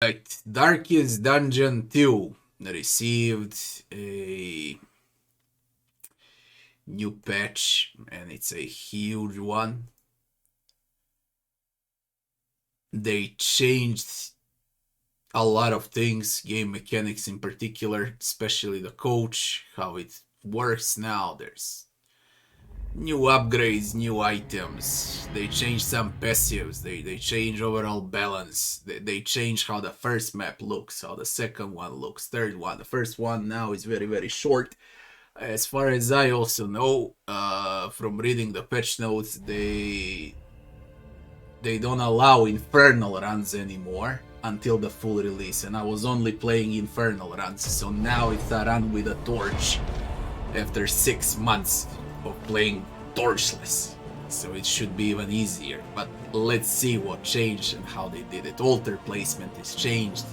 Alright, Darkest Dungeon 2 received a new patch, and it's a huge one. They changed a lot of things, game mechanics in particular, especially the coach, how it works now. There's new upgrades, new items. They changed some passives. They change overall balance. They change how the first map looks, how the second one looks, third one. The first one now is very, very short. As far as I also know, from reading the patch notes, they don't allow infernal runs anymore until the full release, and I was only playing infernal runs, so now it's a run with a torch after 6 months of playing torchless, so it should be even easier. But let's see what changed and how they did it. Altar placement is changed.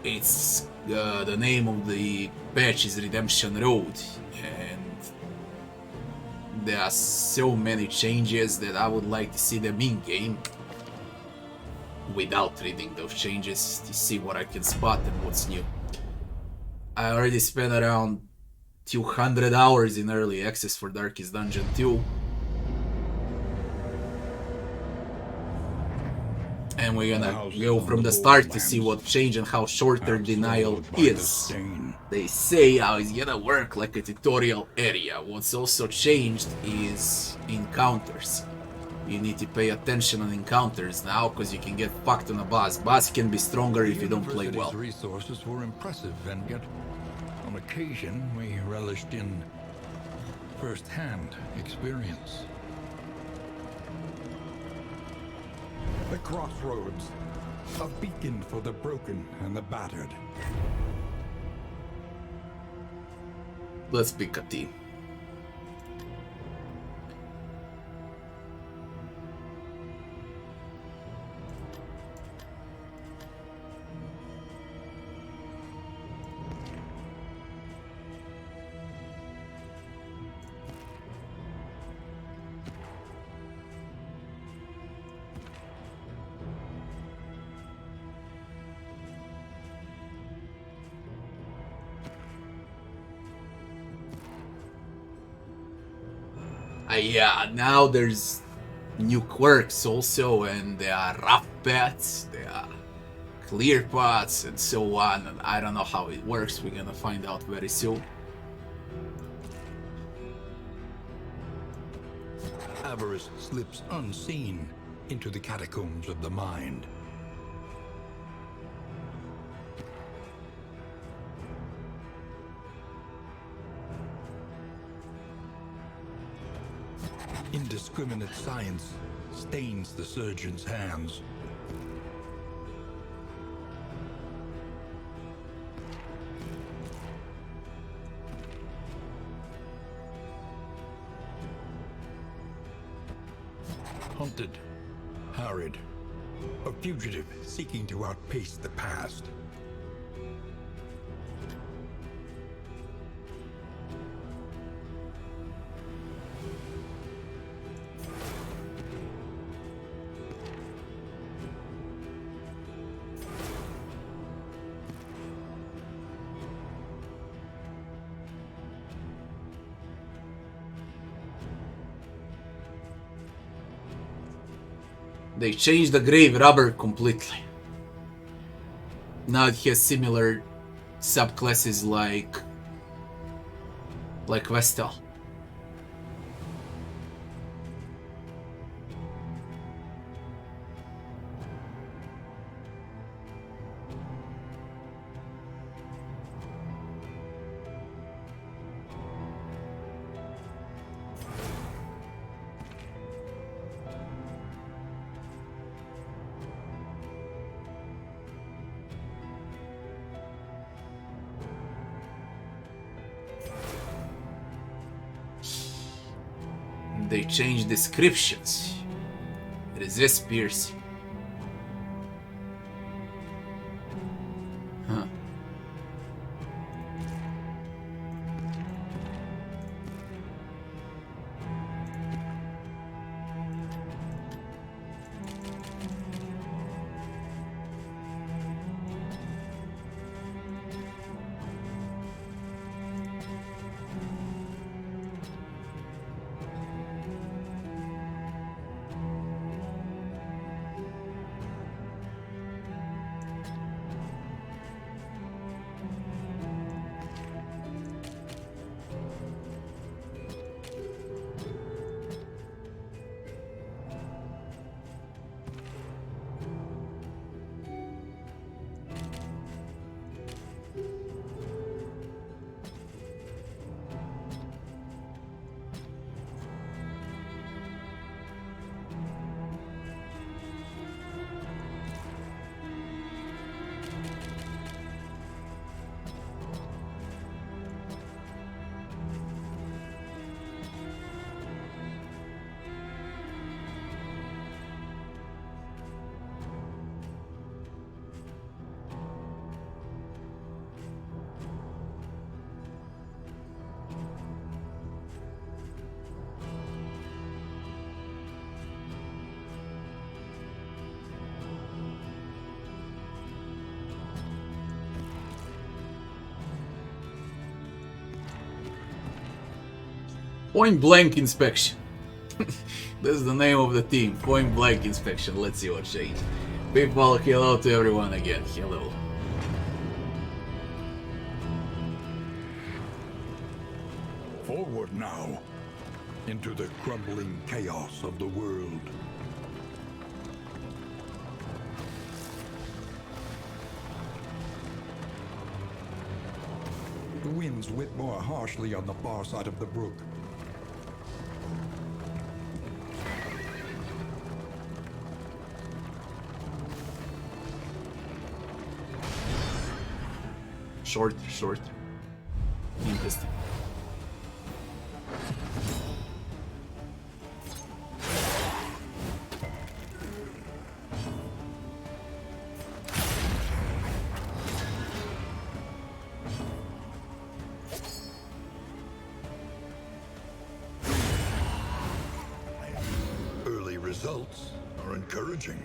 It's the name of the patch is Redemption Road, and there are so many changes that I would like to see them in game without reading those changes to see what I can spot and what's new. I already spent around 200 hours in early access for Darkest Dungeon 2. And we're gonna go from the start to see what changed and how shorter denial is. They say how it's gonna work like a tutorial area. What's also changed is encounters. You need to pay attention on encounters now, because you can get fucked on a boss. Boss can be stronger if you don't play well. Resources were impressive, and yet, on occasion, we relished in first-hand experience. The crossroads, a beacon for the broken and the battered. Let's pick a team. Yeah, now there's new quirks also, and there are rough paths, there are clear paths, and so on. And I don't know how it works. We're gonna find out very soon. Avarice slips unseen into the catacombs of the mind. Indiscriminate science stains the surgeon's hands. Hunted, harried, a fugitive seeking to outpace the past. They changed the grave robber completely. Now it has similar subclasses like Vestal. They changed descriptions. Resist piercing. Huh. Point blank inspection. That's the name of the team. Point blank inspection. Let's see what changed. People, hello to everyone again. Hello. Forward now, into the crumbling chaos of the world. The winds whip more harshly on the far side of the brook. Short. Interesting. Early results are encouraging.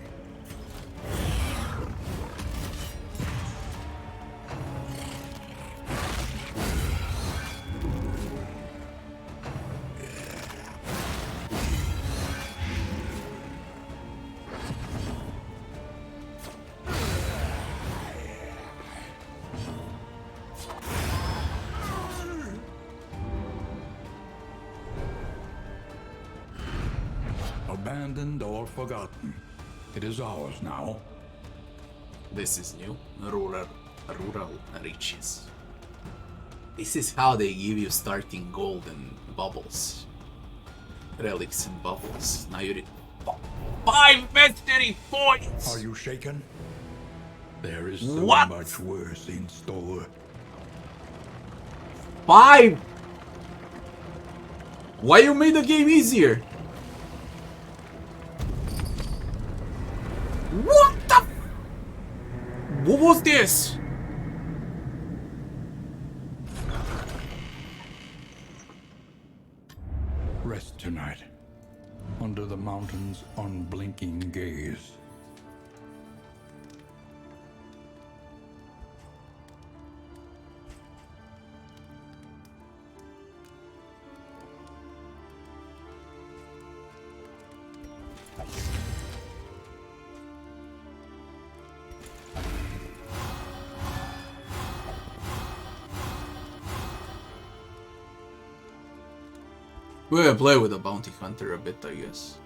Abandoned or forgotten. It is ours now. This is new. Rural riches. This is how they give you starting gold and bubbles. Relics and bubbles. Now you need 5 mastery points! Are you shaken? There is so What? much worse in store. 5? Why you made the game easier? What the? What was this? Rest tonight, under the mountain's unblinking gaze. We'll play with a bounty hunter a bit, I guess.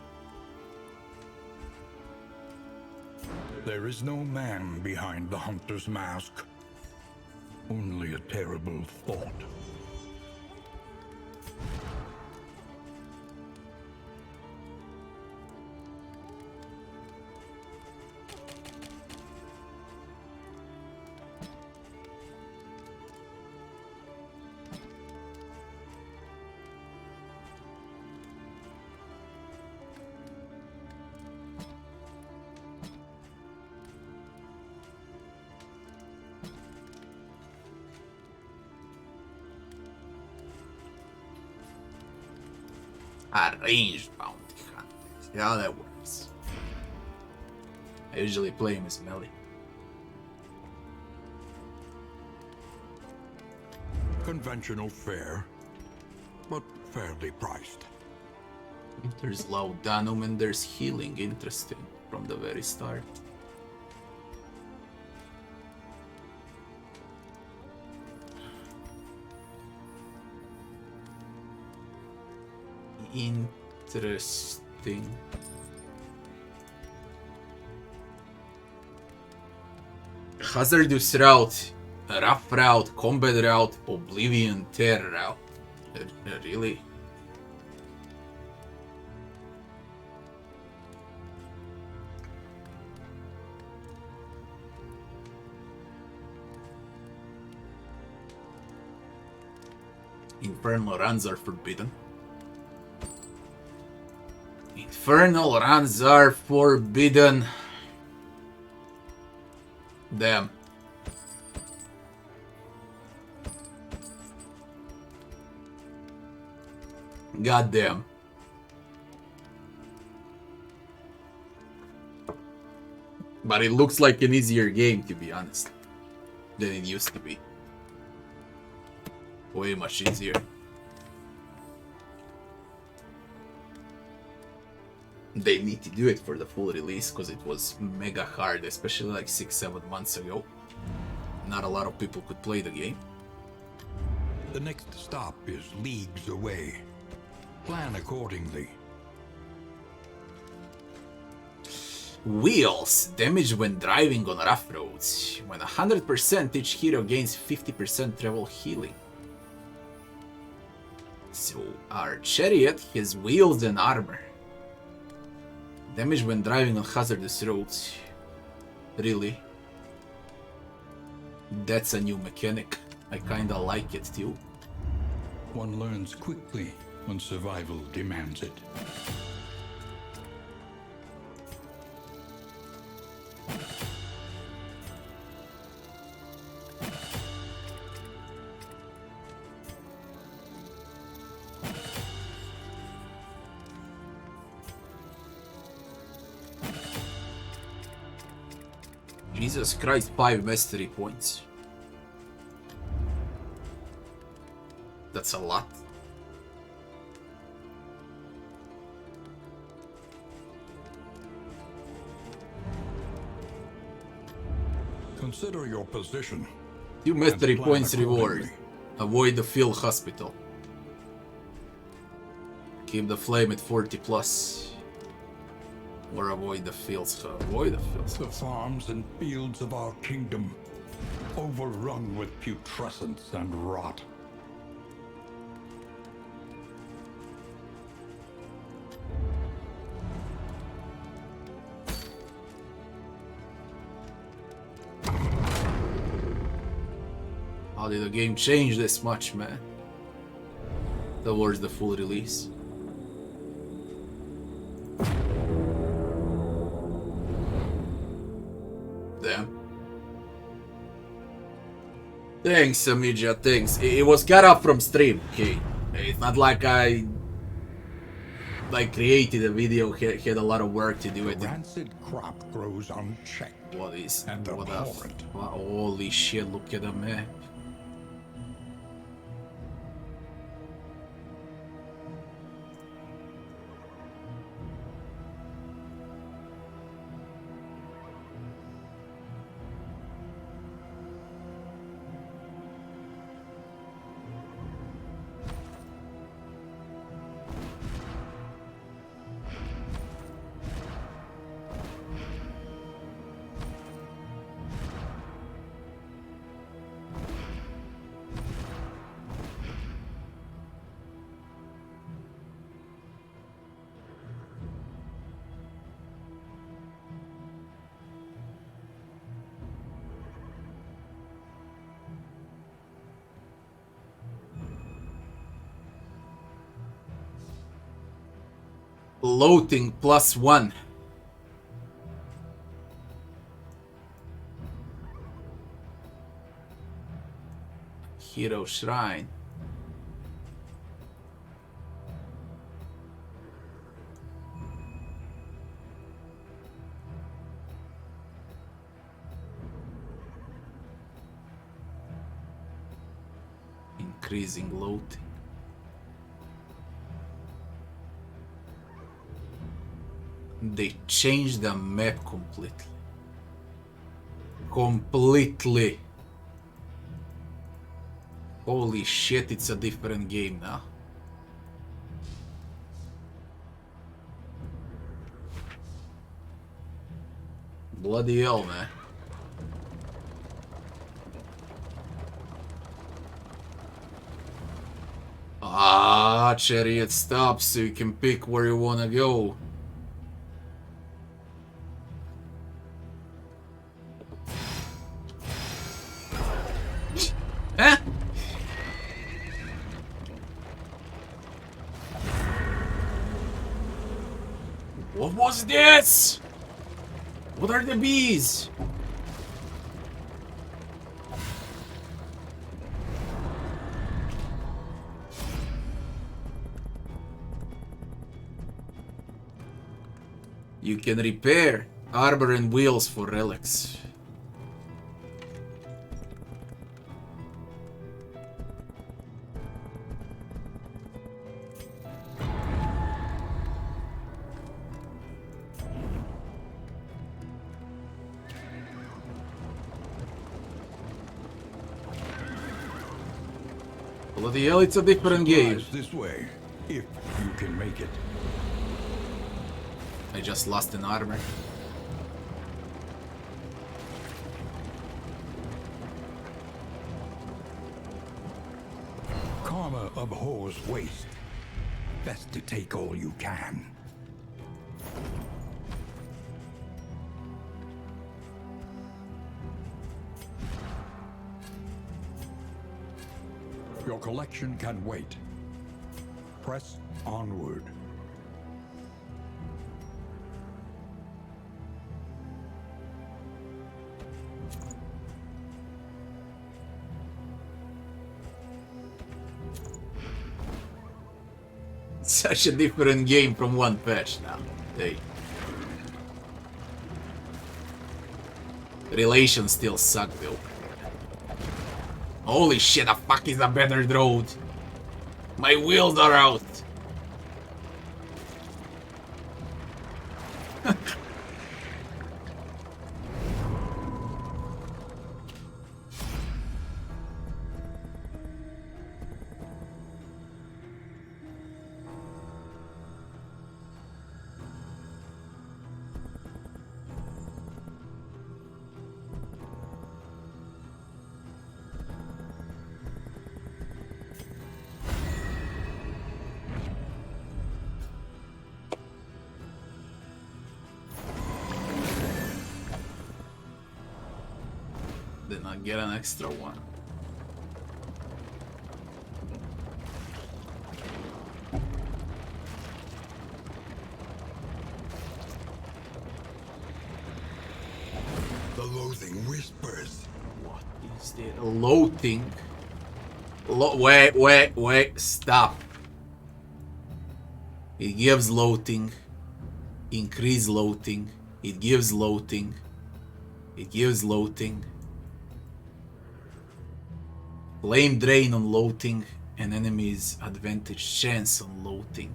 There is no man behind the hunter's mask. Only a terrible thought. A ranged bounty hunter. See how that works. I usually play him as melee. Conventional fare, but fairly priced. There's Laudanum and there's healing. Interesting. From the very start. Interesting. Hazardous route, rough route, combat route, oblivion, terror route. Really? Infernal runs are forbidden. Infernal runs are forbidden. Damn. God damn. But it looks like an easier game, to be honest, than it used to be. Way much easier. they need to do it for the full release because it was mega hard, especially like 6-7 months ago. Not a lot of people could play the game. The next stop is leagues away. Plan accordingly. Wheels. Damage when driving on rough roads. When 100%, each hero gains 50% travel healing. So our chariot has wheels and armor. Damage when driving on hazardous roads. Really? That's a new mechanic. I kinda like it too. One learns quickly when survival demands it. Jesus Christ, 5 mastery points. That's a lot. Consider your position. 2 mastery plan points reward. accordingly. Avoid the field hospital. Keep the flame at 40 plus. Or avoid the fields. Avoid the fields. The farms and fields of our kingdom, overrun with putrescence and rot. How did the game change this much, man? Towards the full release. Damn. Thanks, Amidja, thanks. It was cut off from stream, okay? It's not like I created a video, had a lot of work to do it. Rancid crop grows unchecked. What is And what abhorrent. holy shit, look at the map. Loathing +1. Hero Shrine. Increasing loathing. They changed the map completely. Completely. Holy shit, it's a different game now. Bloody hell, man. Ah, chariot stops so you can pick where you wanna go. Huh? What was this? What are the bees? You can repair armor and wheels for relics. Bloody hell, it's a different game. Supplies this way, if you can make it. I just lost an armor. Karma abhors waste. Best to take all you can. Your collection can wait. Press onward. Such a different game from one patch now. Hey. Relations still suck though. Holy shit, the fuck is a better road? My wheels are out. Then I get an extra one. The loathing whispers. What is the loathing? Wait, stop. It gives loathing. Increase loathing. It gives loathing. It gives loathing. Flame drain on loathing. An enemy's advantage chance on loathing.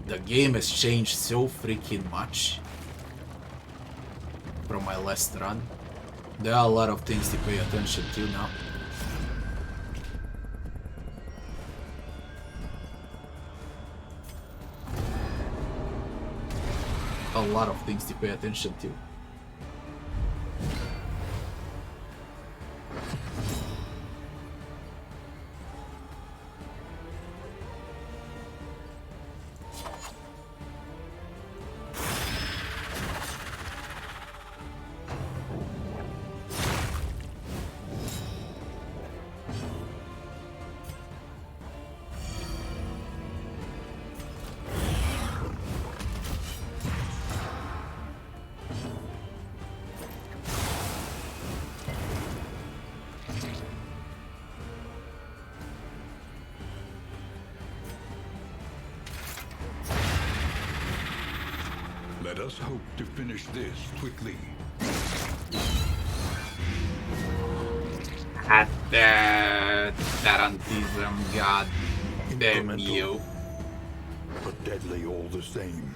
The game has changed so freaking much from my last run. There are a lot of things to pay attention to now. A lot of things to pay attention to. Let us hope to finish this quickly. At the tarantism, god damn Incremental, you. but deadly all the same.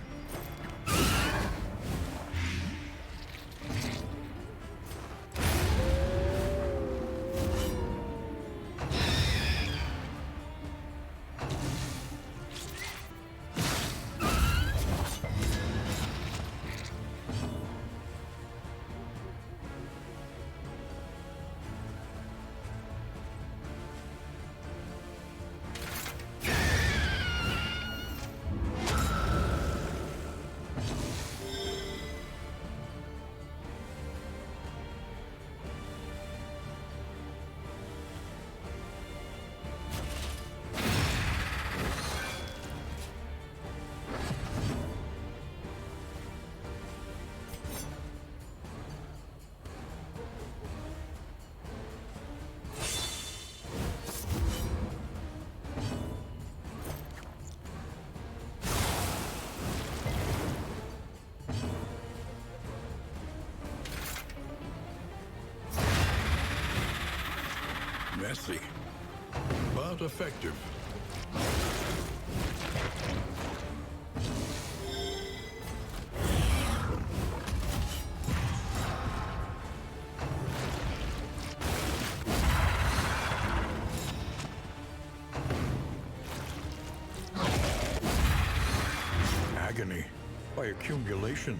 Messy, but effective. by accumulation.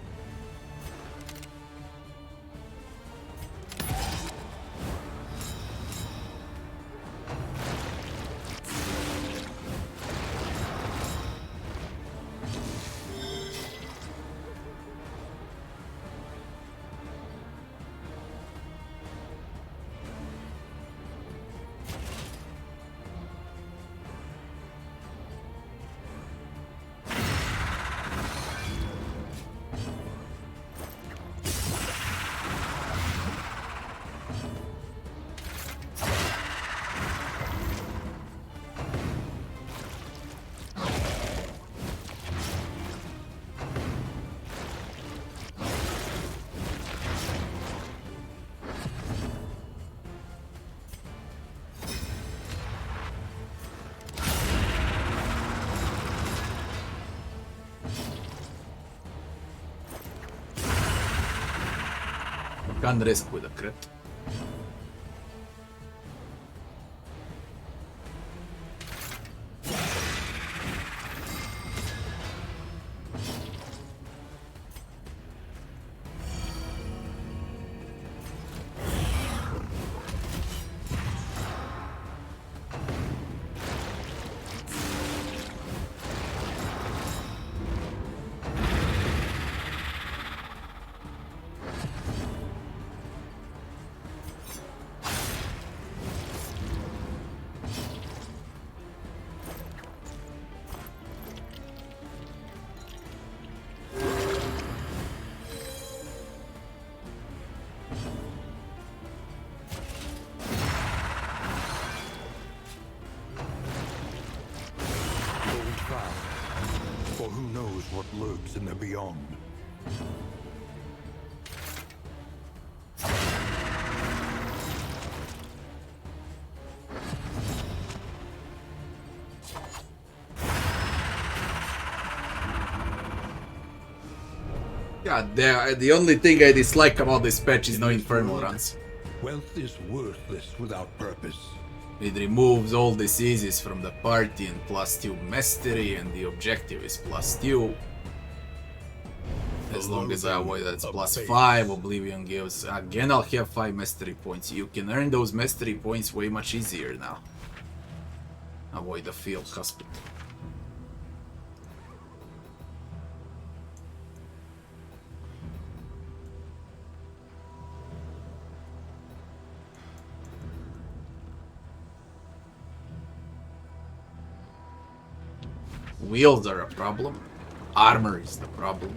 Can't risk with a crit. For who knows what lurks in the beyond. Yeah, the only thing I dislike about this patch is no infernal runs. Wealth is worthless without purpose. It removes all diseases from the party and +2 mastery, and the objective is +2. As long as I avoid that's +5, Oblivion gives. Again, I'll have 5 mastery points. You can earn those mastery points way much easier now. Avoid the field hospital. Wheels are a problem. Armor is the problem.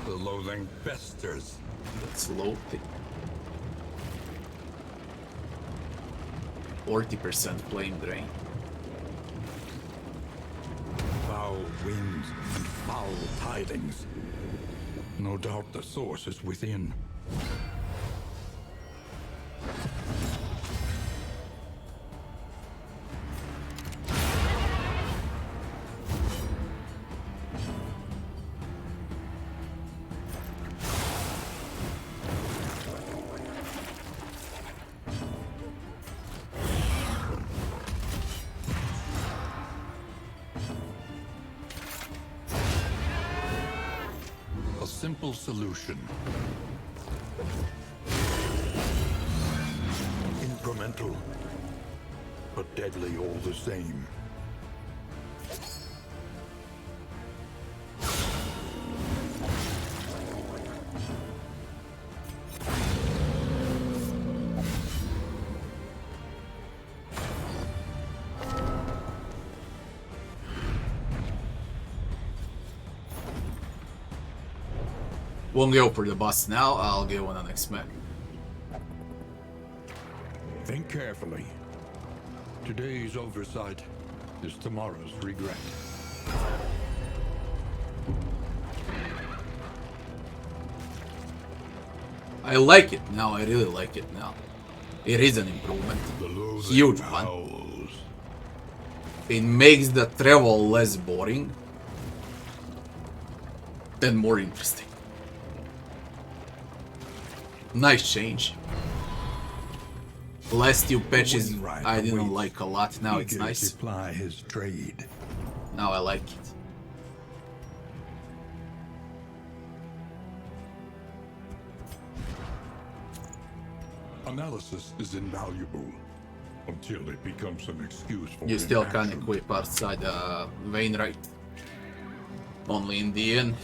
The loathing festers. That's loathing. 40% flame drain. Foul winds and foul tidings. No doubt the source is within. Simple solution. Incremental, but deadly all the same. Won't go for the boss now, I'll go on the next map. Think carefully. Today's oversight is tomorrow's regret. I like it now, I really like it now. It is an improvement. Huge one. It makes the travel less boring and more interesting. Nice change. Last two patches wainwright I didn't awaits, like a lot. Now it's eager nice. to ply his trade. Now I like it. Analysis is invaluable until it becomes an excuse for You still inaction. can't equip outside Wainwright. Only in the end.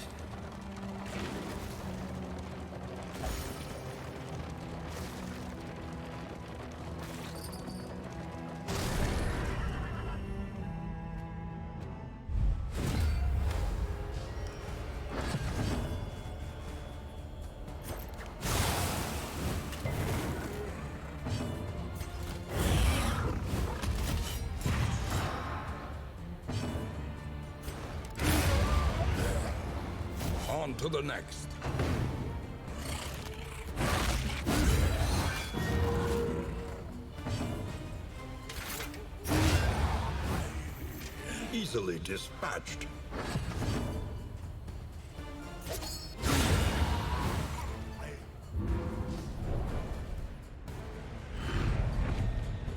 On to the next. Easily dispatched.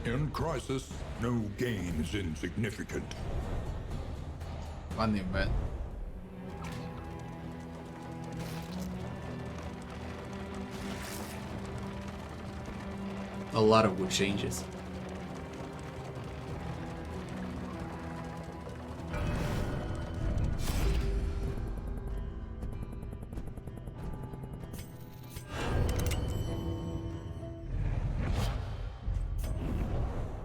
In crisis, no gain is insignificant. Funny, man. A lot of good changes.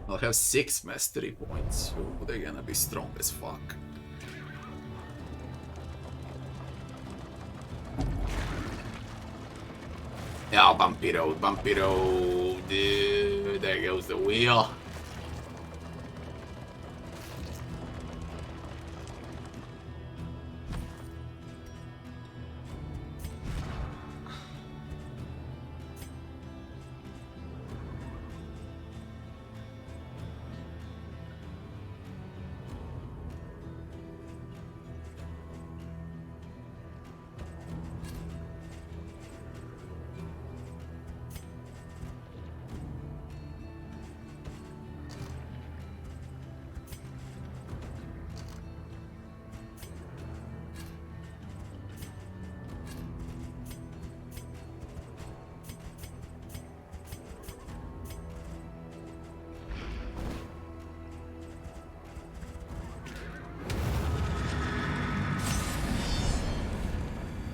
I'll have 6 mastery points. Ooh, they're gonna be strong as fuck. Yeah, Vampiro, Vampiro. Dude, there goes the wheel.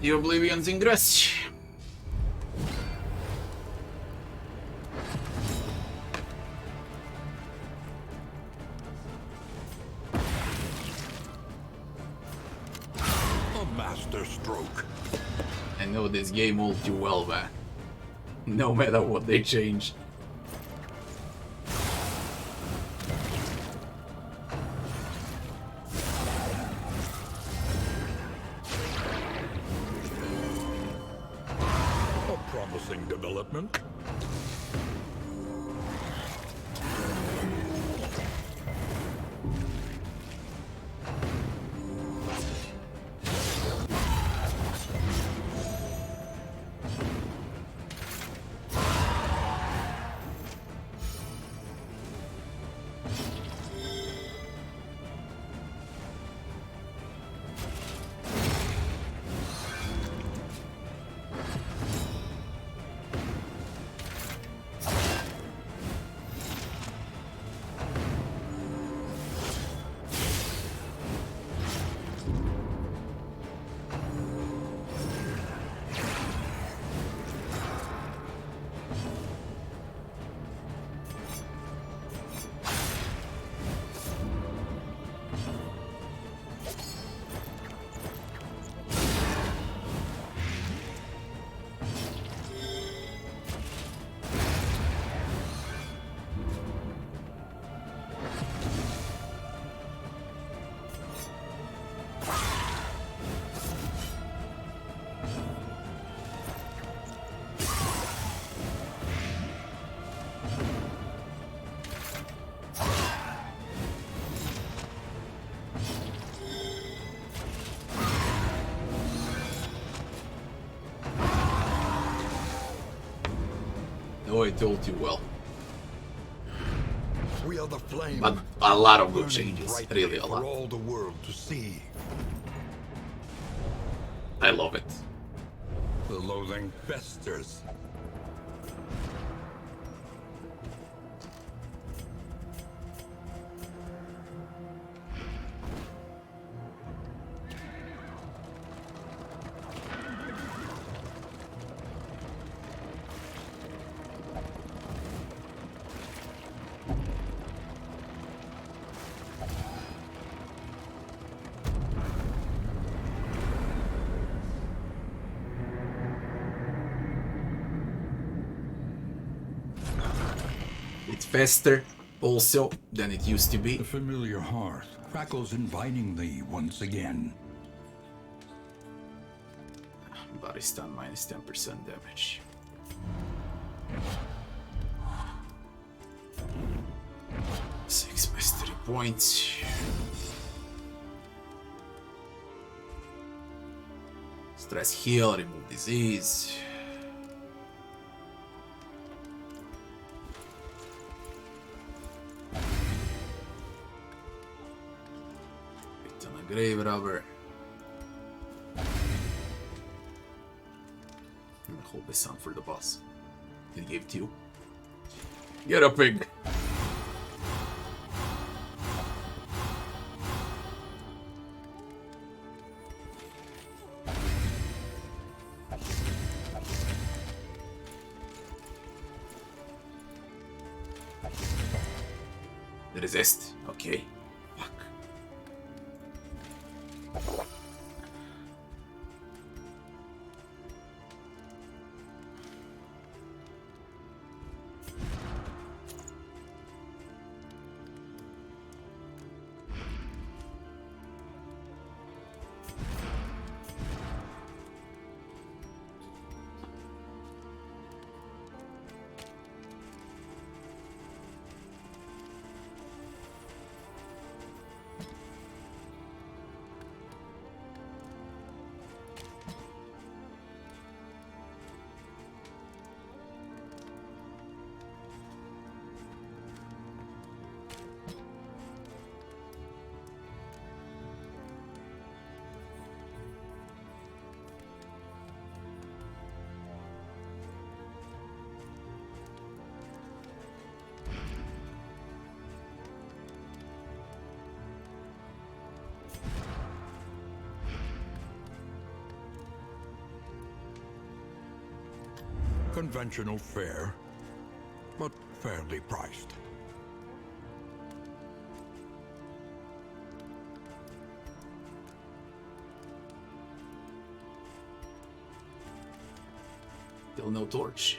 The Oblivion's Ingress. A master stroke. I know this game all too well, man. No matter what they change. A promising development. Oh, I told you well. We are the flame. But a lot of good burning changes, brightly really a lot. For all the world to see. I love it. The loathing festers. It's faster, also, than it used to be. The familiar hearth crackles invitingly once again. Body stun minus 10% damage. Six mastery points. Stress heal, remove disease. Hit on a grave robber. And hold this on for the boss. It gave to you. Get a pig. Resist. Okay. Fuck. Conventional fare, but fairly priced. Still no torch.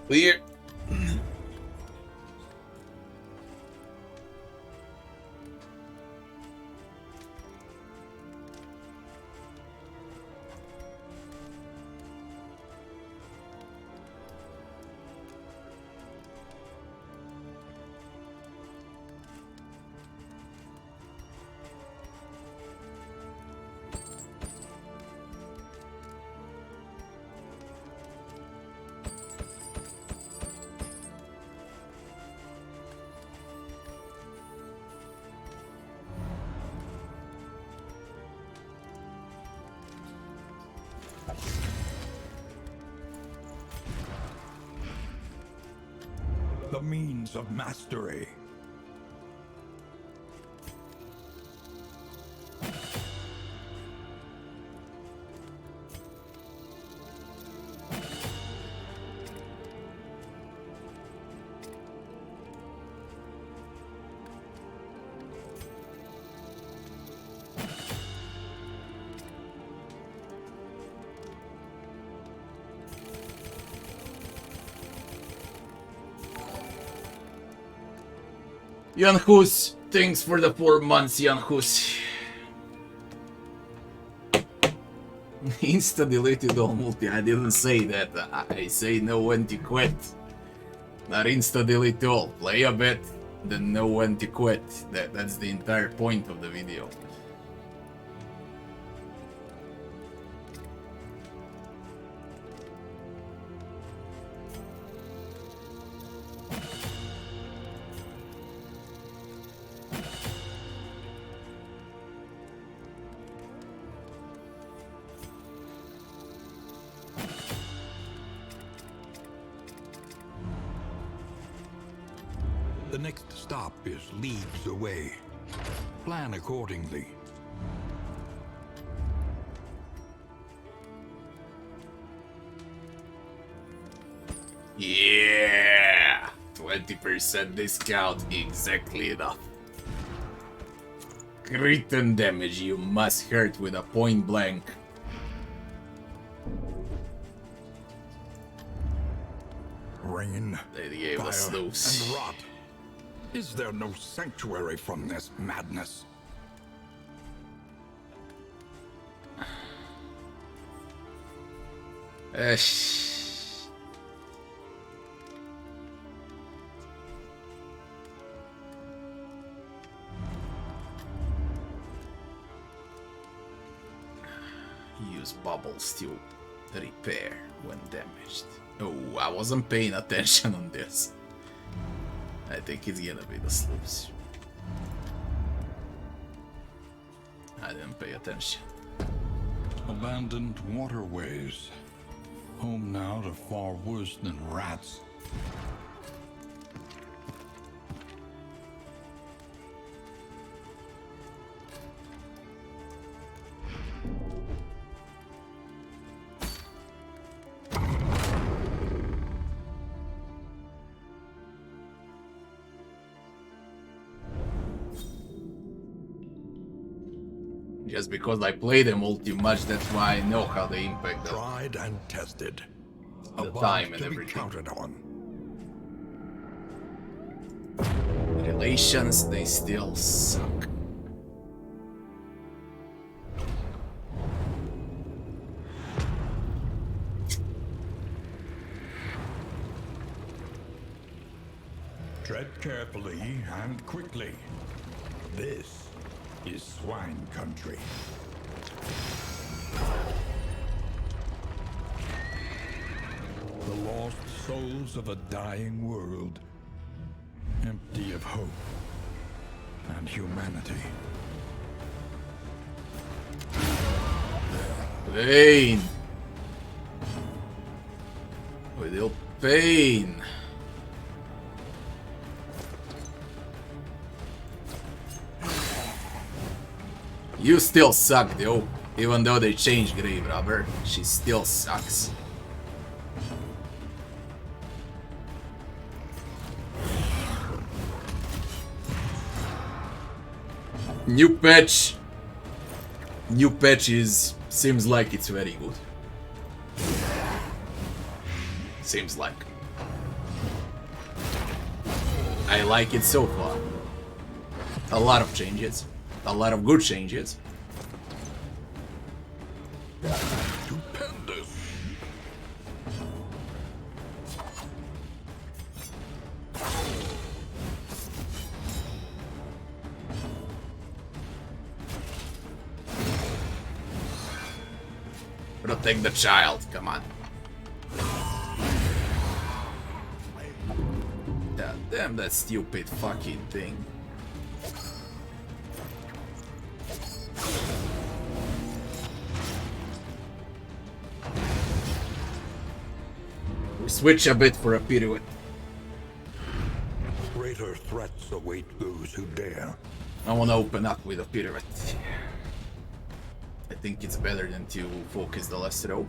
Clear. The means of mastery. Jan Hus, thanks for the 4 months, Jan Hus. Insta deleted all multi. I didn't say that. I say no when to quit. Not insta delete all. Play a bit, then know when to quit. That's the entire point of the video. The next stop is leagues away. Plan accordingly. Yeah! 20% discount, exactly enough. Crit and damage you must hurt with a point blank. Rain, They gave us fire, those. and rot. Is there no sanctuary from this madness? Use bubbles to repair when damaged. Oh, I wasn't paying attention on this. I think it's gonna be the slopes. I didn't pay attention. Abandoned waterways. Home now to far worse than rats. Just because I play them all too much, that's why I know how they impact the Tried and tested. A the bond time and to be everything. counted on. relations. They still suck. Tread carefully and quickly. This is swine country. The lost souls of a dying world, empty of hope and humanity. Pain. With pain. You still suck though. Even though they changed Grave Robber, she still sucks. New patch. New patch seems like it's very good. Seems like. I like it so far. A lot of changes. A lot of good changes. Stupendous. Protect the child, come on. God damn that stupid fucking thing. We switch a bit for a pirouette. Greater threats await those who dare. I wanna open up with a pirouette. I think it's better than to focus the last row.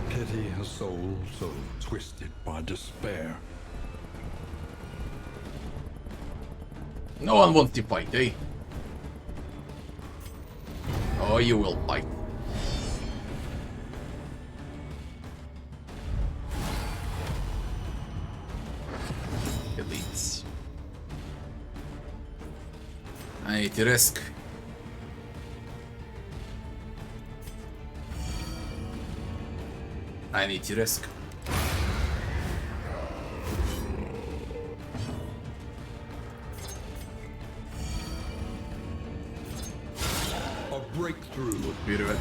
Pity a soul so twisted by despair. No one wants to fight, eh? Oh, you will fight. Elites. I need to risk. I need to risk. A breakthrough. Bit of it.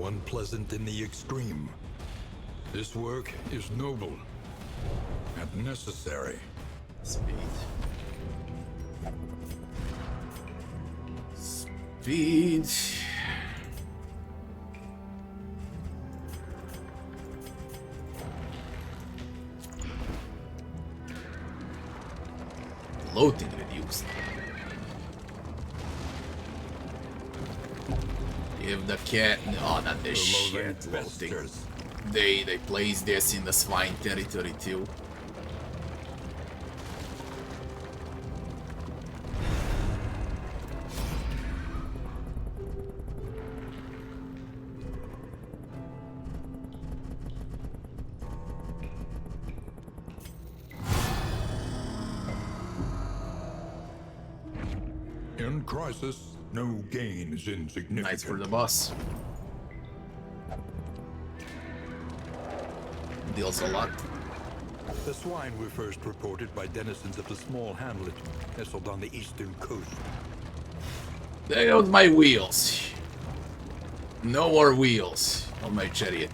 Unpleasant in the extreme. This work is noble and necessary. Speed. Speed. Loading reduced. Give the cat. No, not this shit. Loading. They place this in the swine territory too. In crisis, no gain is insignificant. Nice for the boss. Deals a lot. The swine were first reported by denizens of the small hamlet nestled on the eastern coast. They got my wheels. No more wheels on my chariot.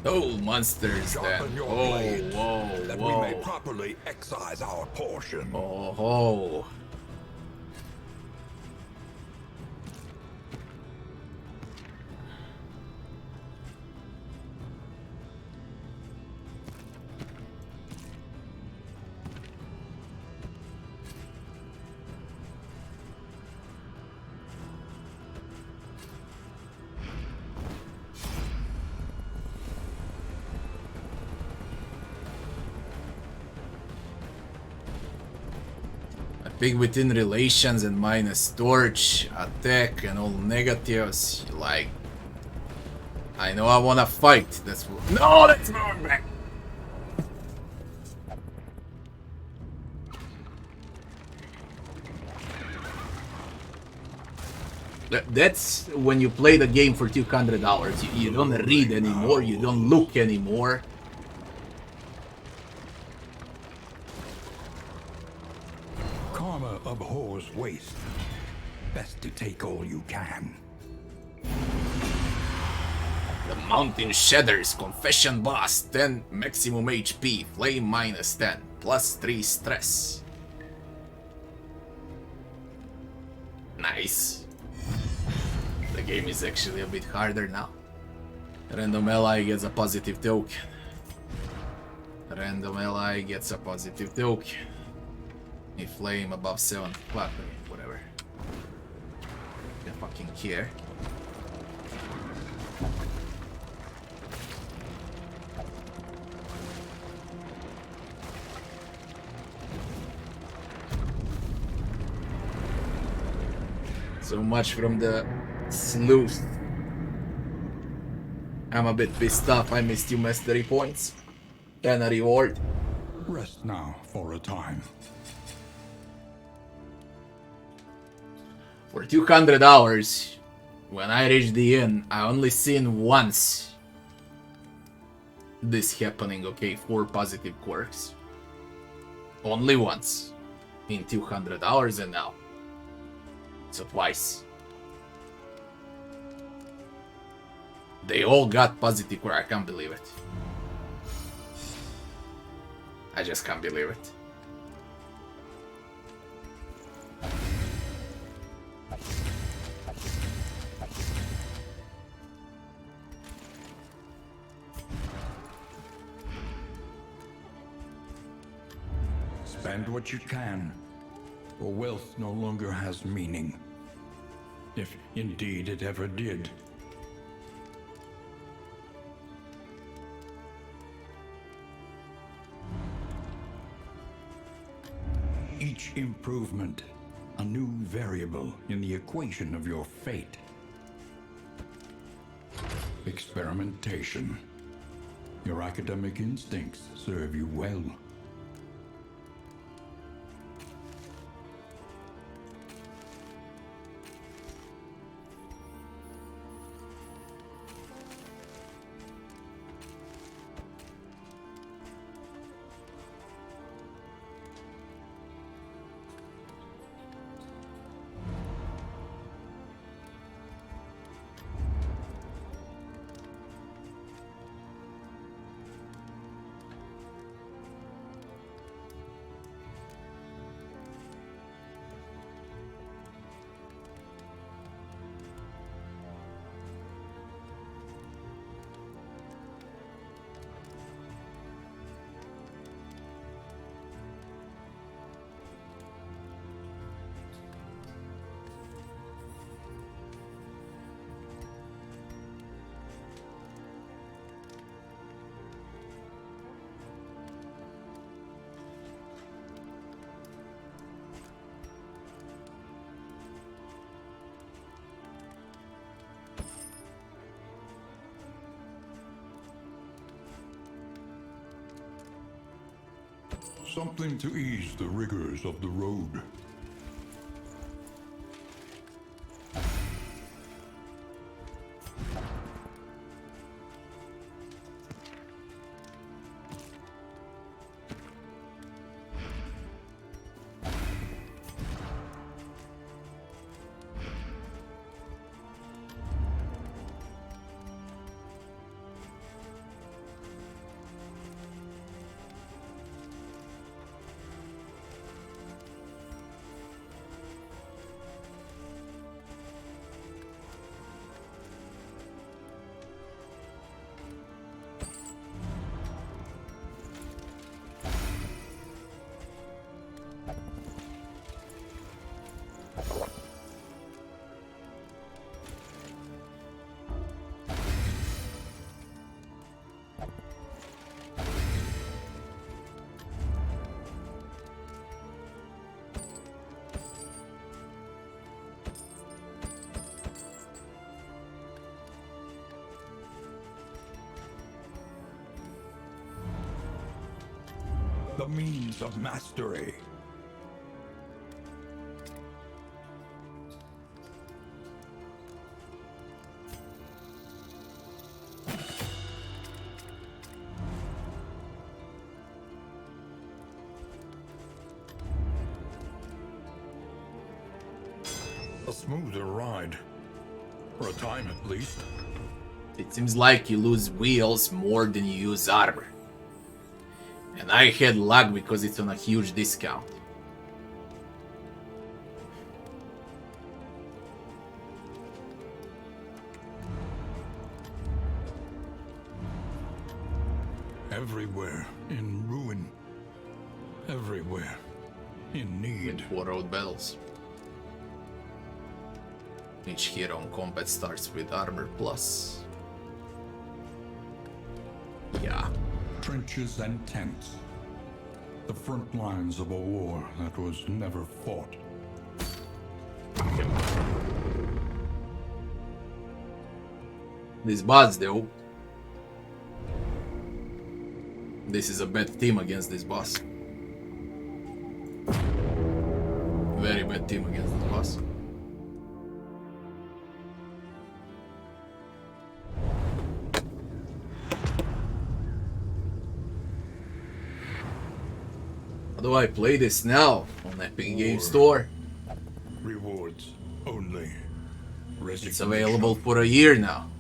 Oh, monsters then. Sharpen your Oh, blades, whoa, that whoa. we may properly excise our portion. Oh, ho. Big within relations and minus torch, attack and all negatives. Like, I know I wanna fight. That's what. No, that's moving back. That's when you play the game for $200. You don't read anymore. You don't look anymore. Karma abhors waste. Best to take all you can. The Mountain Shadders, Confession Boss, 10 maximum HP, Flame minus 10, plus 3 stress. Nice. The game is actually a bit harder now. Random ally gets a positive token. Random ally gets a positive token. A flame above 7, whatever. Don't fucking care. So much from the sleuth. I'm a bit pissed off. I missed 2 mastery points and a reward. Rest now for a time. For $200, when I reached the inn, I only seen once this happening. Okay, 4 positive quirks. Only once in $200, and now so twice. They all got positive core. I can't believe it. I just can't believe it. Spend what you can, or wealth no longer has meaning. If indeed it ever did. Each improvement, a new variable in the equation of your fate. Experimentation. Your academic instincts serve you well. Something to ease the rigors of the road. The means of mastery. A smoother ride. For a time at least. It seems like you lose wheels more than you use armor. And I had luck because it's on a huge discount. Everywhere in ruin. Everywhere in need. 4 road battles. Each hero in combat starts with armor plus. Yeah. Trenches and tents. The front lines of a war that was never fought. This boss though. This is a bad team against this boss. Very bad team against this boss. How do I play this now on Epic Game Store? Rewards only. It's available for a year now.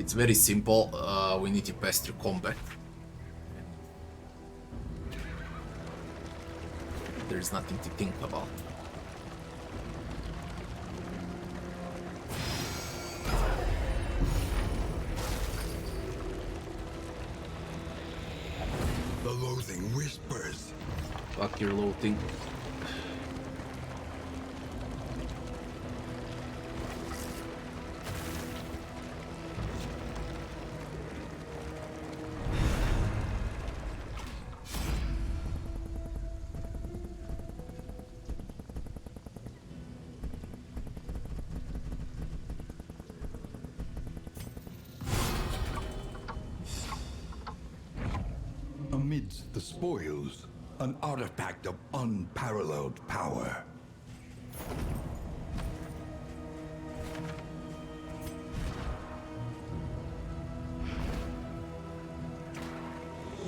It's very simple. We need to pass through combat. There's nothing to think about. The loathing whispers. Fuck your loathing. Amidst the spoils, an artifact of unparalleled power.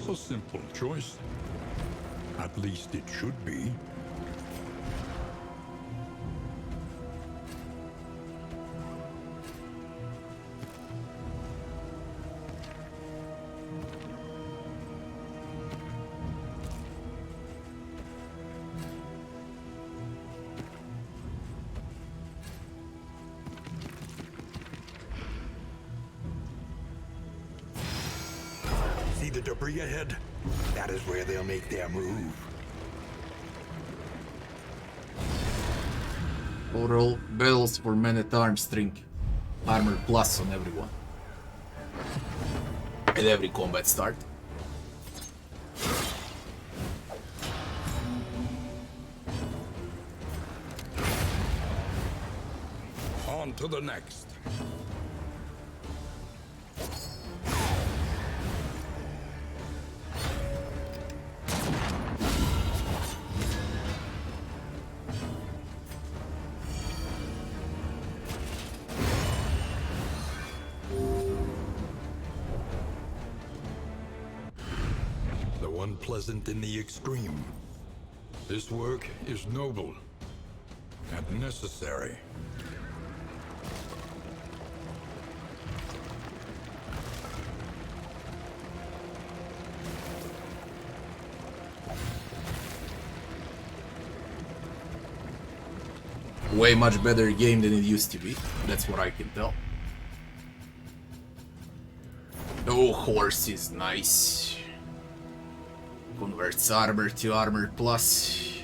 A simple choice. At least it should be. See the debris ahead? That is where they'll make their move. Overall, bells for men-at-arms string. Armor plus on everyone. At every combat start. On to the next. Unpleasant in the extreme. This work is noble and necessary. Way much better game than it used to be. That's what I can tell. Oh, horse is nice. Converts armor to armor plus.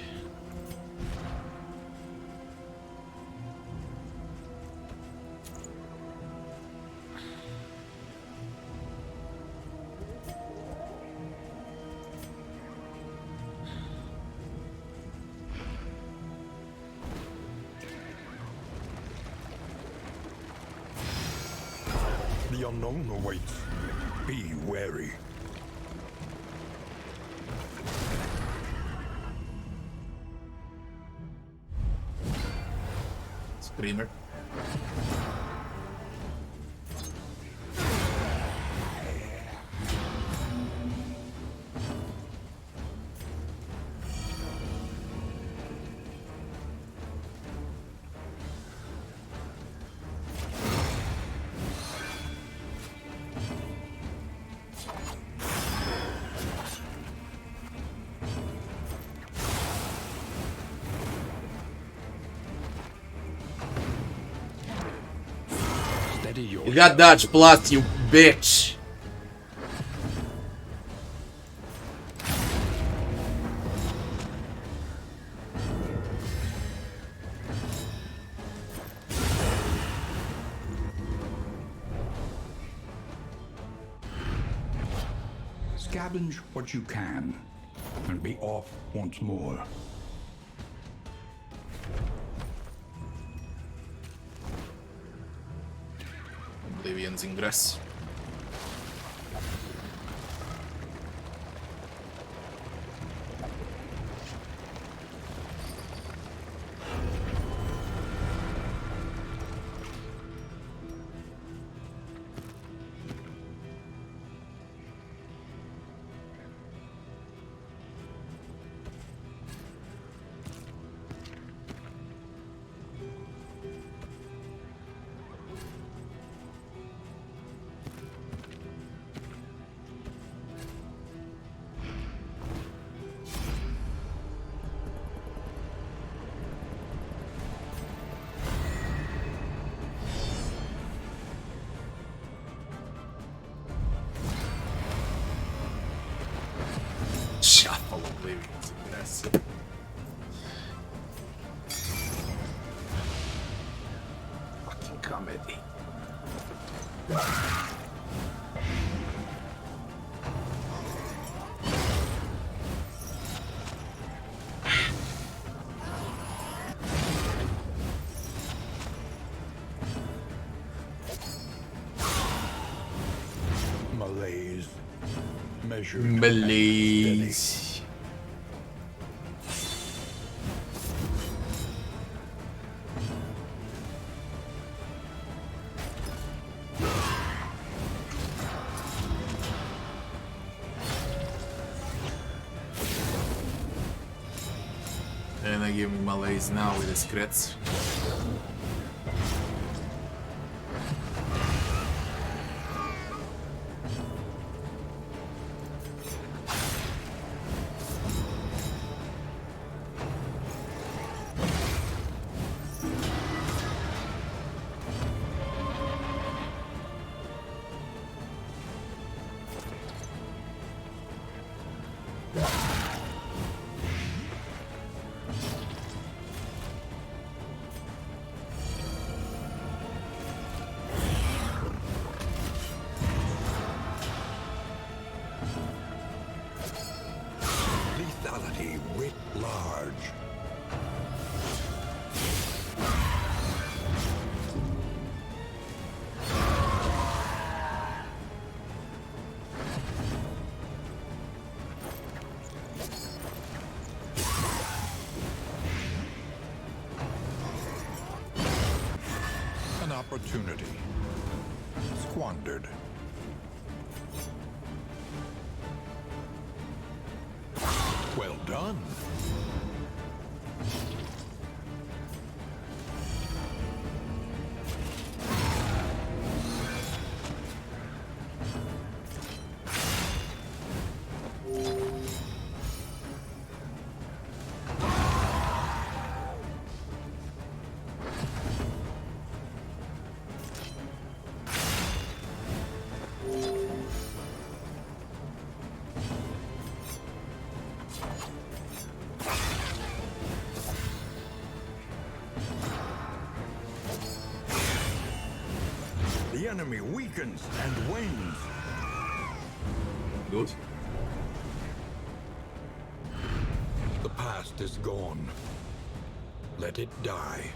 The unknown awaits. Be wary. Screamer. You got dodge plus, you bitch. Scavenge what you can and be off once more. Oblivion's ingress. comedy. Malaise. Measured and Malaise. And I give me malaise now with his crits. lethality writ large. An opportunity squandered. Well done. The enemy weakens and wanes. Good. The past is gone. Let it die.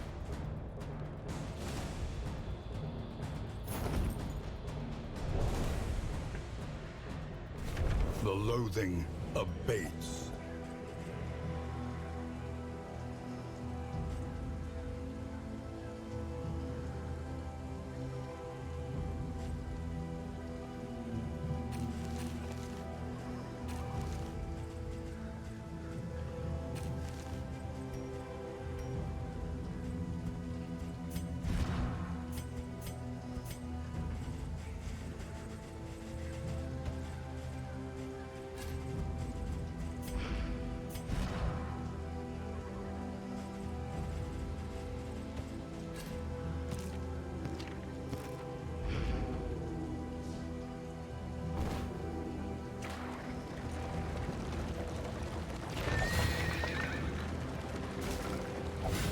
The loathing abates.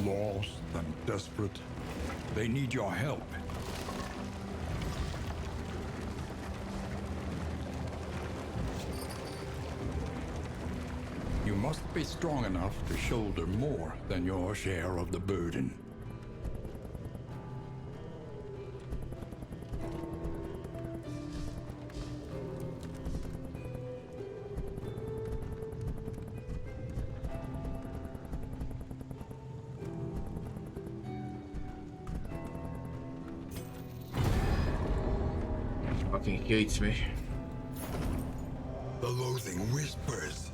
Lost and desperate. They need your help. You must be strong enough to shoulder more than your share of the burden. Fucking hates me. The loathing whispers.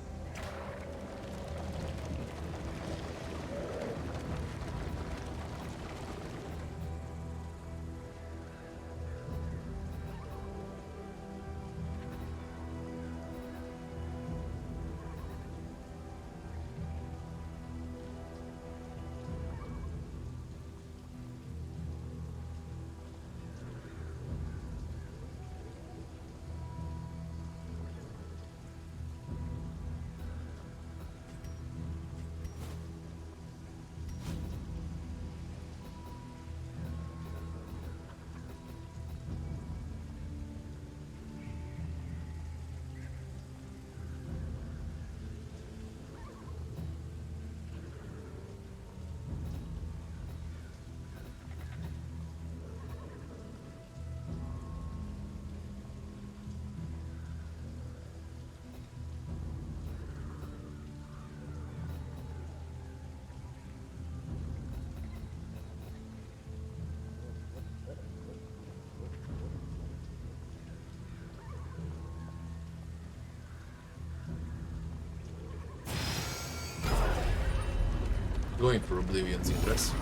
going for Oblivion's Ingress.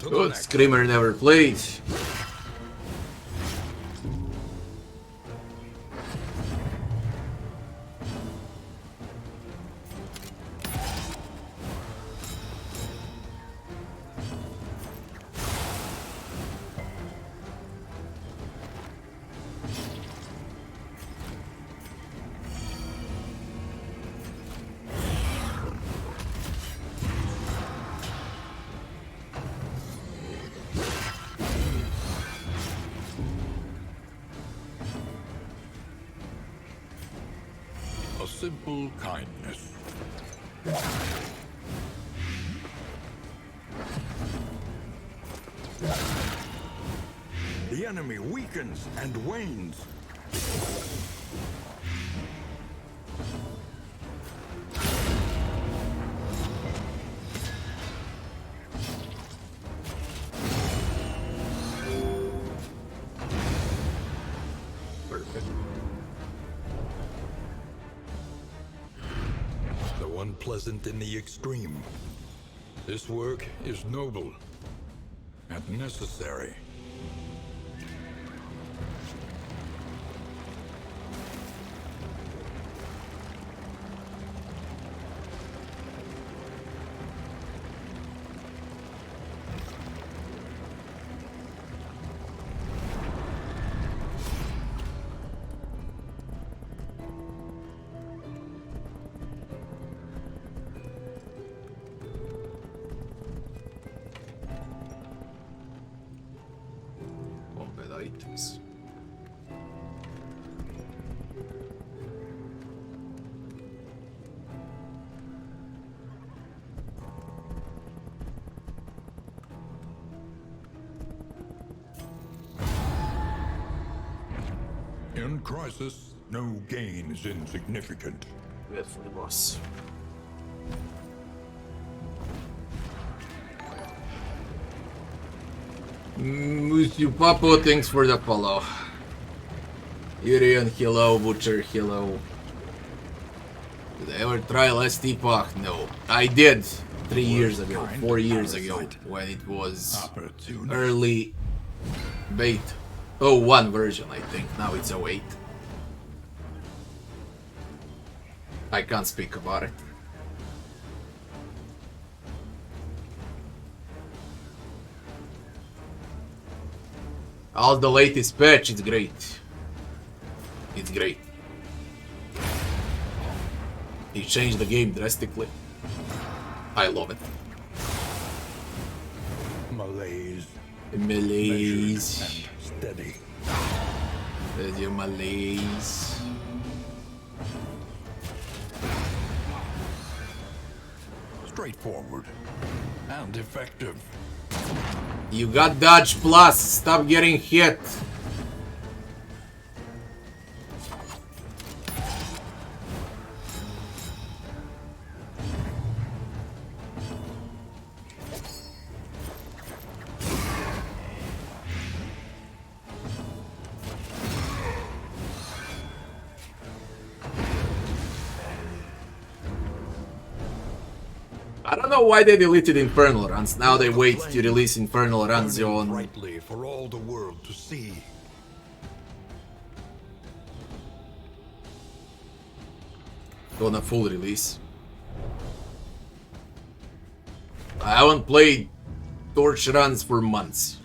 Good, Screamer never played. A simple kindness. The enemy weakens and wanes. Perfect. Though unpleasant in the extreme, this work is noble and necessary. Combat items. In crisis, no gain is insignificant. Definitely, boss. Monsieur Papo, thanks for the follow. Urian, hello. Butcher, hello. Did I ever try Last Epoch? No. I did 3 years ago, 4 years ago, when it was early bait. 01 version, I think. Now it's 08. I can't speak about it. All the latest patch, it's great. It's great. It changed the game drastically. I love it. Malaise. Malaise. Measured and steady. There's your malaise. Straightforward and effective. You got dodge plus. Stop getting hit. I don't know why they deleted Infernal runs. Now they wait to release Infernal runs on Brightly for all the world to see. a full release. I haven't played Torch runs for months.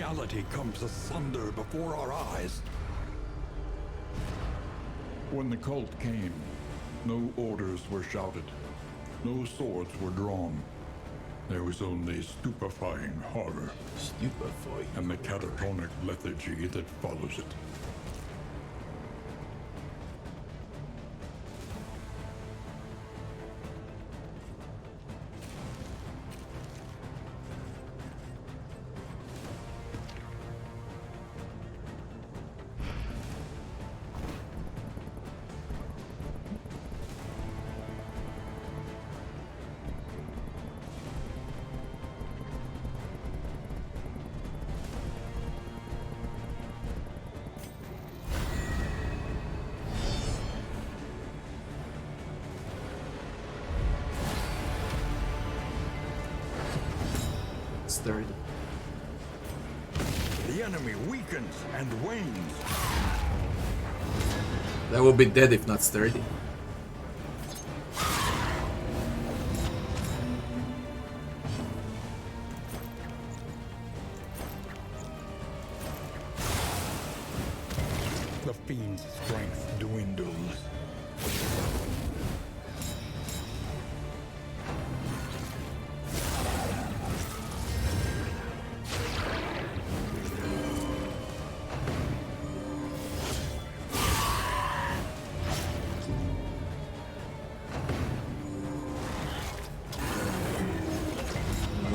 reality comes asunder before our eyes. When the cult came, no orders were shouted. No swords were drawn. There was only stupefying horror. Stupefying. And the catatonic lethargy that follows it. Sturdy. The enemy weakens and wanes. That would be dead if not sturdy. The fiend's strength dwindles.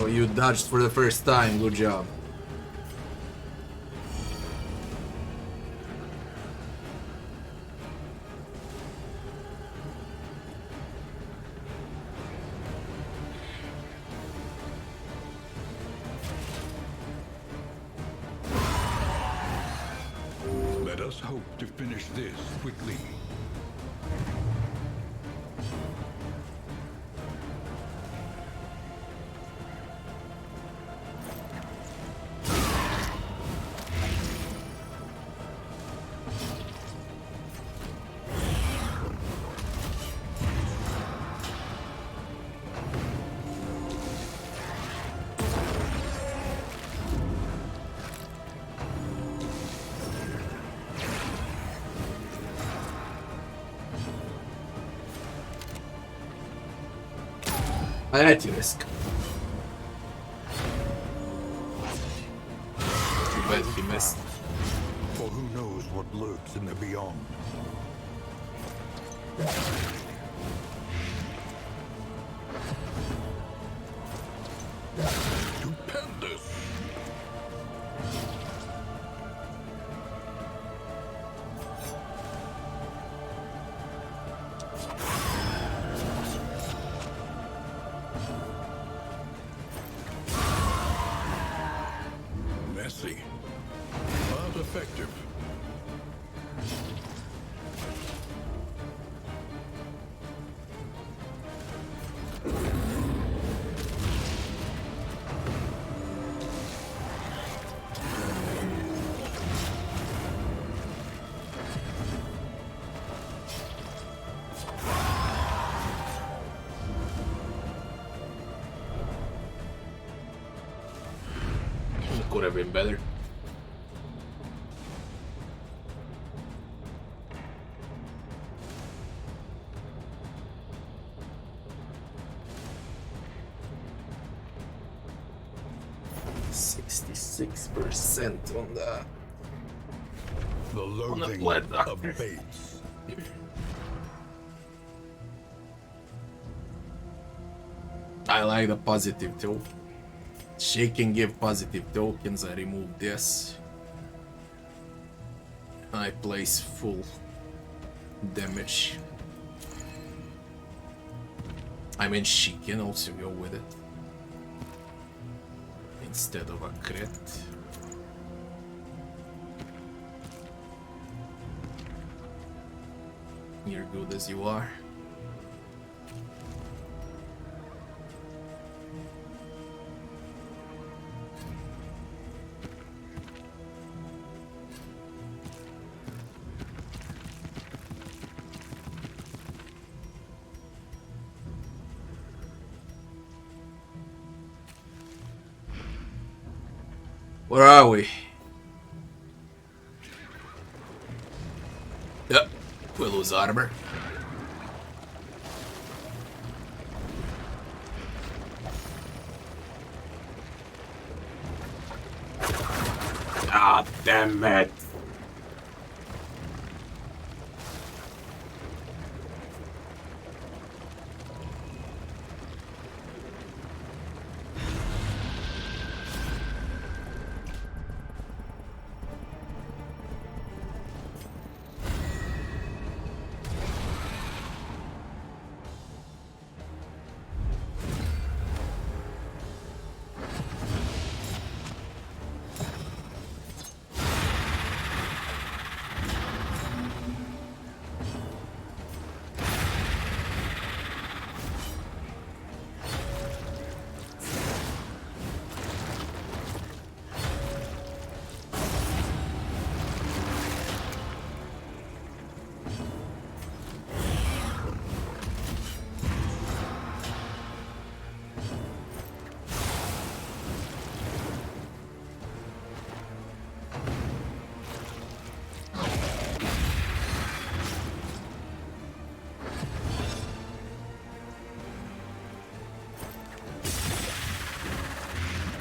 Oh, you dodged for the first time. Good job. Let us hope to finish this quickly. I had to risk. Too bad he missed. For who knows what lurks in the beyond. Stupendous! Messy, but effective. Could have been better. %66 on the The blood loathing abates. I like the positive too. She can give positive tokens. I remove this. I place full damage. I mean, she can also go with it instead of a crit. You're good as you are. Where are we? Yep, we lose armor. Ah, damn it.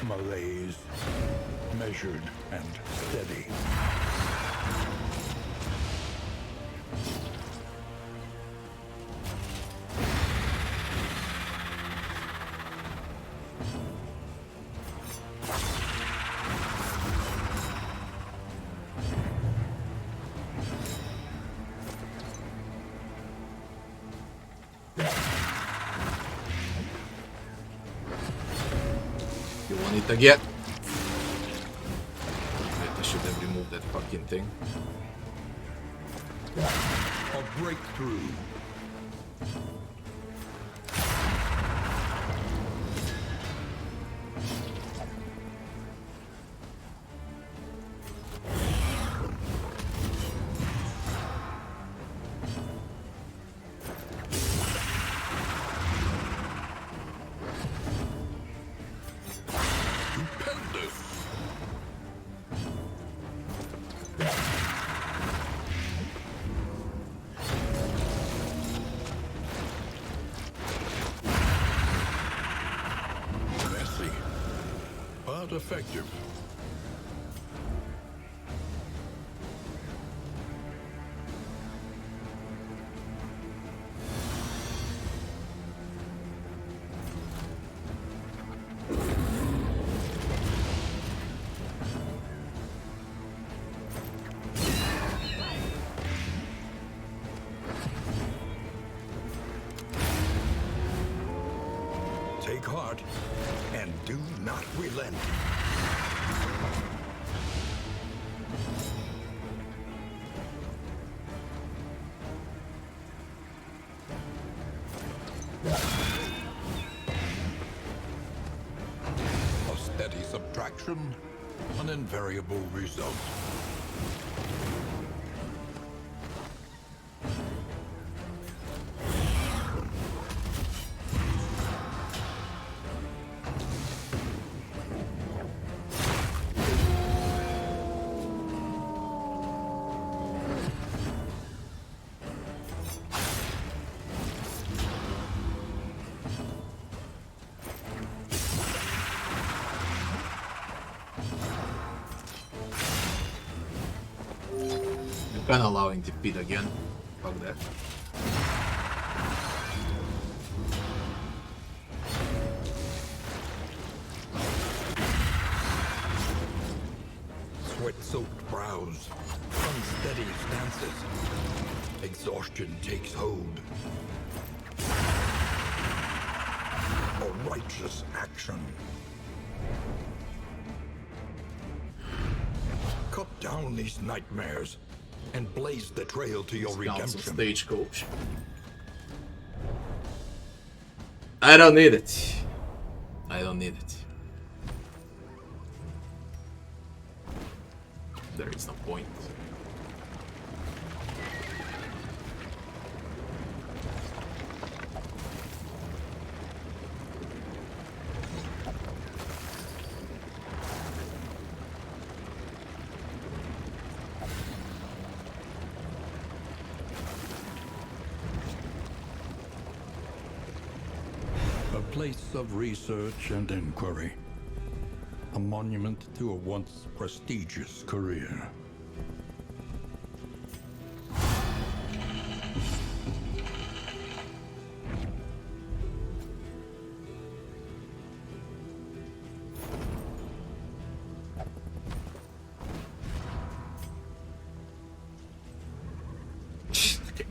Malaise, measured and steady. You want it again? I should have removed that fucking thing. A breakthrough. Messy, but effective. Take heart and do not relent. A steady subtraction, an invariable result. I'm kinda allowing to beat again. Fuck that. Sweat-soaked brows, unsteady stances. Exhaustion takes hold. A righteous action. Cut down these nightmares and blaze the trail to your redemption. Stagecoach. I don't need it. I don't need it. There is no point. A place of research and inquiry. A monument to a once prestigious career.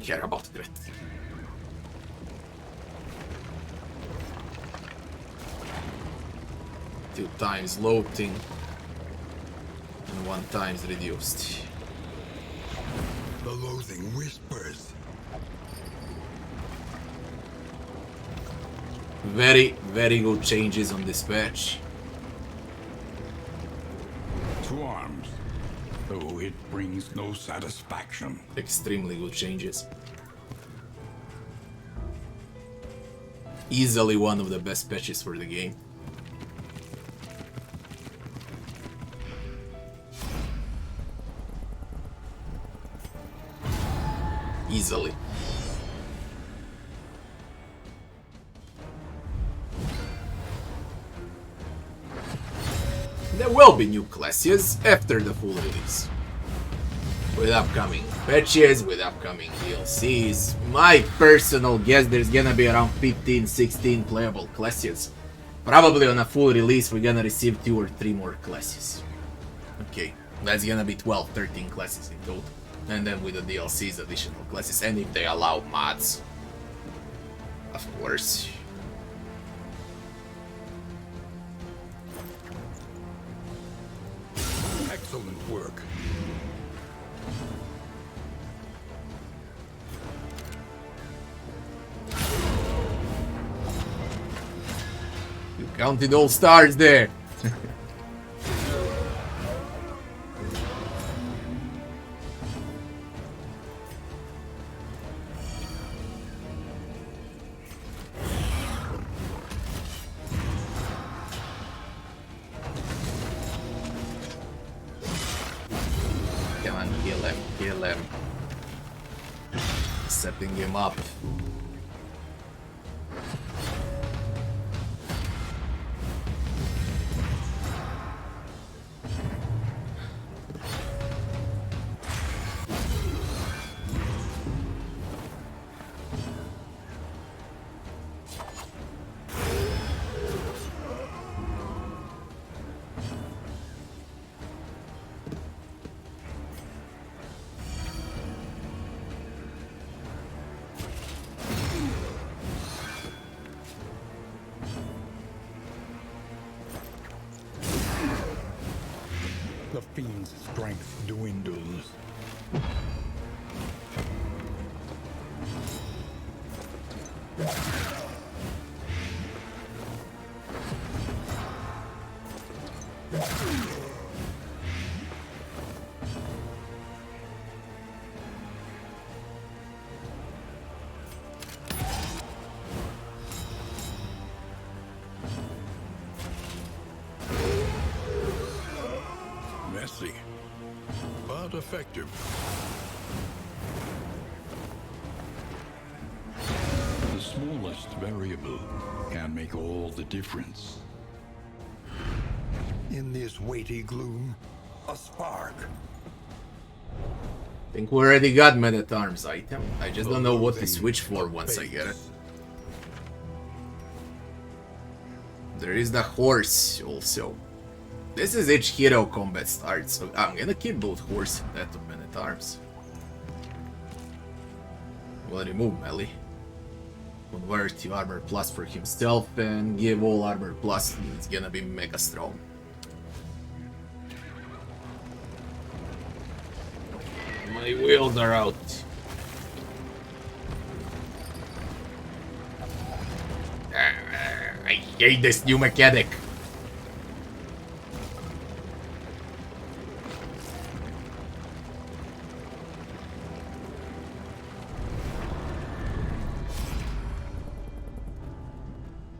Care about it. 2 times loading and 1 times reduced. The loathing whispers. Very, very good changes on this patch. To arms, though it brings no satisfaction. Extremely good changes. Easily one of the best patches for the game. Easily. There will be new classes after the full release. With upcoming patches, with upcoming DLCs. My personal guess, there's gonna be around 15, 16 playable classes. Probably on a full release we're gonna receive 2 or 3 more classes. Okay, that's gonna be 12, 13 classes in total. And then with the DLCs, additional classes, and if they allow mods. Of course. Excellent work. You counted all stars there. Come on, kill him, kill him. Setting him up. The fiend's strength dwindles. Messy, but effective. The smallest variable can make all the difference. In this weighty gloom, a spark. Think we already got Man at Arms item. I just don't know what to switch for once I get it. There is the horse also. This is each hero combat starts, so I'm gonna keep both horse and that of Man at Arms. We'll remove melee. Convert to armor plus for himself and give all armor plus. It's gonna be mega strong. My wheels are out. I hate this new mechanic.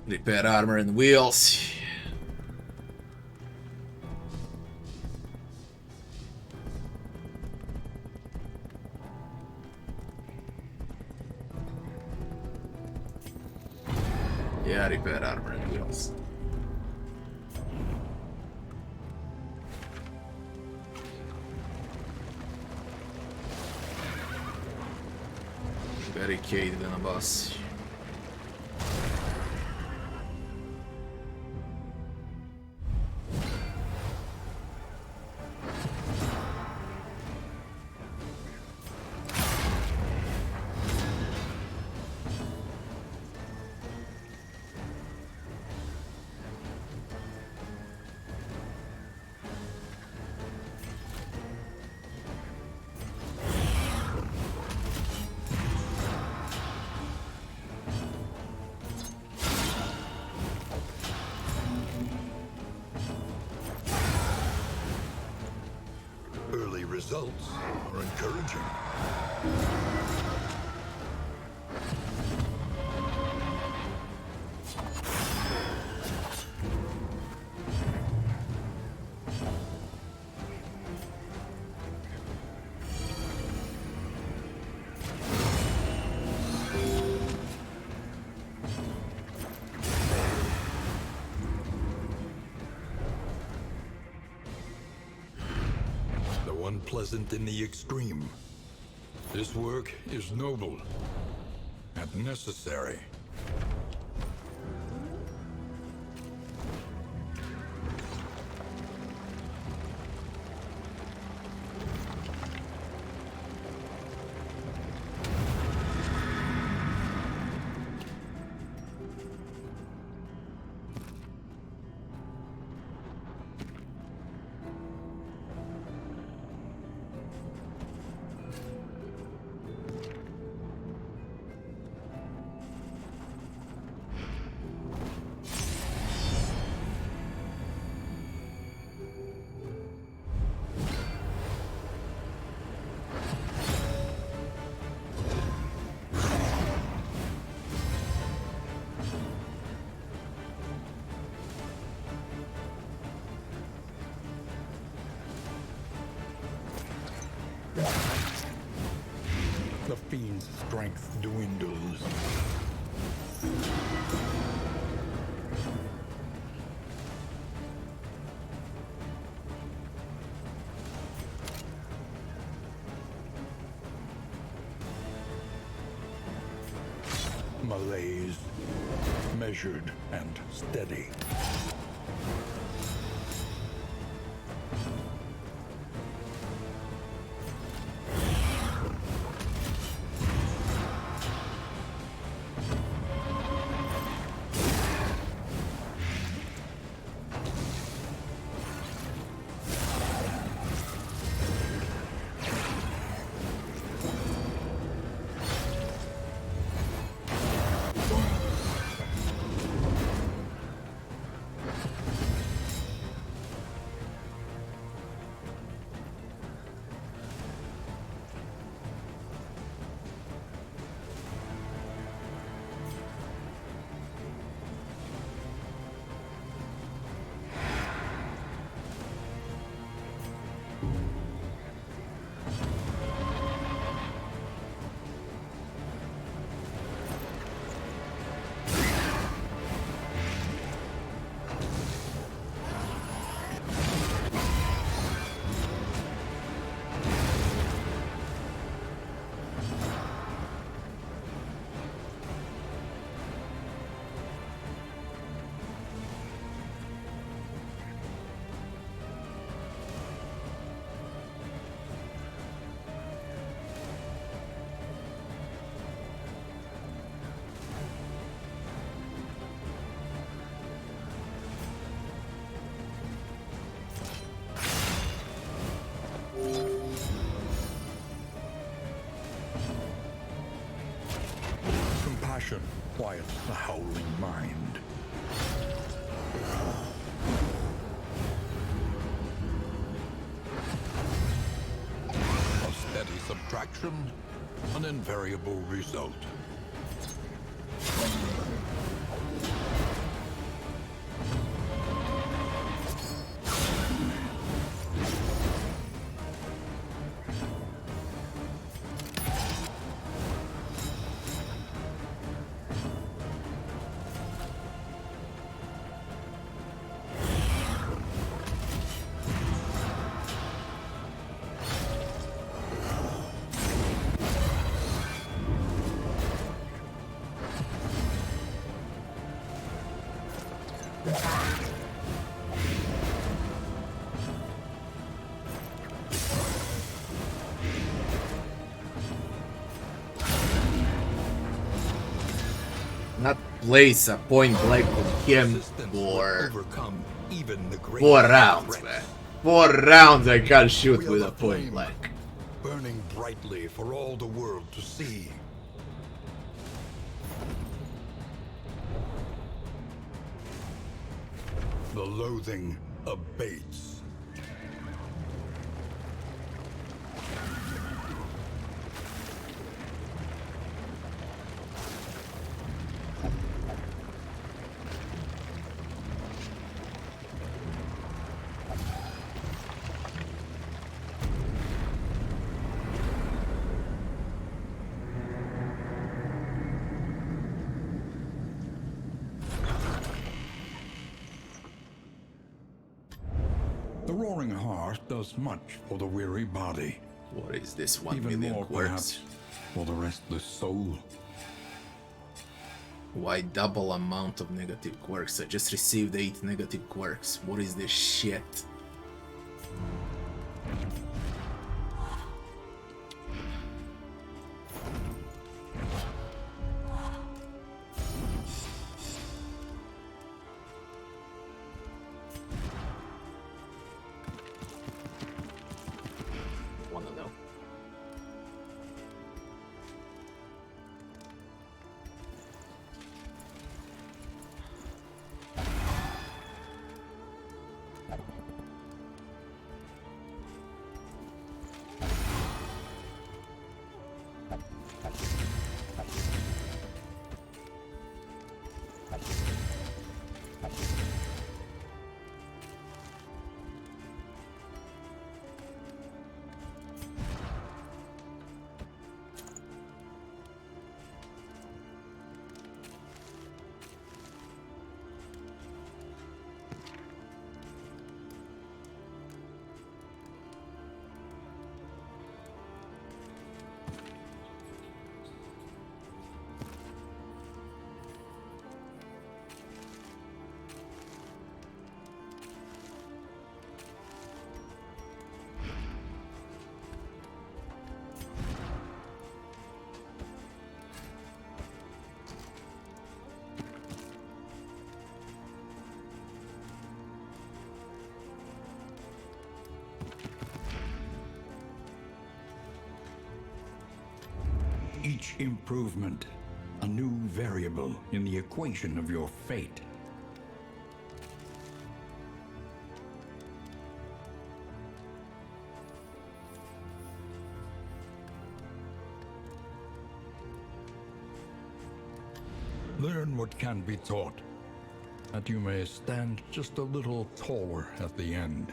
Repair armor and wheels. Yeah, repair armor and wheels. Barricade than a boss. Early results are encouraging. Unpleasant in the extreme. This work is noble and necessary. The fiend's strength dwindles. Malaise, measured and steady. Compassion quiets the howling mind. A steady subtraction, an invariable result. Not place a point blank on him Resistance for will overcome even the 4 greatest rounds, threats. man. 4 rounds I can't shoot We are with the a point flame, blank. burning brightly for all the world to see. The loathing abates. The roaring heart does much for the weary body. What is this 1 Even million more, quirks? perhaps, for the restless soul. Why double amount of negative quirks? I just received 8 negative quirks. What is this shit? Wanna know? Each improvement, a new variable in the equation of your fate. Learn what can be taught, that you may stand just a little taller at the end.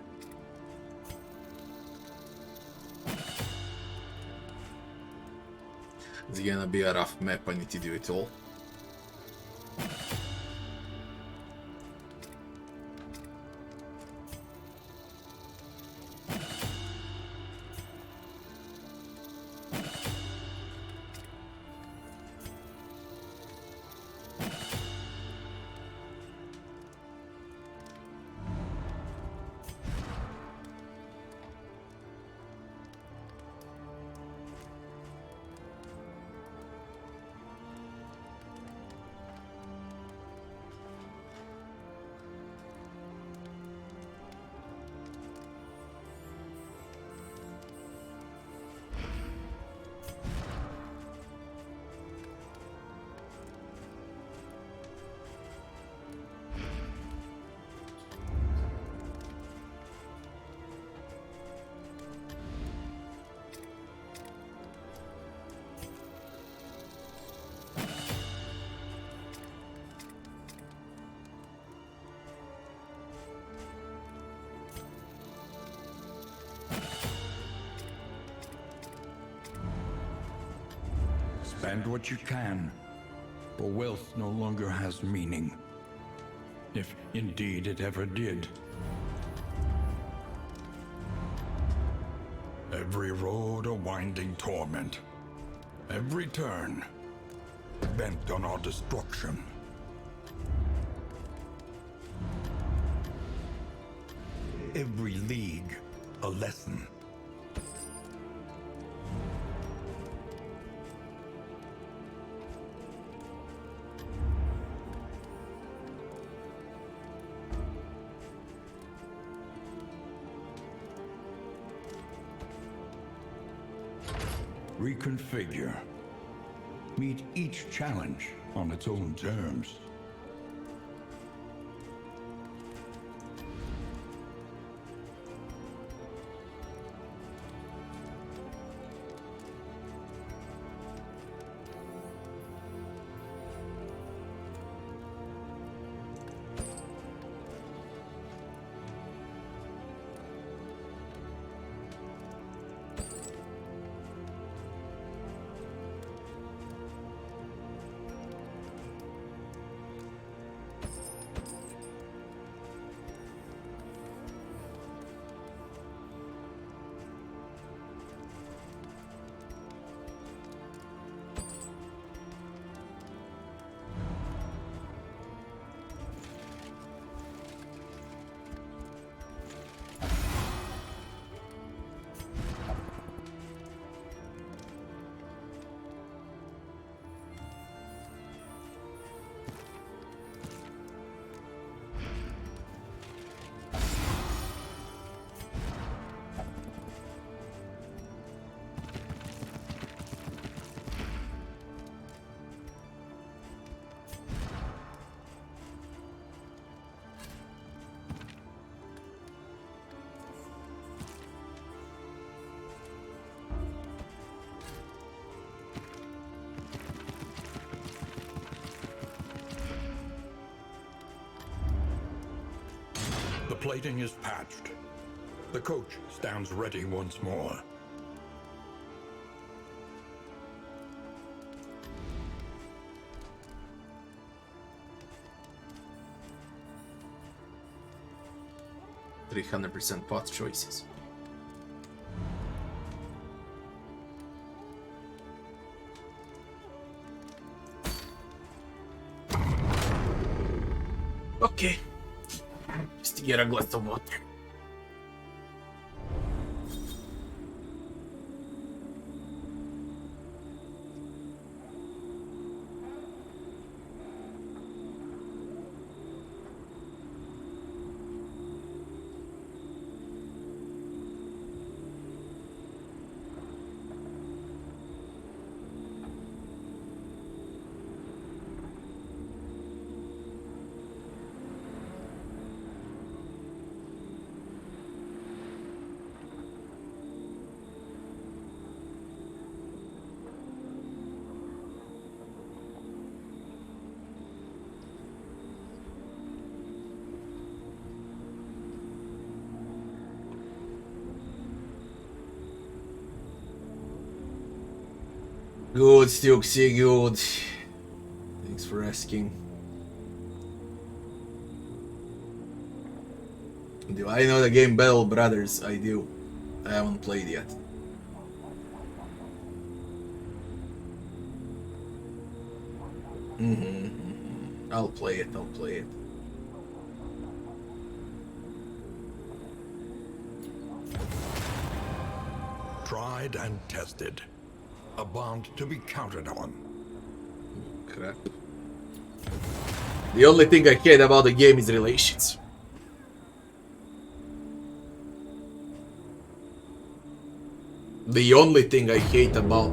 It's gonna be a rough map, I need to do it all. Spend what you can, for wealth no longer has meaning. If indeed it ever did. Every road a winding torment. Every turn bent on our destruction. every league a lesson. Reconfigure. Meet each challenge on its own terms. The plating is patched. The coach stands ready once more. %300% path choices. Okay. Just to get a glass of water. Good, Stuxy, good. Thanks for asking. Do I know the game Battle Brothers? I do. I haven't played yet. I'll play it, I'll play it. Tried and tested. A bond to be counted on. Crap. The only thing I hate about the game is relations. The only thing I hate about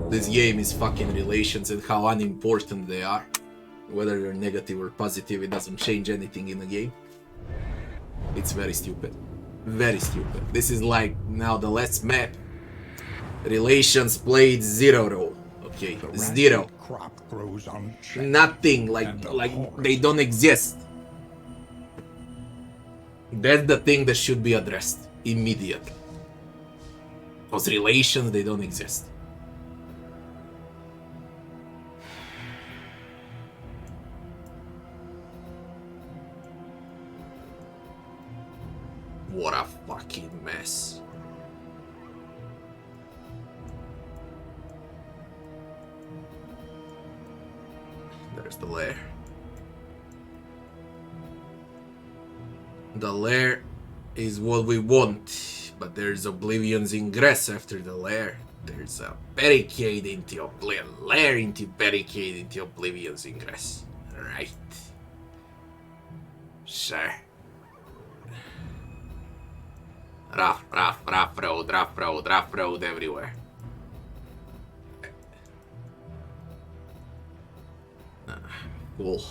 this game is fucking relations and how unimportant they are. Whether they're negative or positive, it doesn't change anything in the game. It's very stupid. Very stupid. This is like now the last map. Relations played 0 role. Okay, 0. Crop grows on Nothing, like they don't exist. That's the thing that should be addressed immediately. Those relations, they don't exist. What a fucking mess. There's the lair. The lair is what we want. But there's Oblivion's ingress after the lair. There's a barricade into Oblivion. Lair into barricade into Oblivion's ingress. Right. Sure. Rough road everywhere. Cool.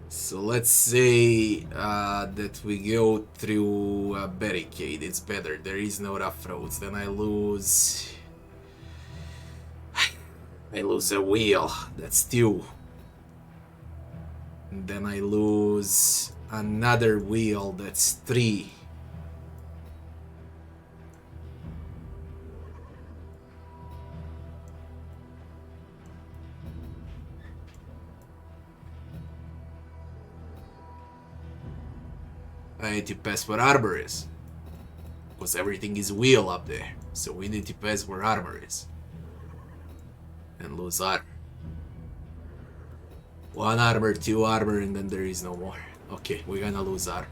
So let's say that we go through a barricade. It's better. There is no rough roads. Then I lose a wheel. That's 2. And then I lose another wheel. That's 3. I need to pass where armor is. Because everything is wheel up there. So we need to pass where armor is. And lose armor. 1 armor, 2 armor, and then there is no more. Okay, we're gonna lose armor.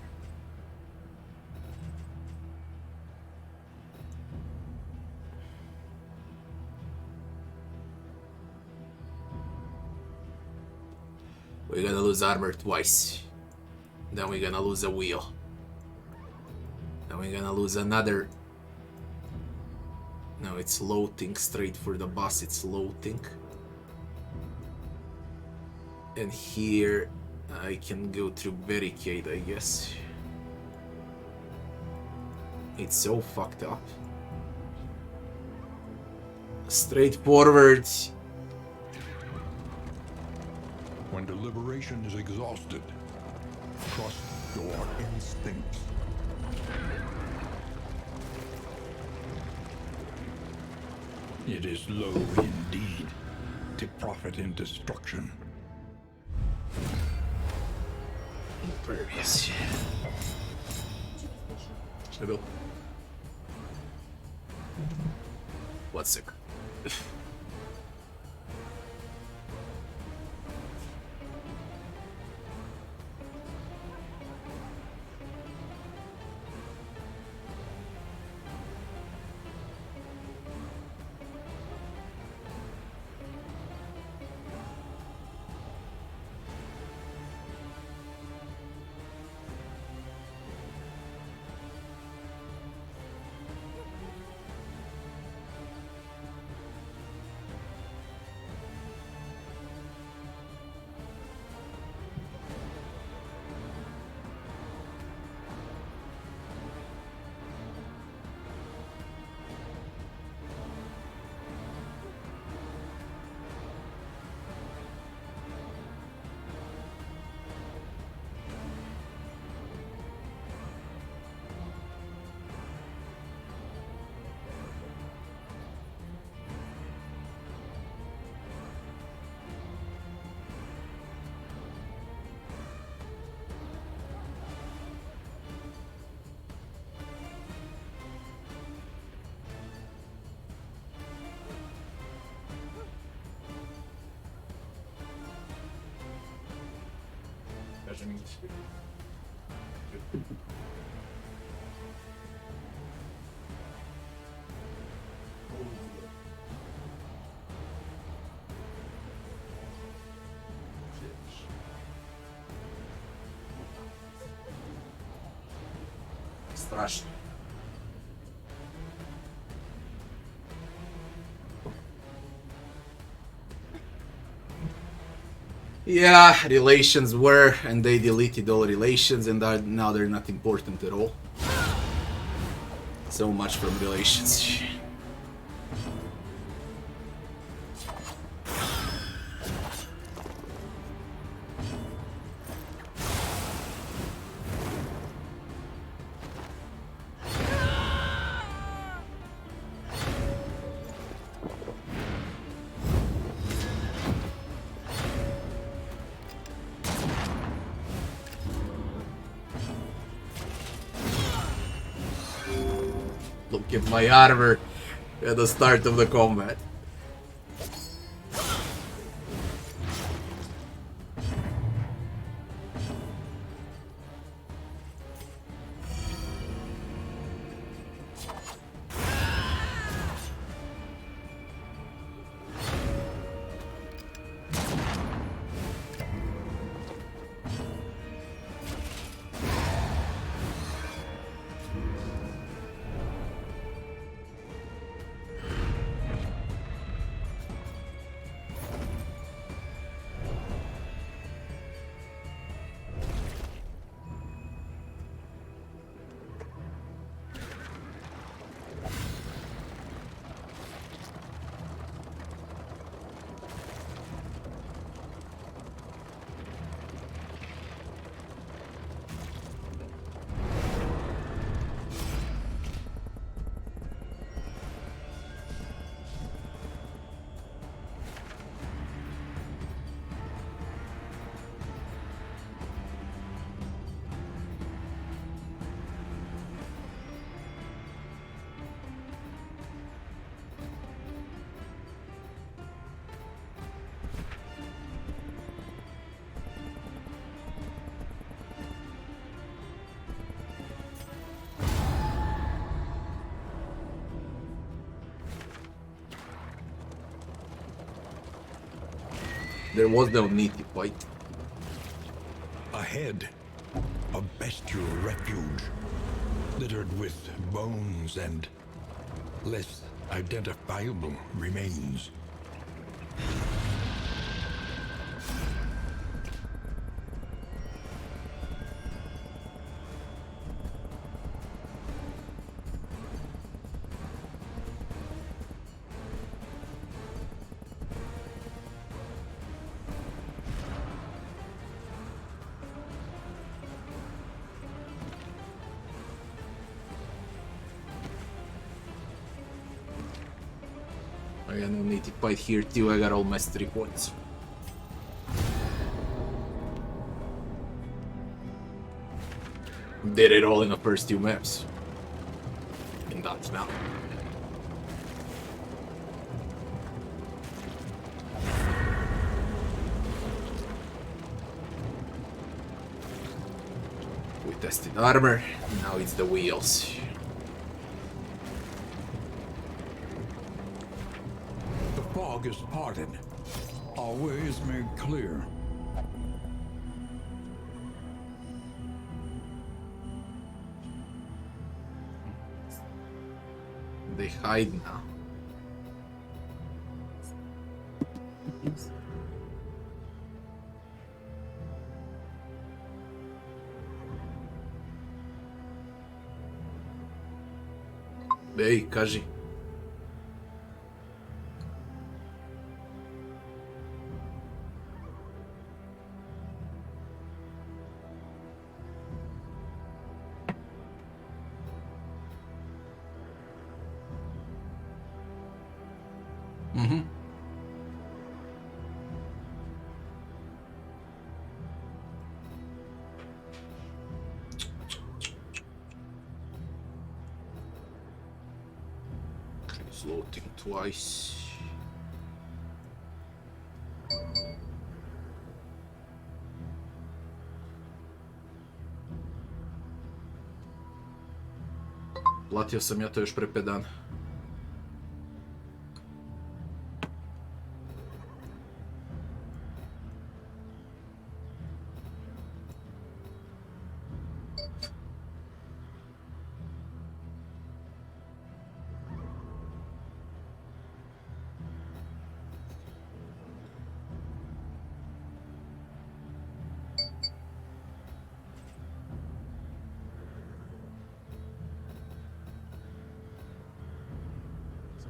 We're gonna lose armor twice. Then we're gonna lose a wheel. Then we're gonna lose another. No, it's loading straight for the boss. It's loading. And here I can go through barricade, I guess. It's so fucked up. Straightforward. When deliberation is exhausted, trust your instincts. It is low indeed to profit in destruction. Impervious. Shadow. 1 second. Strasznie. Yeah, relations were, and they deleted all relations, and now they're not important at all. So much from relations. Look at my armor at the start of the combat. There was no need to fight. Ahead, a bestial refuge, littered with bones and less identifiable remains. I got no need to fight here too, I got all mastery points. Did it all in the first 2 maps. Can dodge now. We tested armor, now it's the wheels. The fog is parted. Our way is made clear. They hide now. Ej, kaži. Floating twice. Platio sam ja to još pre 5 dana.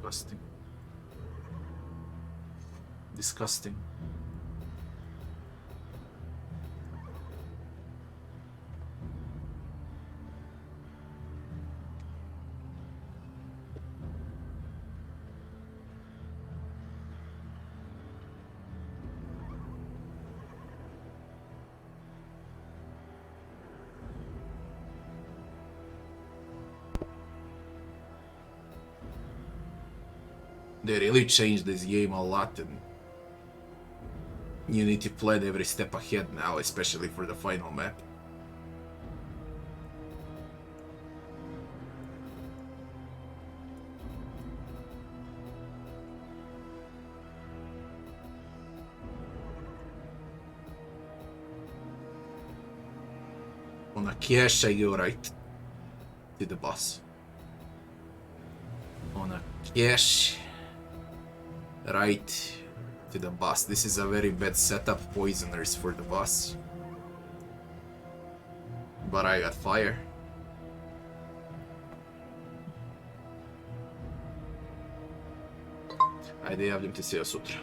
Disgusting. Disgusting. They really changed this game a lot, and you need to plan every step ahead now, especially for the final map. On a cache, I go right to the boss. On a cache, right to the boss. This is a very bad setup, poisoners for the boss. But I got fire. Ajde, javljam ti se ja sutra.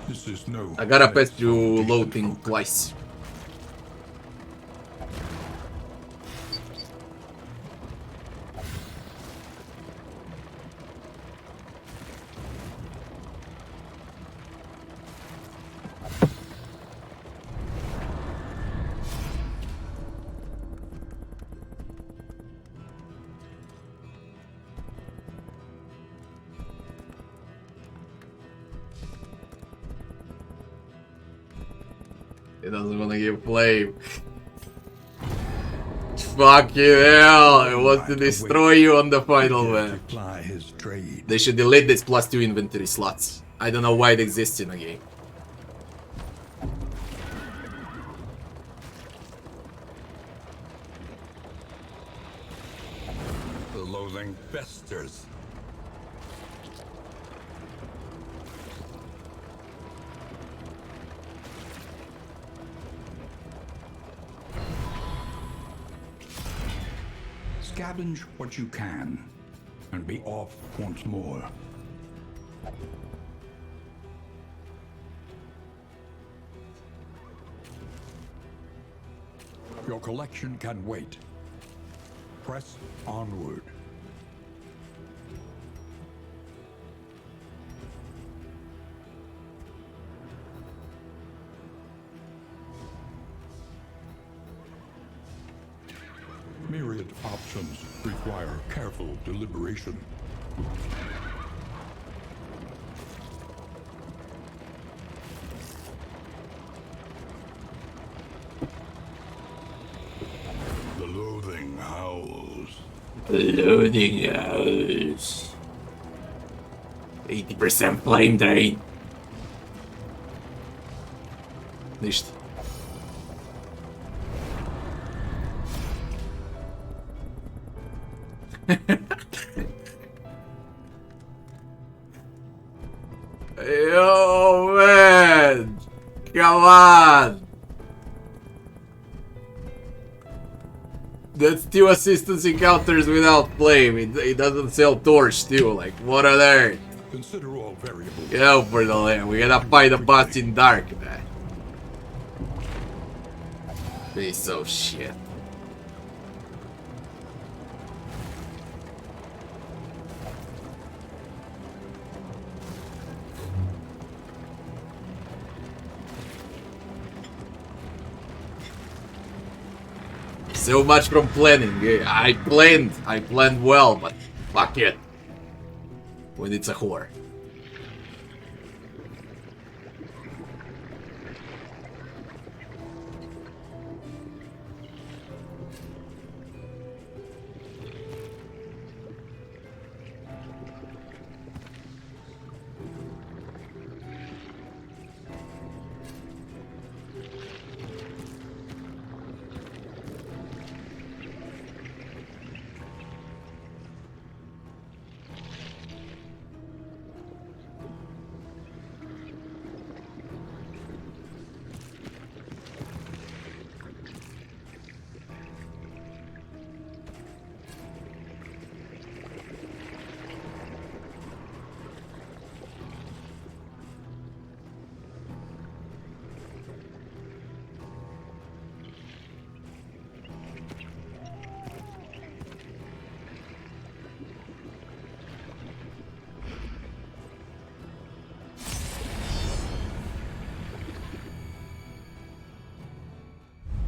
This is no. I gotta pass through loading twice. He doesn't want to give flame. Fucking hell! It wants to destroy you on the final match. They should delete this +2 inventory slots. I don't know why it exists in a game. The loathing festers. Scavenge what you can, and be off once more. Your collection can wait. Press onward. Myriad options require careful deliberation. The loathing howls. Loading house. 80% flame drain. Nicht. Yo, man! Come on! That's 2 assistance encounters without flame. It doesn't sell torch too. Like, what are there? Consider all variables. Go for the land. We gotta fight the boss in dark, man. Piece of shit. So much from planning. I planned well, but fuck it. When it's a whore.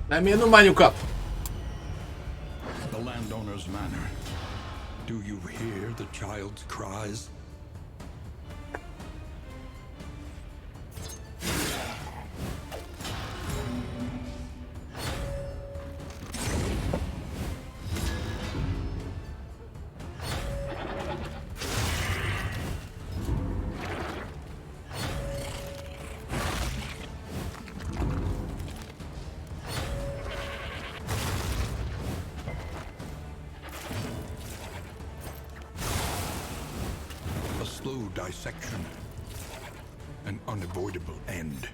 Дай мне одну манюка. The landowner's manor. Do you hear the child's cries? Slow dissection. An unavoidable end.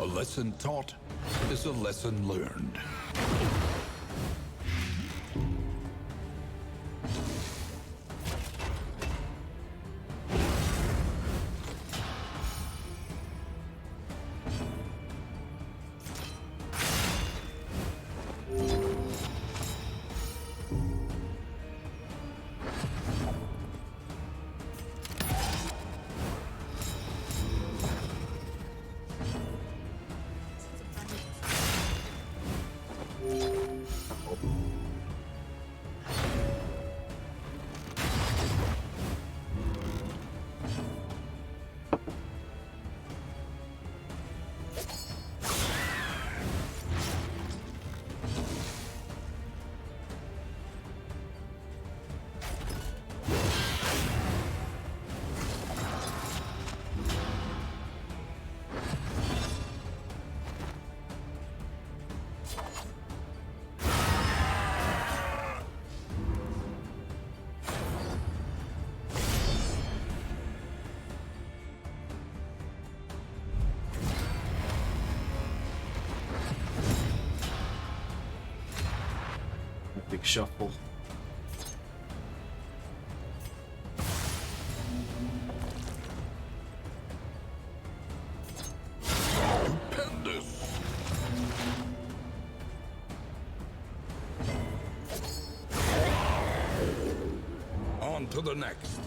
lesson taught is a lesson learned. Big shuffle. Stupendous! On to the next.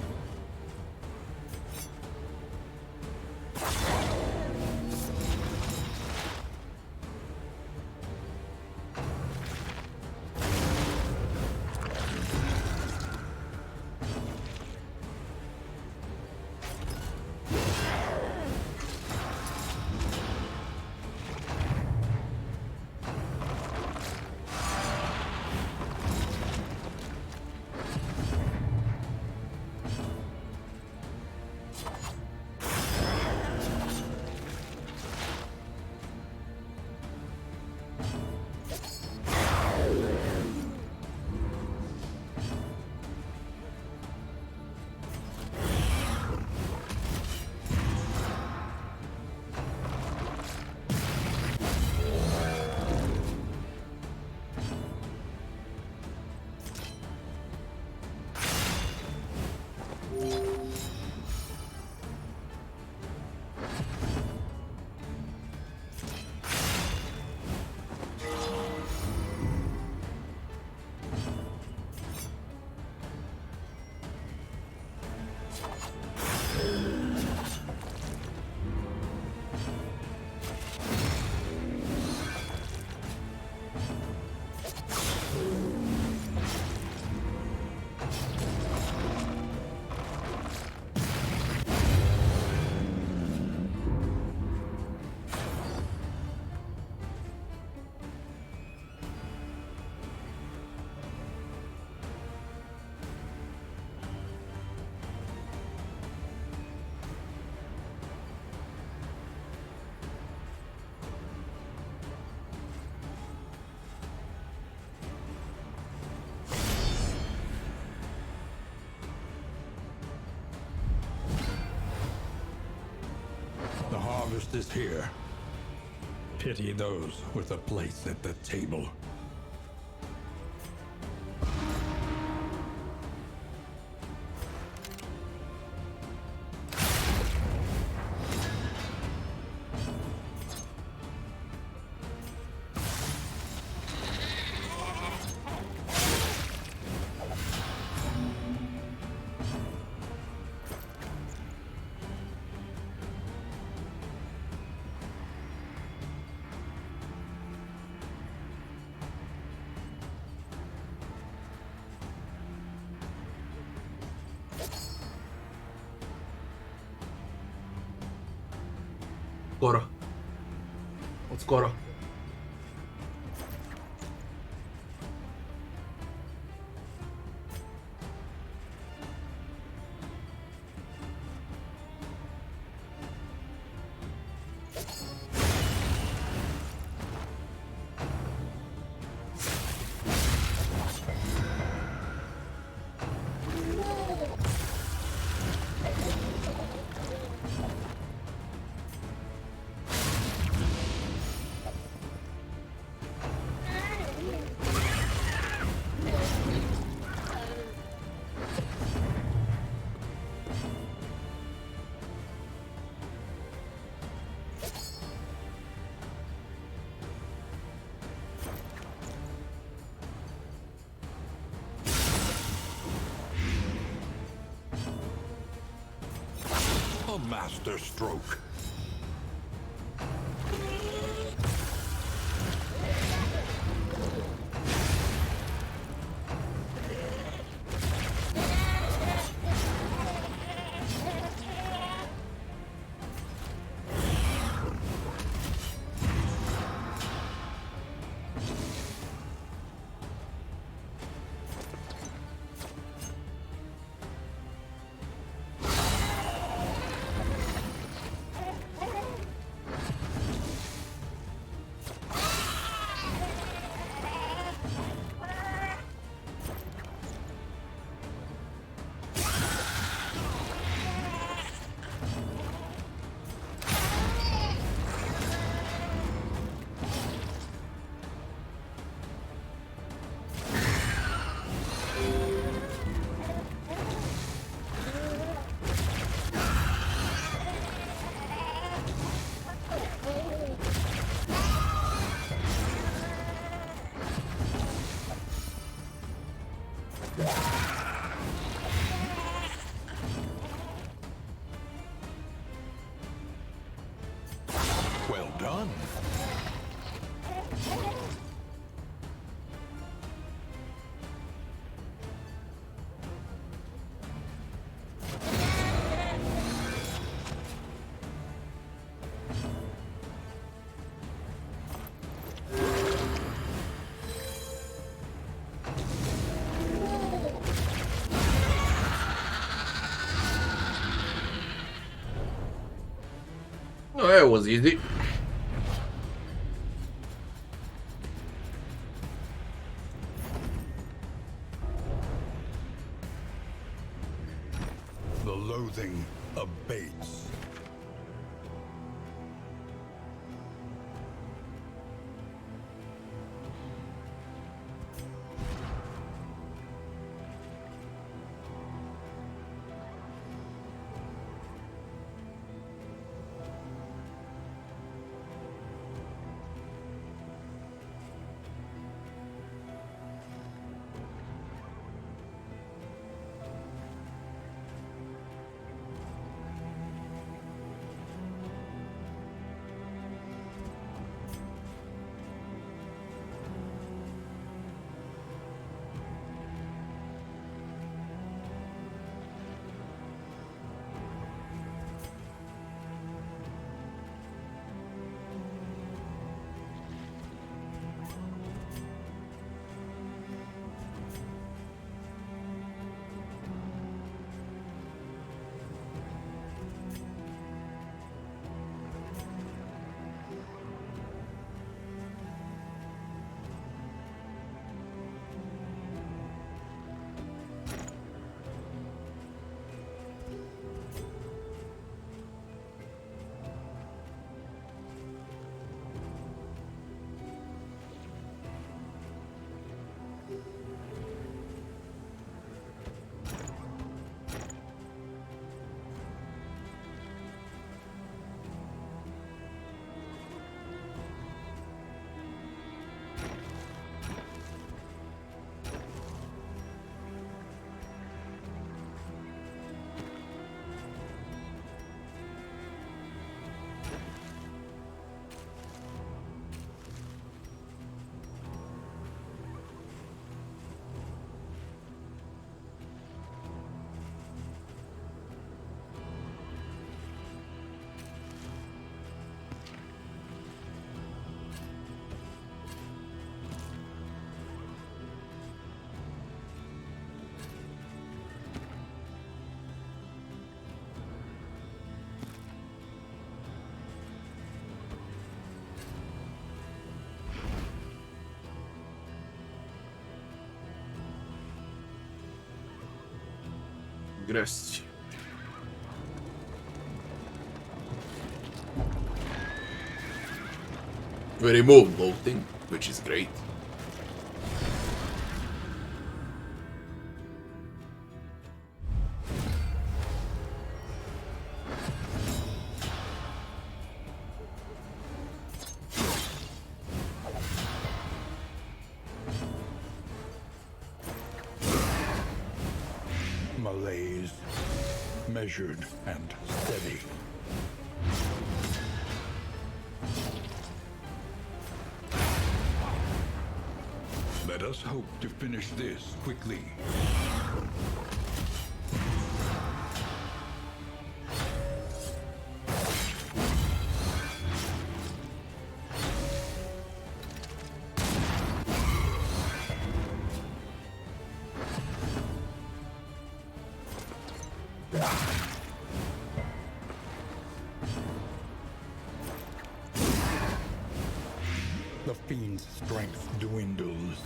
The harvest is here. Pity those with a place at the table. Skoro. Od skoro. master stroke. Well done. Oh, that was easy. The loathing abates. Здрасте. We removed bloating, which is great. Malaise. measured and steady. Let us hope to finish this quickly. The fiend's strength dwindles.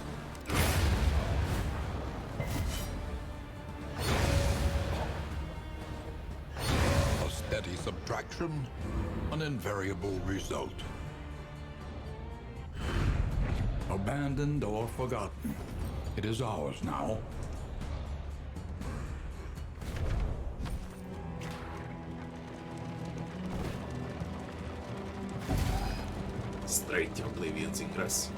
A steady subtraction, an invariable result. Abandoned or forgotten, it is ours now. Straight to oblivion сейчас.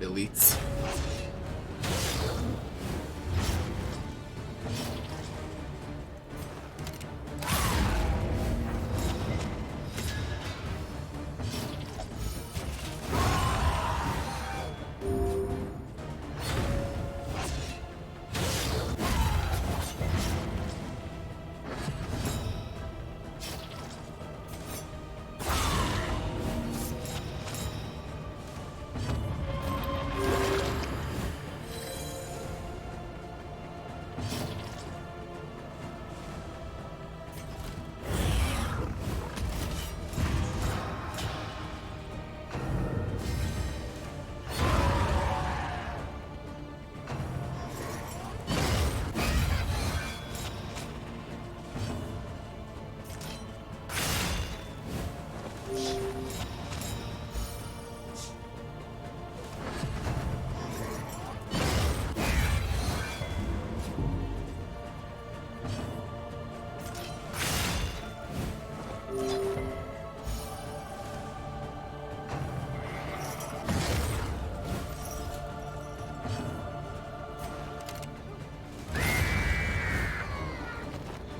Elites.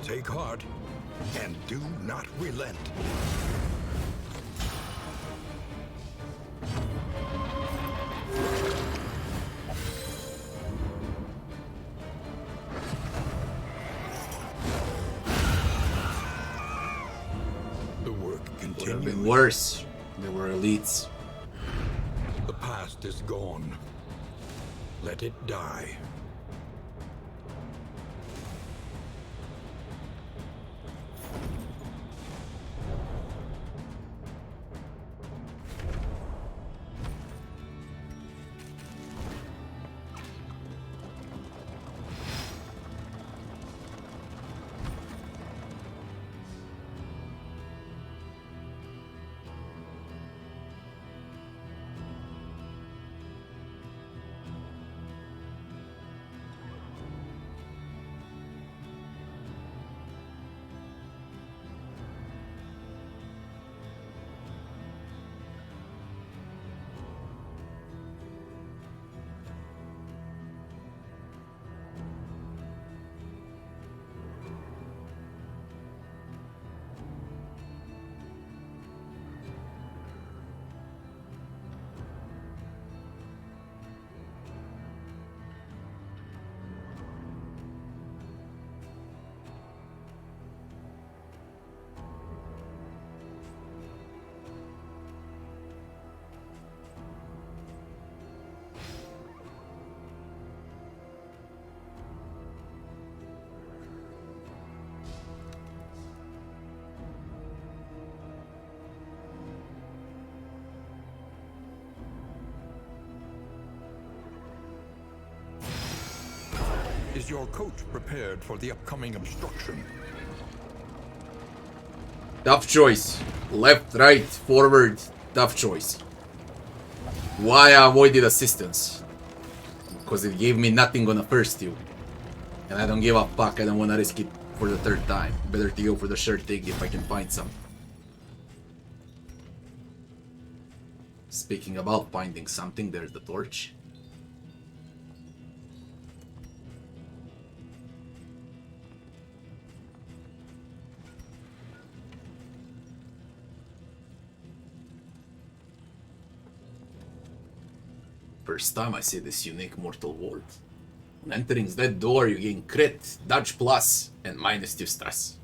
Take heart and do not relent. The work Would have continues. been worse. They were elites. The past is gone. Let it die. your coach prepared for the upcoming obstruction? Tough choice. Left, right, forward. Tough choice. Why I avoided assistance? Because it gave me nothing on the first two. And I don't give a fuck. I don't want to risk it for the third time. Better to go for the sure thing if I can find some. Speaking about finding something, there's the torch. First time I see this unique mortal ward. On entering that door, you gain crit, dodge plus, and -2 stress.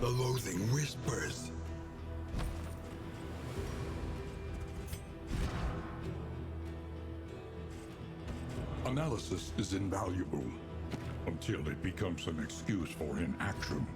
The loathing whispers. Analysis is invaluable until it becomes an excuse for inaction.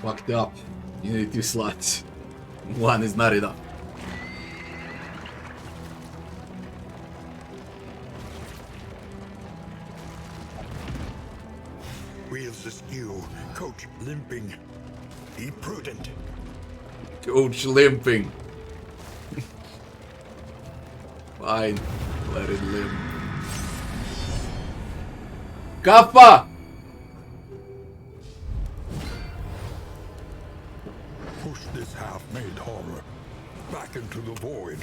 Fucked up. You need 2 slots. 1 is not enough. Wheels askew. Coach limping. Be prudent. Coach limping. Fine. Let it limp. Kappa! Push this half-made horror back into the void.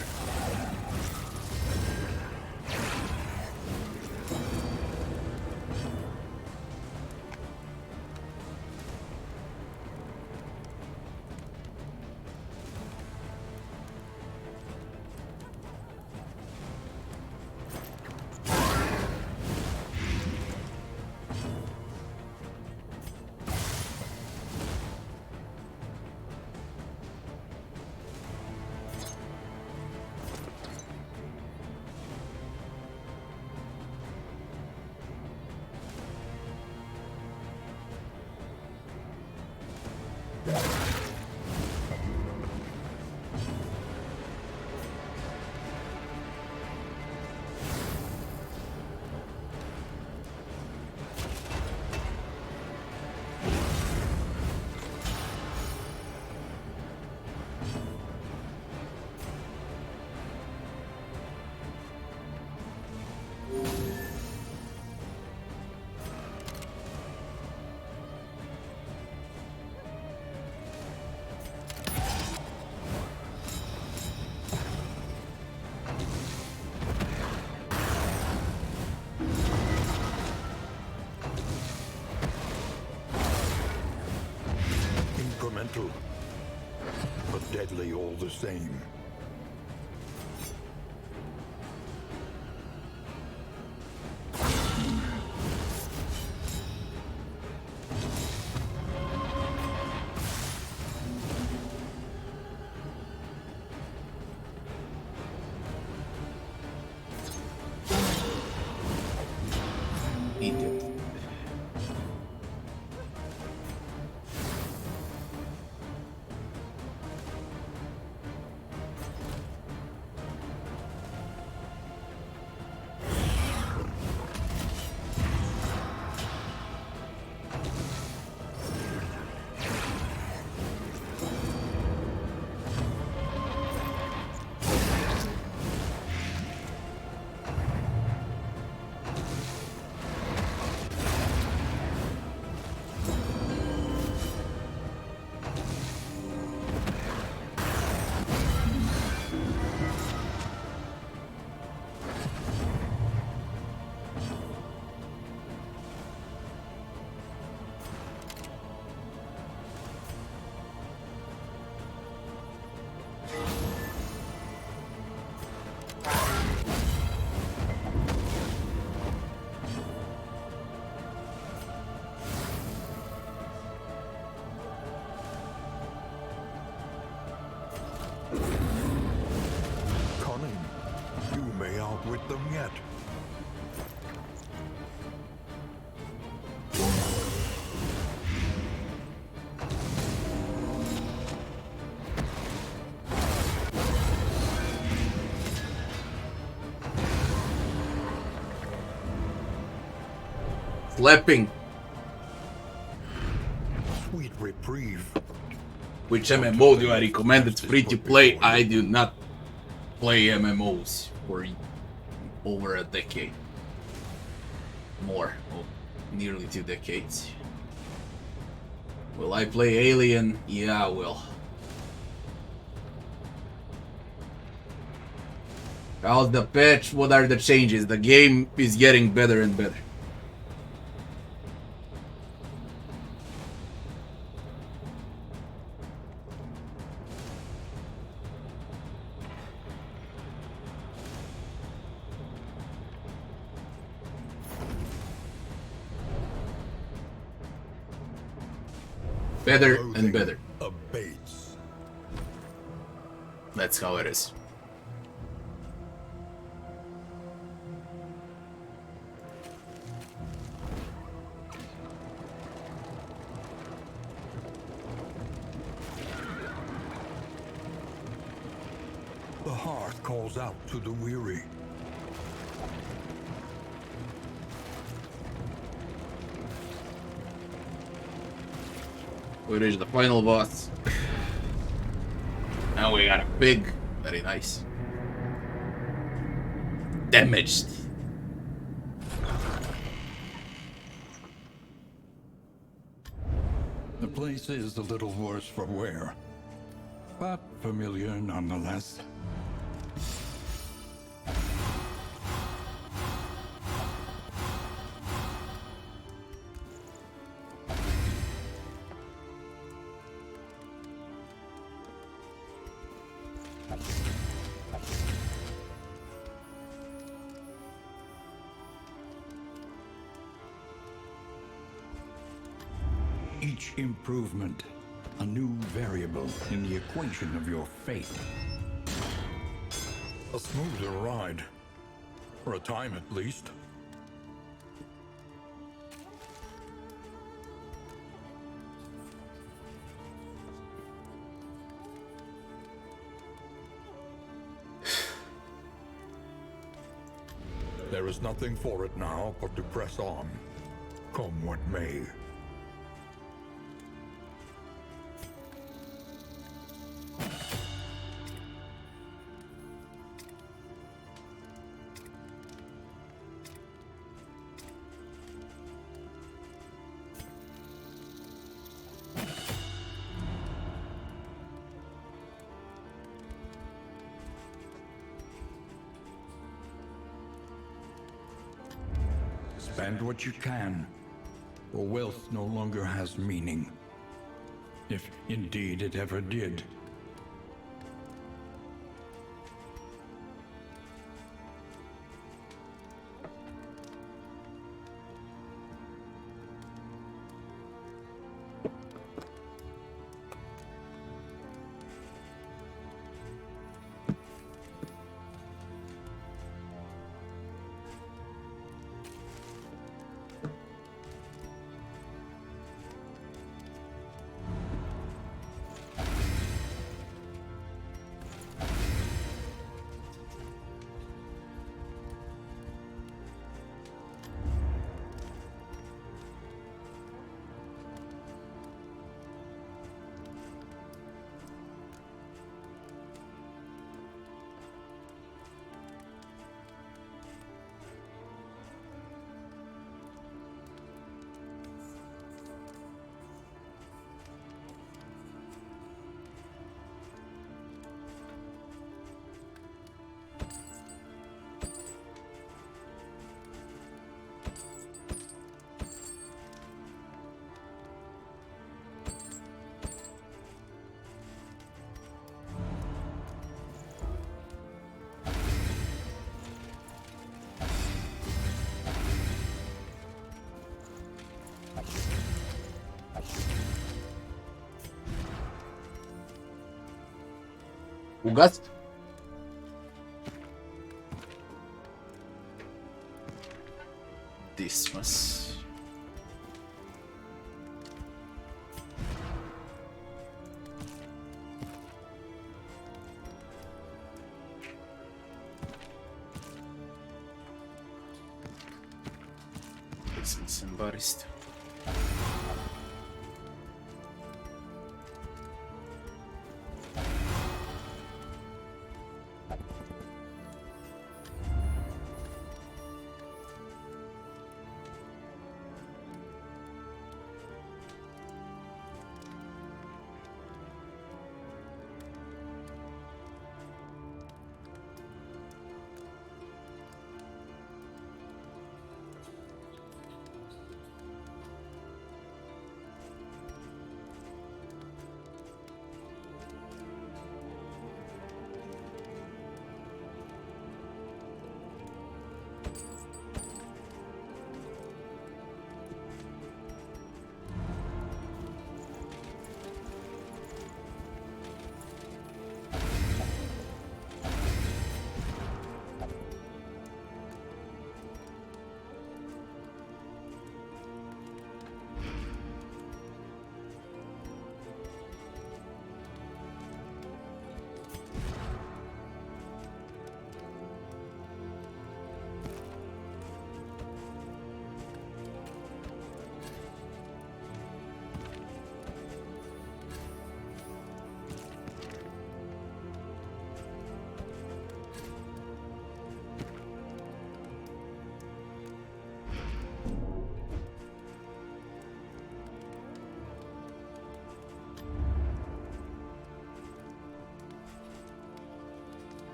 gentle, but deadly all the same. Eat it. Cunning. You may outwit them yet. Slapping. Sweet reprieve. Which MMO do I recommend? It's free to play. I do not play MMOs for over a decade. More. Oh, nearly 2 decades. Will I play Alien? Yeah, I will. How's the patch? What are the changes? The game is getting better and better. Better and Loathing better. abates. That's how it is. The heart calls out to the weary. We reached the final boss. Now we got a big, very nice. Damaged. The place is a little worse for wear, but familiar nonetheless. Each improvement, a new variable in the equation of your fate. A smoother ride. For a time at least. There is nothing for it now but to press on, come what may. Spend what you can, or wealth no longer has meaning. if indeed it ever did. Gasp. This was... Business and barista.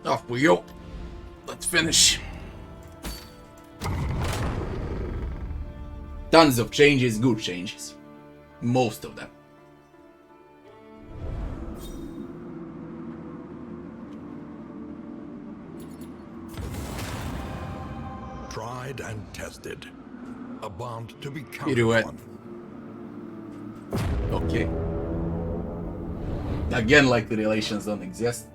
Off we go. Let's finish. Tons of changes, good changes. Most of them. Tried and tested. A bond to be You counted do it. on. Okay. Again, like the relations don't exist.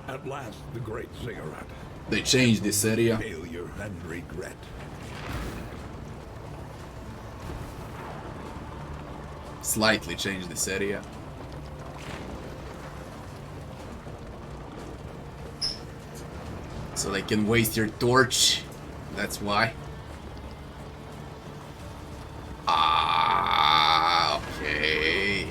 At last, the great cigarette. They changed this area. Failure and regret. Slightly changed this area. So they can waste your torch. That's why. Ah, okay.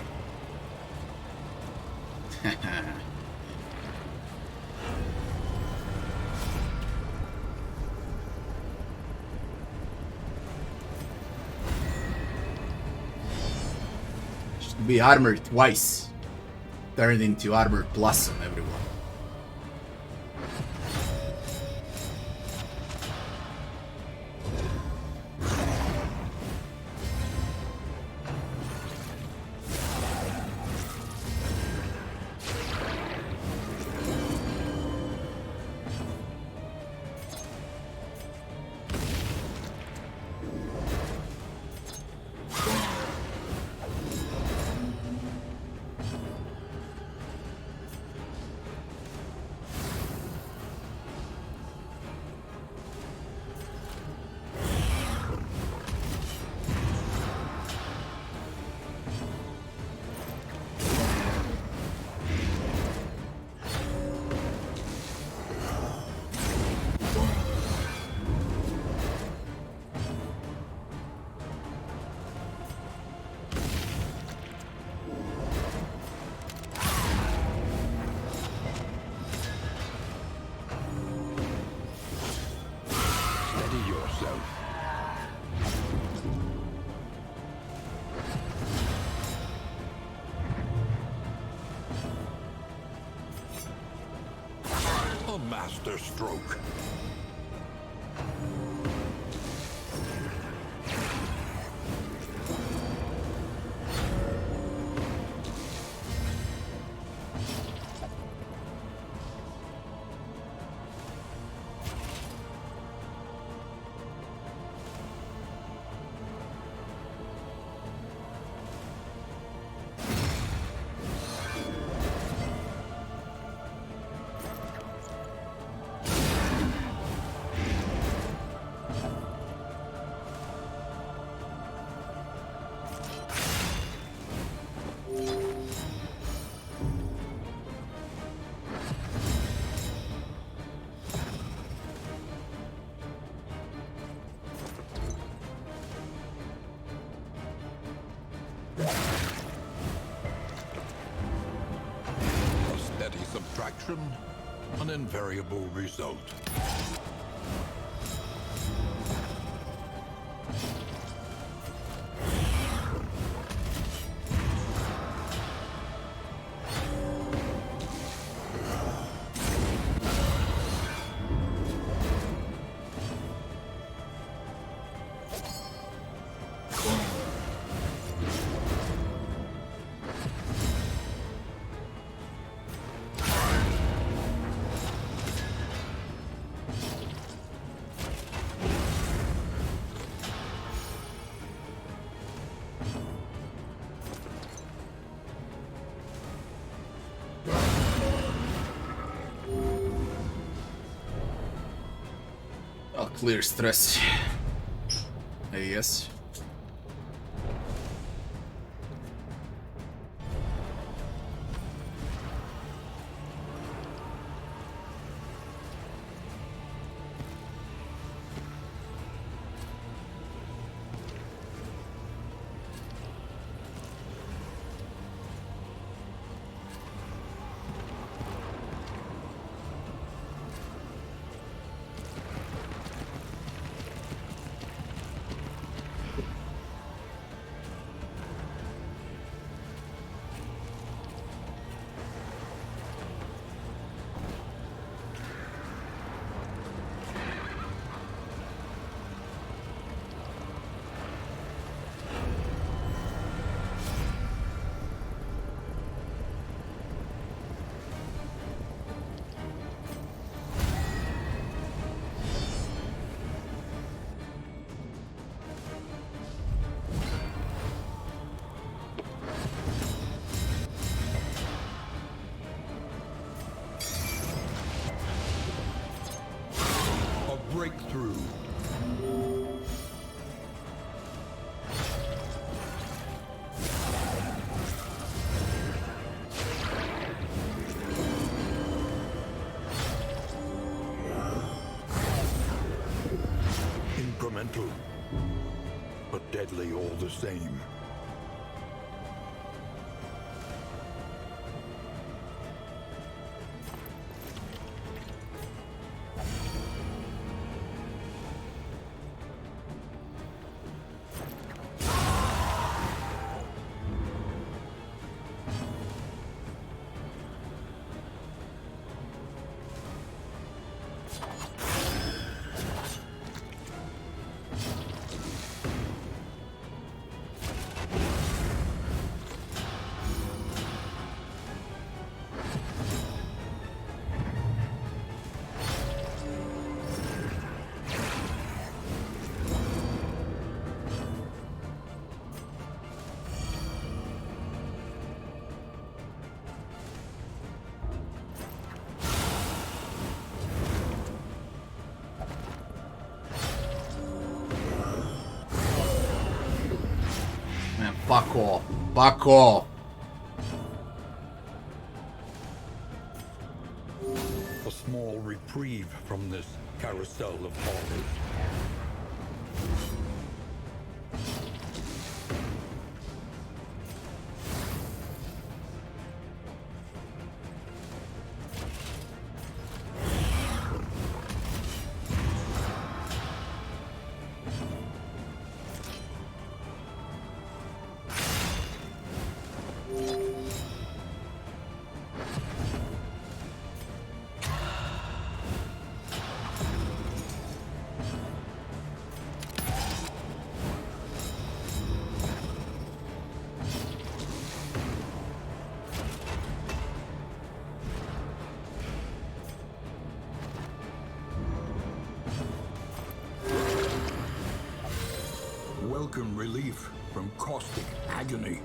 Should be armor twice. Turned into armor plus on everyone. yourself. A master stroke. A steady subtraction, an invariable result. Clear stress, I guess. Breakthrough. Incremental, but deadly all the same. Man, fuck off. Fuck off. A small reprieve from this carousel of horrors. welcome relief from caustic agony.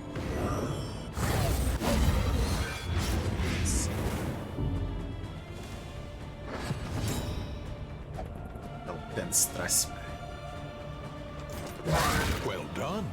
Ten stres. Well done.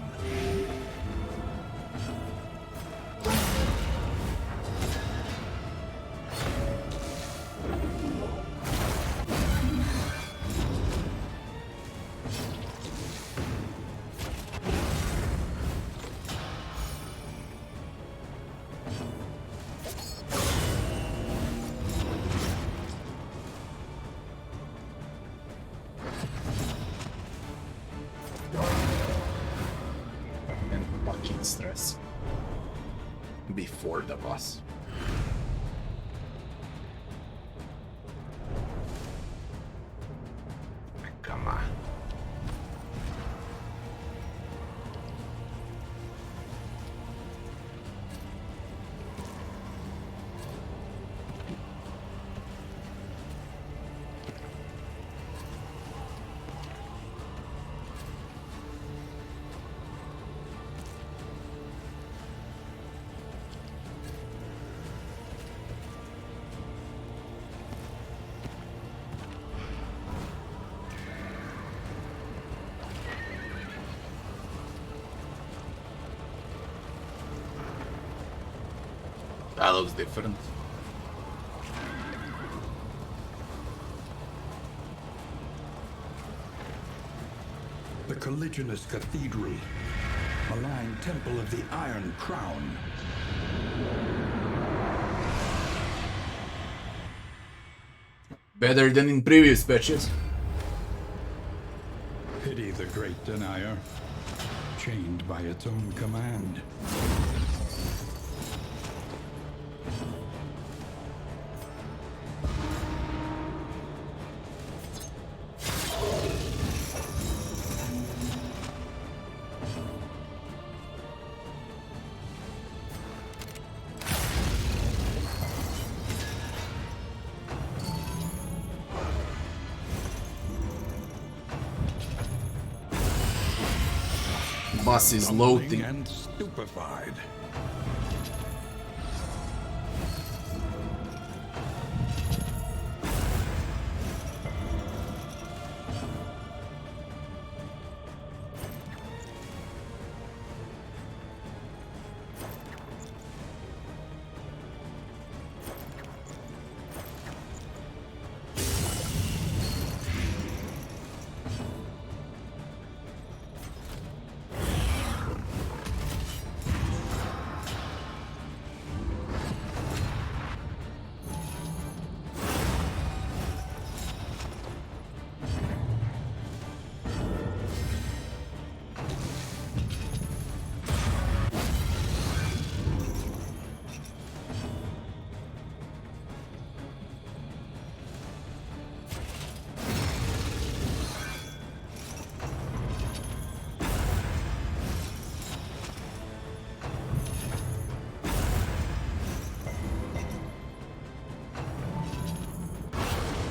Stress before the boss. Come on. That looks different. The colliginous cathedral. Malign temple of the Iron Crown. Better than in previous patches. Pity the great denier. Chained by its own command. Boss is loading. And stupefied.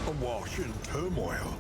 Awash in turmoil.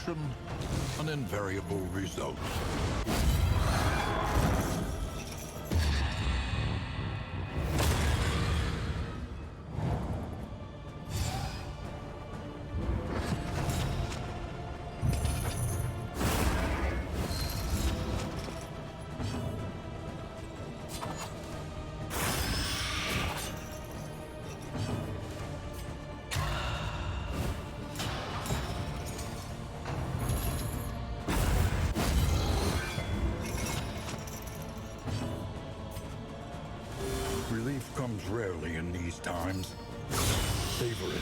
action, an invariable result. Relief comes rarely in these times. Savor it.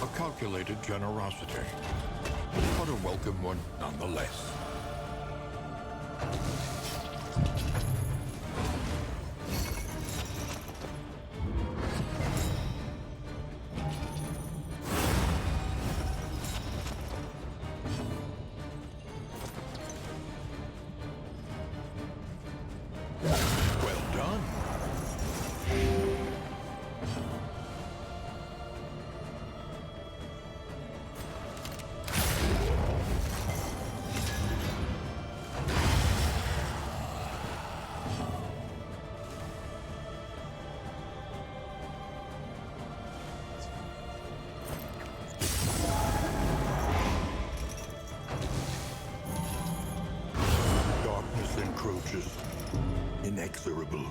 A calculated generosity, but a welcome one nonetheless. Well done. Darkness encroaches, inexorable.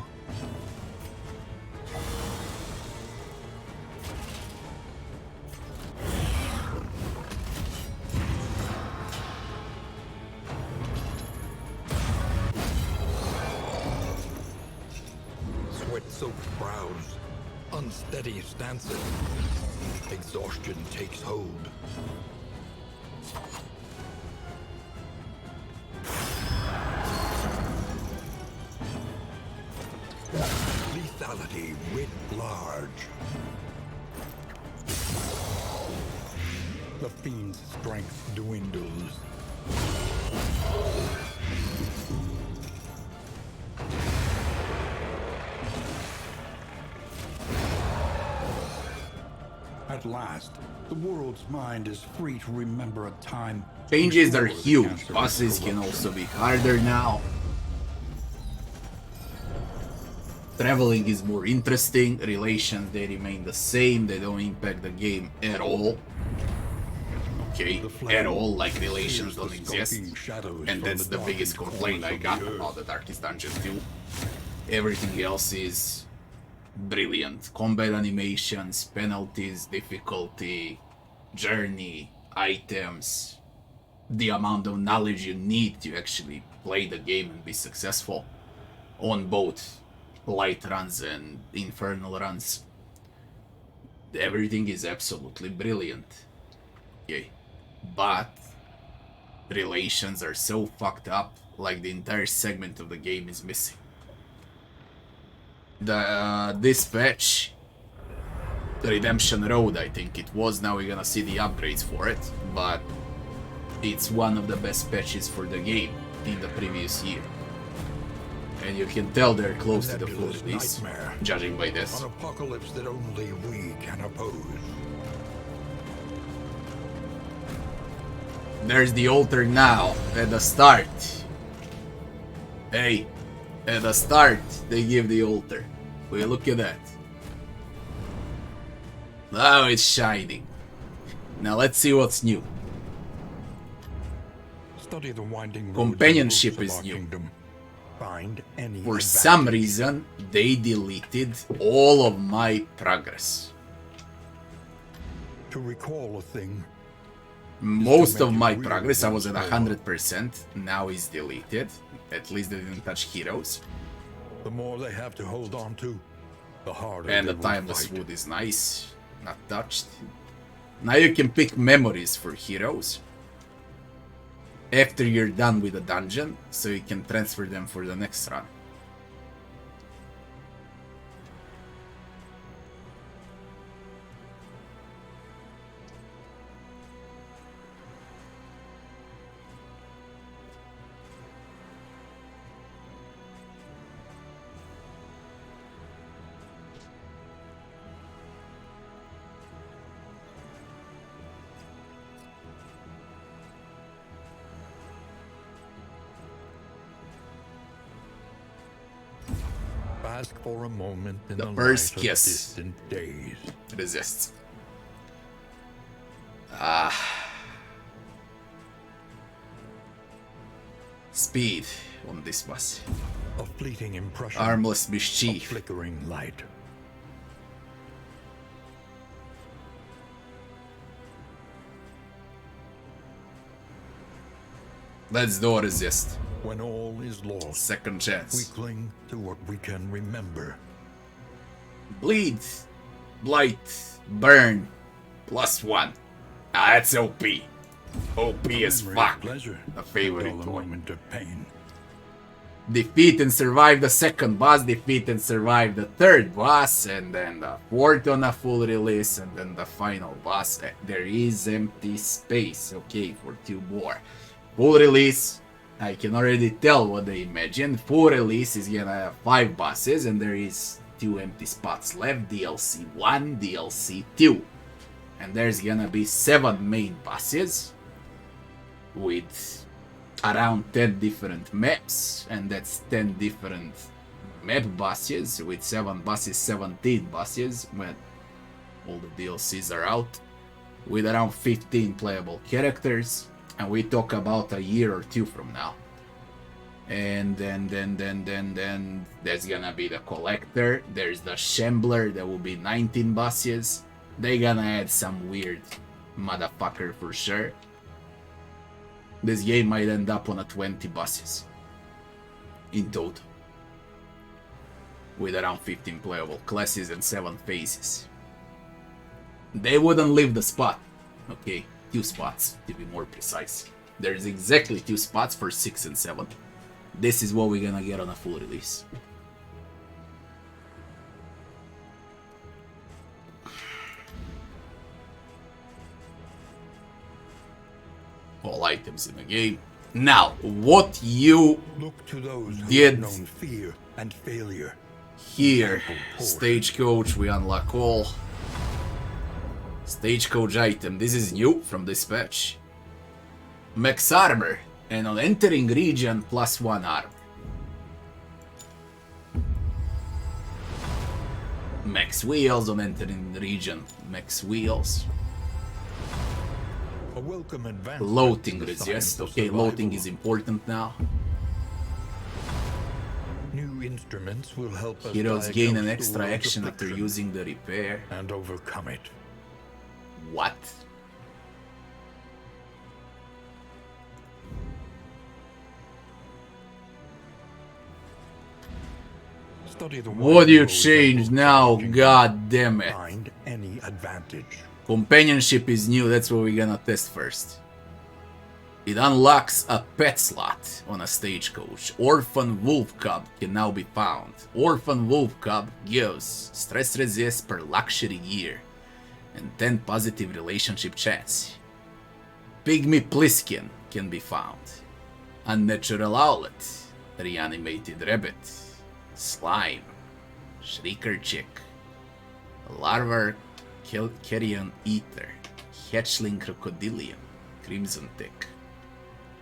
Sweat-soaked brows, unsteady stances. Exhaustion takes hold. Lethality writ large. The fiend's strength dwindles. At last, the world's mind is free to remember a time. Changes are before the huge. cancer Bosses can corruption. also be harder now. Traveling is more interesting. Relations, they remain the same. They don't impact the game at all. Okay, The flame at all, like relations sears the don't exist. skulking shadows And from that's the biggest darkened complaint I corners of got the earth. about the Darkest Dungeon 2. Everything else is brilliant. Combat animations, penalties, difficulty, journey, items, the amount of knowledge you need to actually play the game and be successful on both light runs and infernal runs. Everything is absolutely brilliant. Okay. But relations are so fucked up, like the entire segment of the game is missing. This patch, the Redemption Road, I think it was, now we're gonna see the upgrades for it, but it's one of the best patches for the game in the previous year. And you can tell they're close to the full Nebulous release, nightmare. judging by this. An apocalypse that only we can oppose. There's the altar now, at the start. Hey, at the start, they give the altar. Will you look at that? Now it's shining. Now let's see what's new. Study the winding roads Companionship and roofs is of our new. kingdom. Find any For some advantage. reason, they deleted all of my progress. To recall a thing, Most of make my it real progress, I was at once more. 100%, now is deleted. At least they didn't touch heroes. the more they have to hold on to, the harder And they the will timeless fight. wood is nice, not touched. Now you can pick memories for heroes after you're done with the dungeon, so you can transfer them for the next run. bask for a moment in The the first light kiss. of distant days. Resists. Speed on this bus. A fleeting impression. Armless A mischief. flickering light. Let's do a resist. When all is lost, Second we chance. cling to what we can remember. Bleed. Blight. Burn. +1. That's OP. OP as Memory of fuck. pleasure, A favorite dull a toy. moment of pain. Defeat and survive the second boss, defeat and survive the third boss, and then the fourth on a full release, and then the final boss. There is empty space, okay, for 2 more. Full release, I can already tell what they imagine. Full release is gonna have 5 bosses, and there is 2 empty spots left. DLC 1, DLC 2. And there's gonna be 7 main bosses with around 10 different maps, and that's 10 different map bosses. With 7 bosses, 17 bosses when all the DLCs are out, with around 15 playable characters, and we talk about a year or 2 from now. And then there's gonna be the collector, there's the shambler, there will be 19 bosses. They gonna add some weird motherfucker for sure. This game might end up on a 20 bosses in total, with around 15 playable classes and 7 phases. They wouldn't leave the spot, okay, 2 spots to be more precise. There's exactly 2 spots for 6 and 7. This is what we're gonna get on a full release. All items in the game. Now, what you Look to those who Did- have known fear and failure. here, stagecoach, we unlock all. Stagecoach item, this is new from this patch. Max armor, and on entering region, +1 armor. Max wheels on entering region, max wheels. A welcome advance. Loading resist, okay, loading is important now. New instruments will help us Heroes gain an diagnose the extra world's action after affliction using the repair. and overcome it. What? Study the What do you wide road change that now? will God damn it. find any advantage. Companionship is new, that's what we're gonna test first. It unlocks a pet slot on a stagecoach. Orphan Wolf Cub can now be found. Orphan Wolf Cub gives stress resist per luxury gear and 10 positive relationship chance. Pygmy Pliskin can be found. Unnatural Owlet, Reanimated Rabbit, Slime, Shrieker Chick, Larvar Carrion Eater, Hatchling Crocodilian, Crimson Tick,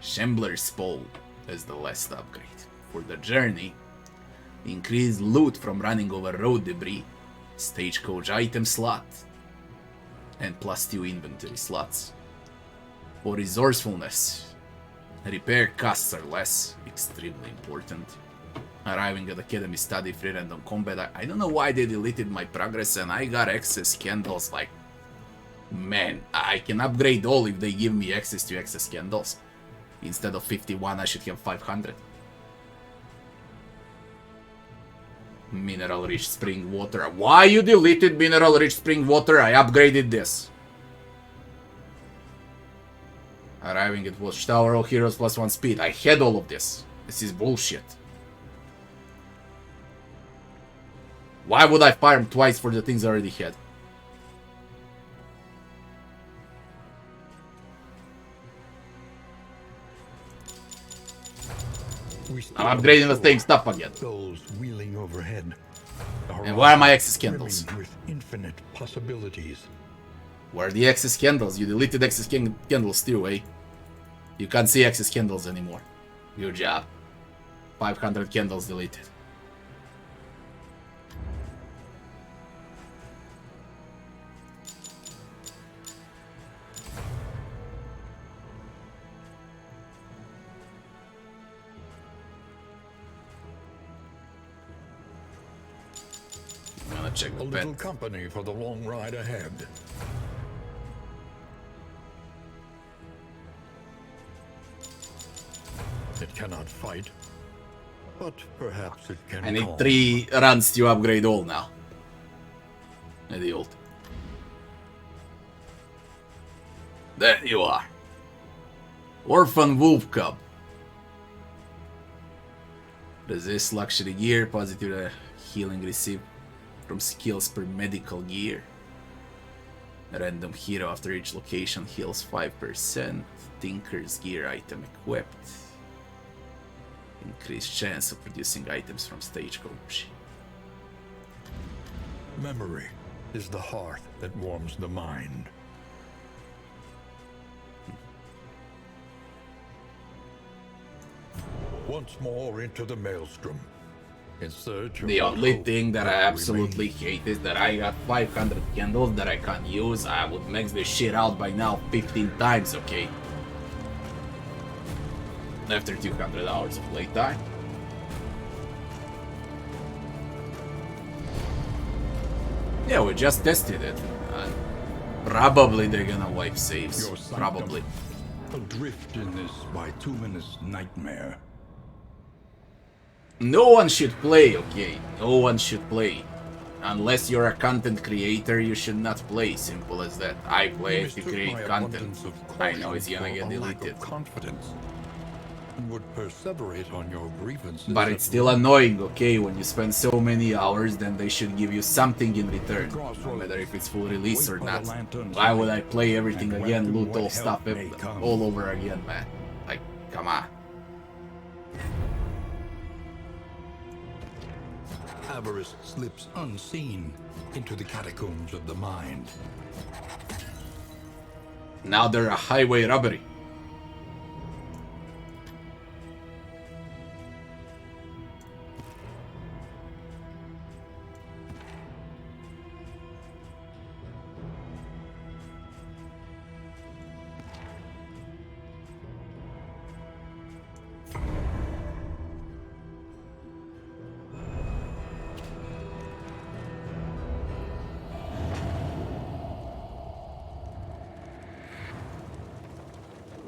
Shambler's Pole as the last upgrade. For the journey, increase loot from running over road debris, stagecoach item slot, and +2 inventory slots. For resourcefulness, repair costs are less, extremely important. Arriving at Academy study free random combat. I don't know why they deleted my progress and I got access candles like... Man, I can upgrade all if they give me access to access candles. Instead of 51, I should have 500. Mineral rich spring water. Why you deleted mineral rich spring water? I upgraded this. Arriving at Watchtower, all heroes +1 speed. I had all of this. This is bullshit. Why would I farm twice for the things I already had? I'm upgrading the same stuff again. Those wheeling overhead. And where are my access candles? Brimming with infinite possibilities. Where are the access candles? You deleted access candles too, eh? You can't see access candles anymore. Good job. 500 candles deleted. Let's check A the little pet. company for the long ride ahead. It cannot fight, but perhaps it can I need calm. 3 runs to upgrade all now. The ult. There you are. Orphan Wolf Cub. Resist luxury gear, positive healing received from skills per medical gear. Random hero after each location heals 5%. Tinker's gear item equipped. Increased chance of producing items from stagecoach. Memory is the hearth that warms the mind. Once more into the maelstrom. In search of The what only hope thing that I might absolutely remain. hate is that I got 500 candles that I can't use. I would max this shit out by now 15 times, okay? After 200 hours of playtime. Yeah, we just tested it. Probably they're gonna wipe saves. Your sanctum. Probably. Adrift in this bituminous nightmare. No one should play, okay? No one should play. Unless you're a content creator, you should not play. Simple as that. I play You it to mistook create my content. abundance of I know it's caution gonna get for a lack of deleted. confidence, and would perseverate on your grievances. But it's still annoying, okay? When you spend so many hours, then they should give you something in return. No matter if it's full release or not. Why would I play everything again, loot all stuff all over again, man? Like, come on. Avarice slips unseen into the catacombs of the mind. Now they're a highway robbery.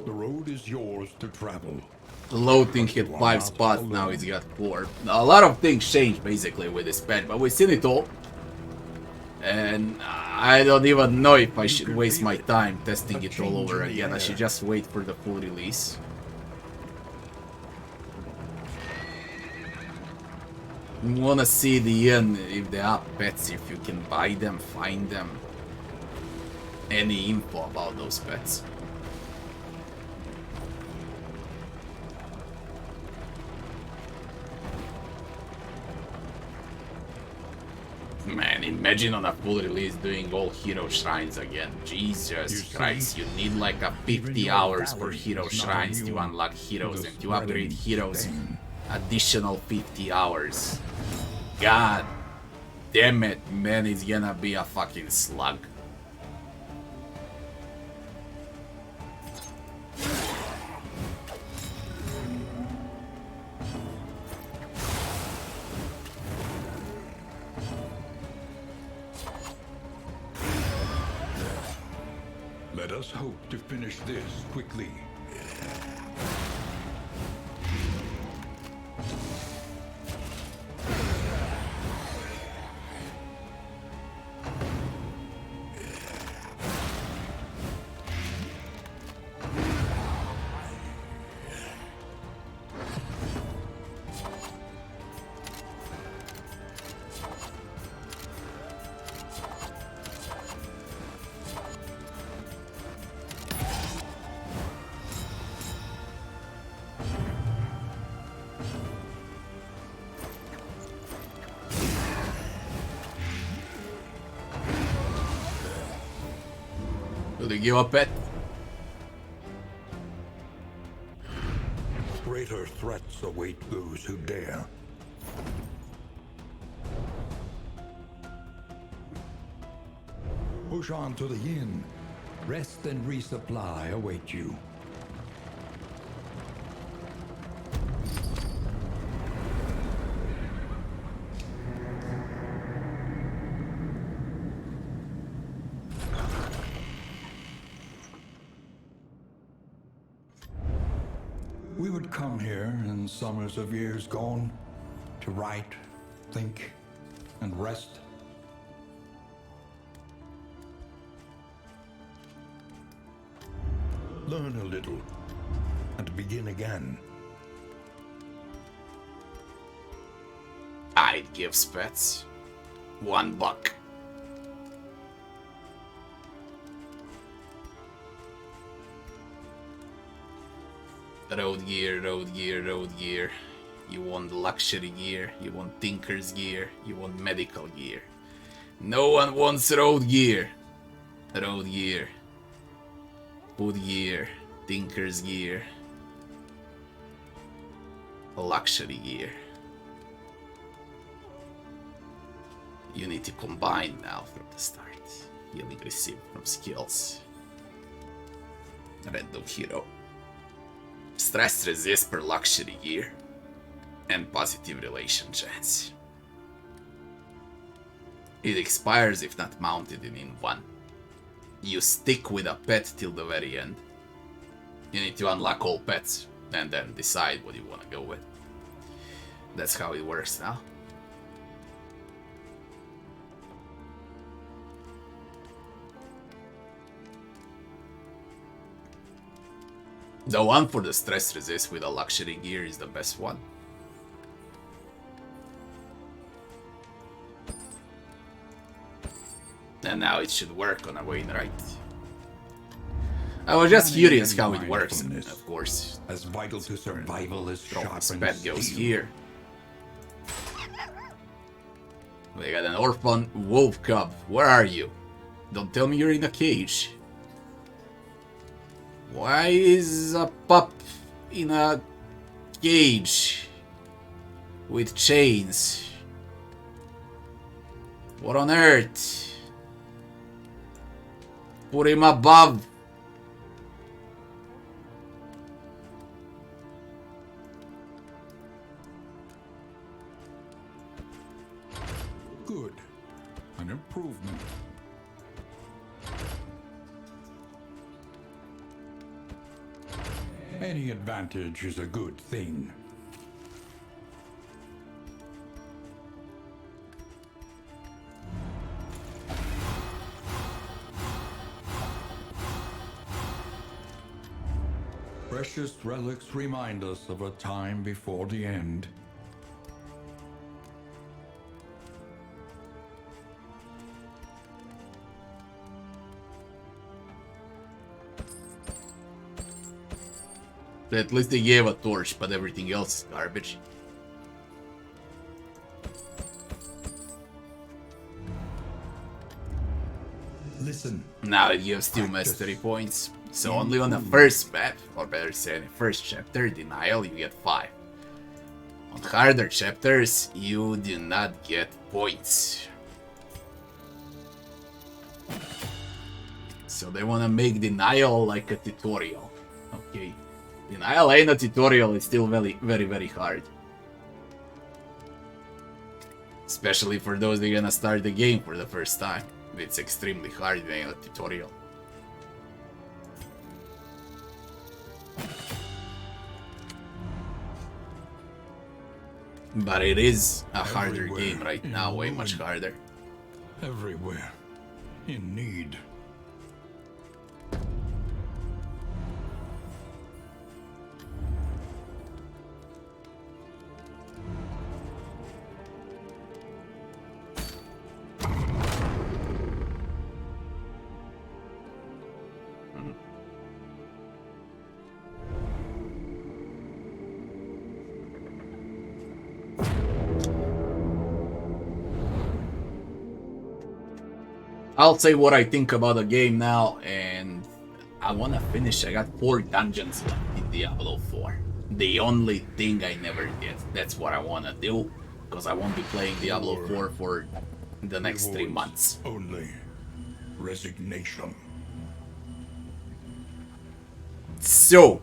The road is yours to travel. Loading hit 5 spots, now he's got 4. A lot of things changed basically with this pet, but we've seen it all. And I don't even know if I should waste my time testing it all over again. I should just wait for the full release. You wanna see the end, if there are pets, if you can buy them, find them. Any info about those pets. Man, imagine on a full release doing all hero shrines again. Jesus Christ, you need like a 50 hours for hero shrines to unlock heroes and to upgrade heroes. Additional 50 hours. God damn it, man, it's gonna be a fucking slug. Let us hope to finish this quickly. Will they give a pet? Greater threats await those who dare. Push on to the inn. Rest and resupply await you. We would come here in summers of years gone to write, think, and rest. Learn a little and begin again. I'd give Spets $1. Road gear, road gear, road gear. You want luxury gear, you want tinker's gear, you want medical gear. No one wants road gear. Road gear. Food gear, tinker's gear. Luxury gear. You need to combine now from the start. Healing received from skills. Random hero. Stress resist per luxury gear. And positive relation chance. It expires if not mounted in one. You stick with a pet till the very end. You need to unlock all pets and then decide what you want to go with. That's how it works now. The one for the stress resist with a luxury gear is the best one. And now it should work on a way, right? I was just curious how it works, of course. As vital to survival as sharp Pet goes here. We got an orphan wolf cub. Where are you? Don't tell me you're in a cage. Why is a pup in a cage with chains? What on earth? Put him above. Good. An improvement. Any advantage is a good thing. Precious relics remind us of a time before the end. At least they gave a torch, but everything else is garbage. Listen. Now it gives 2 mastery points. So only on the first map, or better say the first chapter, Denial, you get 5. On harder chapters, you do not get points. So they wanna make Denial like a tutorial. Okay. Denial ain't a tutorial, it's still very, very, very hard. Especially for those that are gonna start the game for the first time. It's extremely hard being a tutorial. But it is a harder game right now, way much harder. Everywhere. In need. I'll say what I think about the game now, and I wanna finish. I got 4 dungeons left in Diablo 4. The only thing I never did. That's what I wanna do, because I won't be playing Diablo 4 for the next 3 months. Only resignation. So,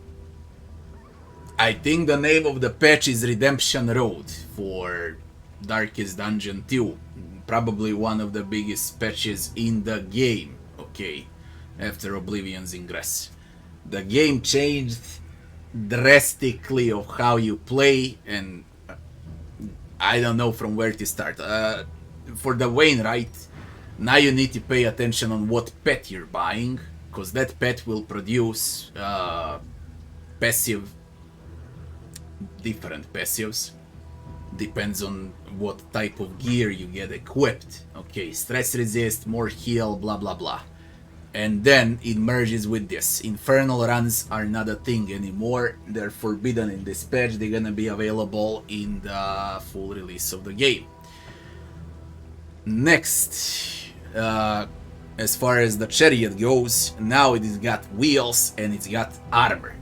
I think the name of the patch is Redemption Road for Darkest Dungeon 2. Probably one of the biggest patches in the game, okay, after Oblivion's Ingress. The game changed drastically of how you play, and I don't know from where to start. For the Wainwright, now you need to pay attention on what pet you're buying, because that pet will produce passive, different passives. Depends on what type of gear you get equipped. Okay, stress resist, more heal, blah blah blah. And then it merges with this. Infernal runs are not a thing anymore. They're forbidden in this patch. They're gonna be available in the full release of the game. Next, as far as the chariot goes, now it has got wheels and it's got armor.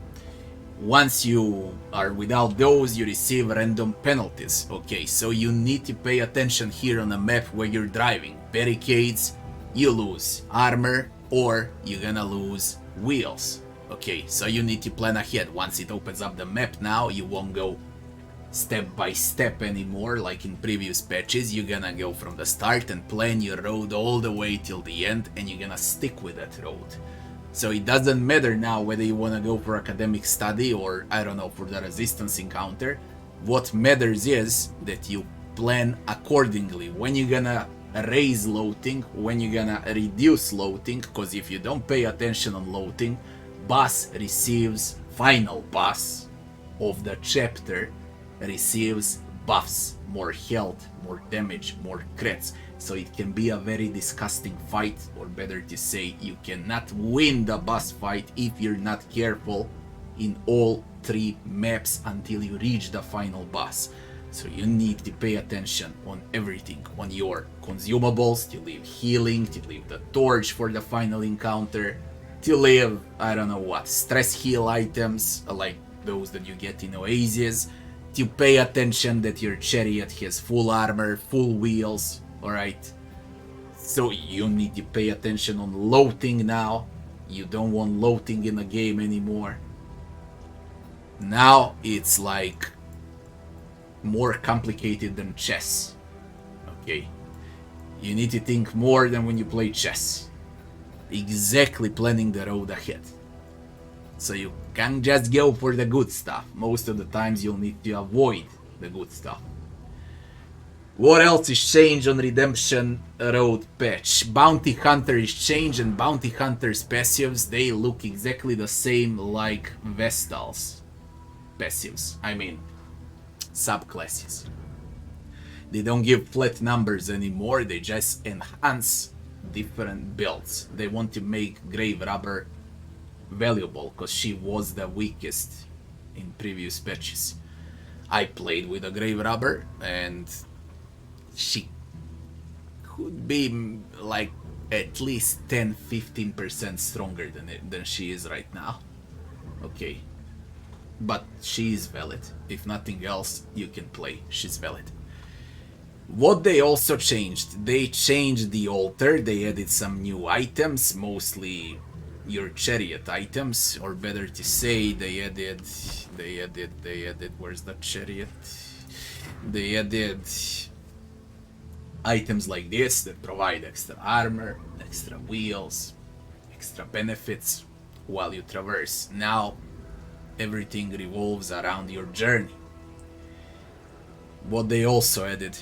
Once you are without those, you receive random penalties. Okay, so you need to pay attention here on the map where you're driving. Barricades, you lose armor, or you're gonna lose wheels. Okay, so you need to plan ahead. Once it opens up the map now, you won't go step by step anymore like in previous patches. You're gonna go from the start and plan your road all the way till the end, and you're gonna stick with that road. So it doesn't matter now whether you want to go for academic study or, I don't know, for the resistance encounter. What matters is that you plan accordingly. When you're gonna raise loading, when you're gonna reduce loading, because if you don't pay attention on loading, boss receives, final boss of the chapter receives buffs, more health, more damage, more crits. So it can be a very disgusting fight, or better to say, you cannot win the boss fight if you're not careful in all 3 maps until you reach the final boss. So you need to pay attention on everything, on your consumables, to leave healing, to leave the torch for the final encounter, to leave, I don't know what, stress heal items, like those that you get in Oasis, to pay attention that your chariot has full armor, full wheels, alright? So you need to pay attention on loading now. You don't want loading in the game anymore. Now it's like more complicated than chess. Okay? You need to think more than when you play chess. Exactly planning the road ahead. So you can't just go for the good stuff. Most of the times you'll need to avoid the good stuff. What else is changed on Redemption Road patch? Bounty Hunter is changed, and Bounty Hunter's passives, they look exactly the same like Vestal's passives. I mean, subclasses. They don't give flat numbers anymore, they just enhance different builds. They want to make Grave Robber valuable, because she was the weakest in previous patches. I played with a Grave Robber, and she could be like at least 10-15% stronger than she is right now. Okay, but she is valid. If nothing else, you can play. She's valid. What they also changed, they changed the altar. They added some new items, mostly your chariot items, or better to say, they added, where's the chariot? They added items like this that provide extra armor, extra wheels, extra benefits while you traverse. Now everything revolves around your journey. What they also added,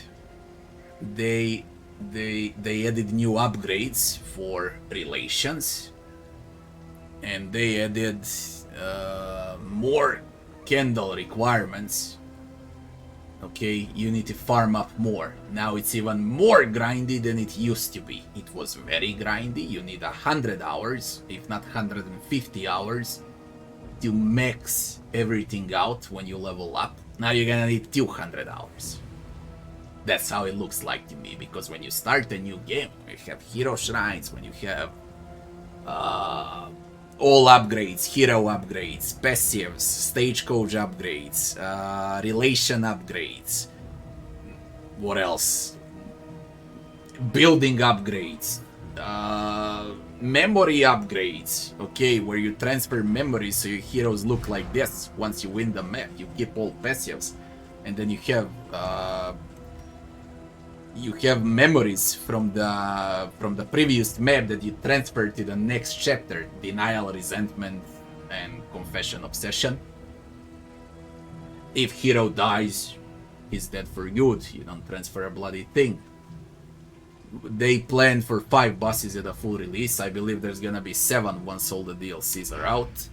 they added new upgrades for relations, and they added more candle requirements. Okay, you need to farm up more. Now it's even more grindy than it used to be. It was very grindy. You need 100 hours, if not 150 hours, to max everything out when you level up. Now you're gonna need 200 hours. That's how it looks like to me, because when you start a new game, you have hero shrines, when you have all upgrades, hero upgrades, passives, stagecoach upgrades, relation upgrades. What else? Building upgrades, memory upgrades. Okay, where you transfer memories so your heroes look like this. Once you win the map, you keep all passives, and then you have memories from the previous map that you transfer to the next chapter. Denial, Resentment, and Confession, Obsession. If hero dies, he's dead for good. You don't transfer a bloody thing. They plan for 5 bosses at a full release. I believe there's gonna be 7 once all the DLCs are out.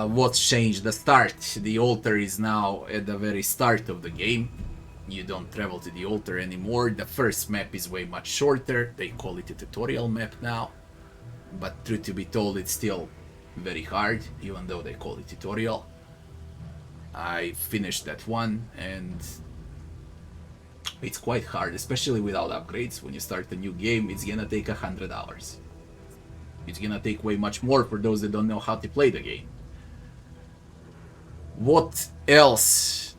What's changed? The start. The altar is now at the very start of the game. You don't travel to the altar anymore. The first map is way much shorter. They call it a tutorial map now. But truth to be told, it's still very hard, even though they call it tutorial. I finished that one, and it's quite hard, especially without upgrades. When you start a new game, it's gonna take 100 hours. It's gonna take way much more for those that don't know how to play the game. What else?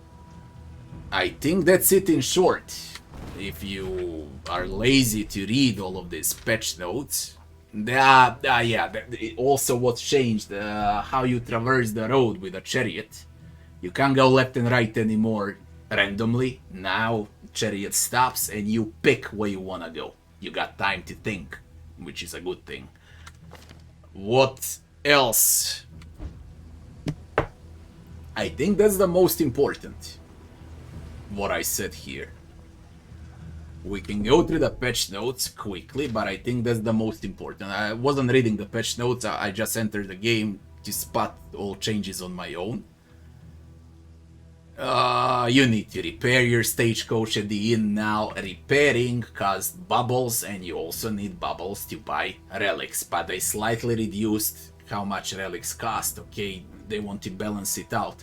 I think that's it in short. If you are lazy to read all of these patch notes, also what's changed, how you traverse the road with a chariot. You can't go left and right anymore randomly. Now chariot stops and you pick where you wanna go. You got time to think, which is a good thing. What else? I think that's the most important, what I said here. We can go through the patch notes quickly, but I think that's the most important. I wasn't reading the patch notes, I just entered the game to spot all changes on my own. You need to repair your stagecoach at the inn now. Repairing caused bubbles, and you also need bubbles to buy relics, but they slightly reduced how much relics cost. Okay, they want to balance it out.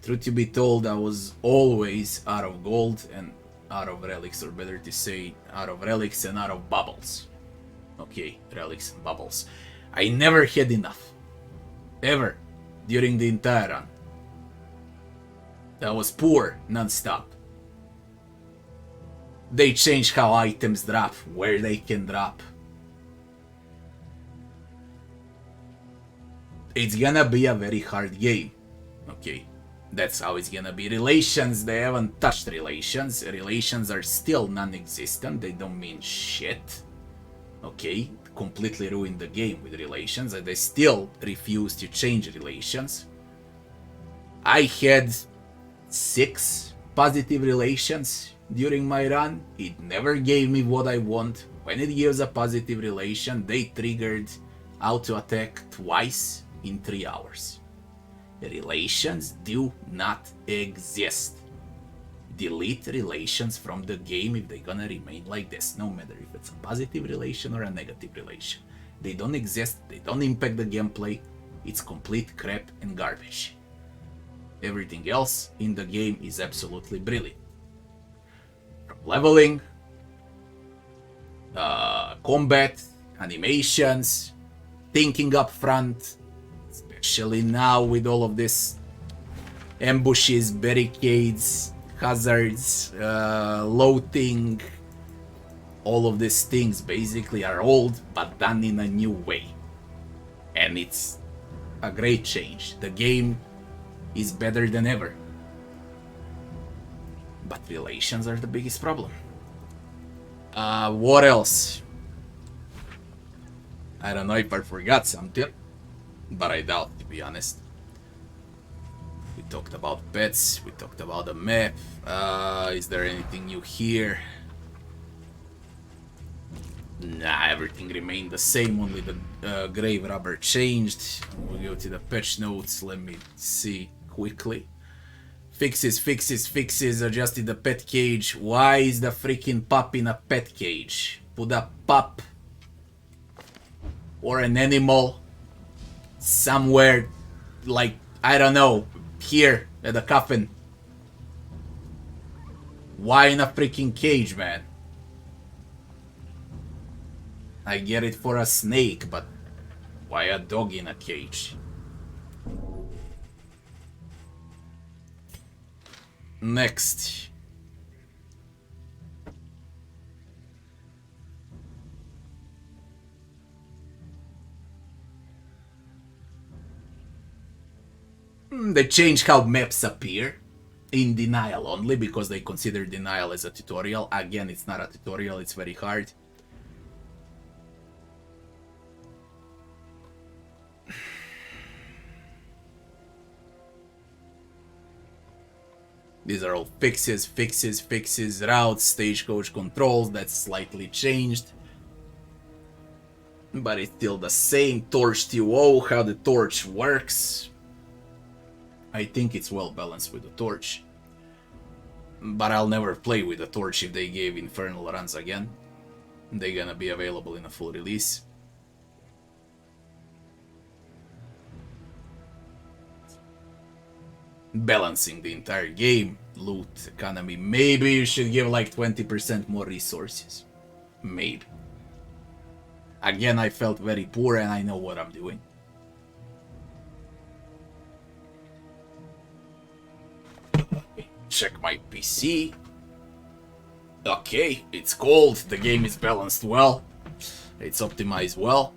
Truth to be told, I was always out of gold and out of relics, or better to say, out of relics and out of bubbles. Okay, relics and bubbles. I never had enough. Ever. During the entire run. I was poor non-stop. They changed how items drop, where they can drop. It's gonna be a very hard game. Okay, that's how it's gonna be. Relations, they haven't touched relations. Relations are still non-existent, they don't mean shit. Okay, completely ruined the game with relations, and they still refuse to change relations. I had 6 positive relations during my run. It never gave me what I want. When it gives a positive relation, they triggered auto attack twice in 3 hours. Relations do not exist. Delete relations from the game if they're gonna remain like this, no matter if it's a positive relation or a negative relation. They don't exist, they don't impact the gameplay. It's complete crap and garbage. Everything else in the game is absolutely brilliant. From leveling, combat, animations, thinking up front, especially now with all of this ambushes, barricades, hazards, loading, all of these things basically are old but done in a new way. And it's a great change. The game is better than ever. But relations are the biggest problem. What else? I don't know if I forgot something, but I doubt, to be honest. We talked about pets, we talked about the map. Is there anything new here? Nah, everything remained the same, only the grave rubber changed. We'll go to the patch notes, let me see quickly. Fixes, adjusted the pet cage. Why is the freaking pup in a pet cage? Put a pup or an animal somewhere, like, I don't know, here at the coffin. Why in a freaking cage, man? I get it for a snake, but why a dog in a cage? Next. They changed how maps appear in denial only because they consider denial as a tutorial. Again, it's not a tutorial, it's very hard. These are all fixes, routes, stagecoach controls, that's slightly changed. But it's still the same. Torch TO, how the torch works. I think it's well balanced with the torch. But I'll never play with the torch if they gave Infernal runs again. They're gonna be available in a full release. Balancing the entire game, loot, economy. Maybe you should give like 20% more resources. Maybe. Again, I felt very poor and I know what I'm doing. Check my PC. Okay, it's cold, the game is balanced well. It's optimized well.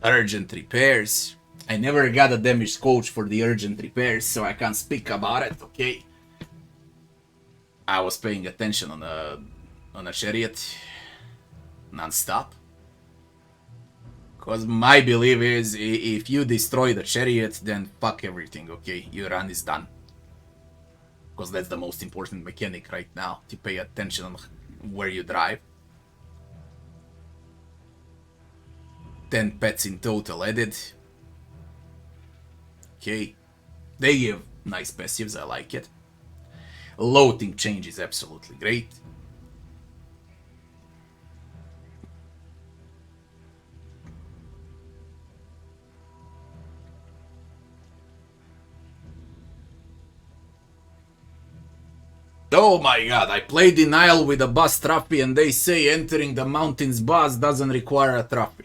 Urgent repairs. I never got a damage coach for the urgent repairs, so I can't speak about it, okay? I was paying attention on a chariot non-stop. Cause my belief is if you destroy the chariot, then fuck everything, okay? Your run is done. Cause that's the most important mechanic right now, to pay attention on where you drive. 10 pets in total added. Okay. They give nice passives, I like it. Loading change is absolutely great. Oh my god, I played Denial with a boss trophy and they say entering the mountains boss doesn't require a trophy.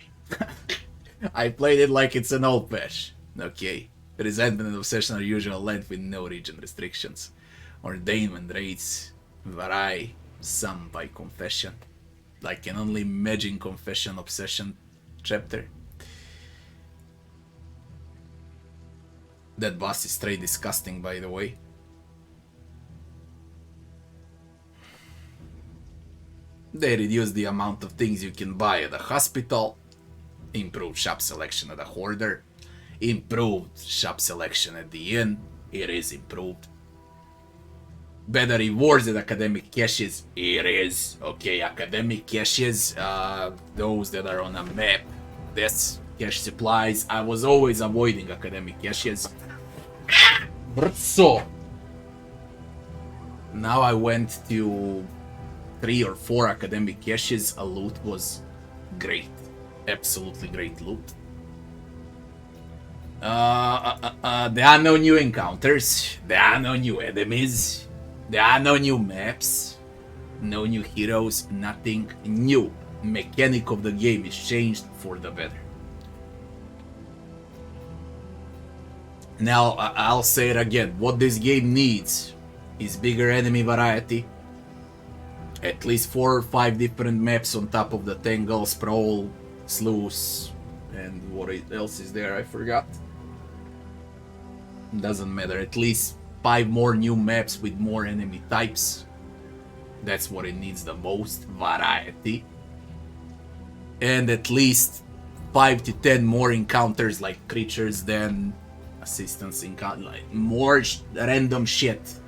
I played it like it's an old patch. Okay. Resentment and Obsession are usual length with no region restrictions. Ordainment rates vary some by confession. I can only imagine confession obsession chapter. That boss is straight disgusting, by the way. They reduce the amount of things you can buy at the hospital. Improved shop selection at the hoarder. Improved shop selection at the inn. It is improved. Better rewards at academic caches. It is. Okay, academic caches. Those that are on a map. This cache supplies. I was always avoiding academic caches. So now I went to 3 or 4 academic caches. A loot was great. Absolutely great loot. There are no new encounters. There are no new enemies. There are no new maps. No new heroes. Nothing new. Mechanic of the game is changed for the better. Now, I'll say it again. What this game needs is bigger enemy variety. At least 4 or 5 different maps on top of the Tangle, Sprawl, Sluice, and what else is there? I forgot. Doesn't matter. At least 5 more new maps with more enemy types. That's what it needs the most. Variety. And at least 5 to 10 more encounters like creatures than assistance encounter. Like more random shit.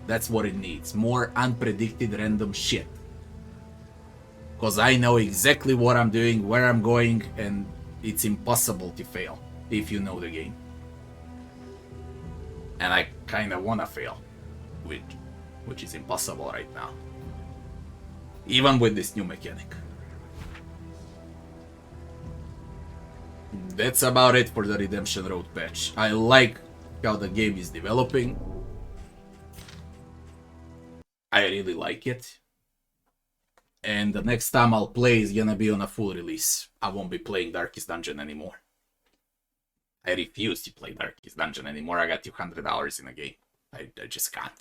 That's what it needs. More unpredicted random shit. Because I know exactly what I'm doing, where I'm going, and it's impossible to fail if you know the game. And I kinda wanna fail, which is impossible right now. Even with this new mechanic. That's about it for the Redemption Road patch. I like how the game is developing. I really like it. And the next time I'll play is gonna be on a full release. I won't be playing Darkest Dungeon anymore. I refuse to play Darkest Dungeon anymore. I got $200 in a game. I just can't.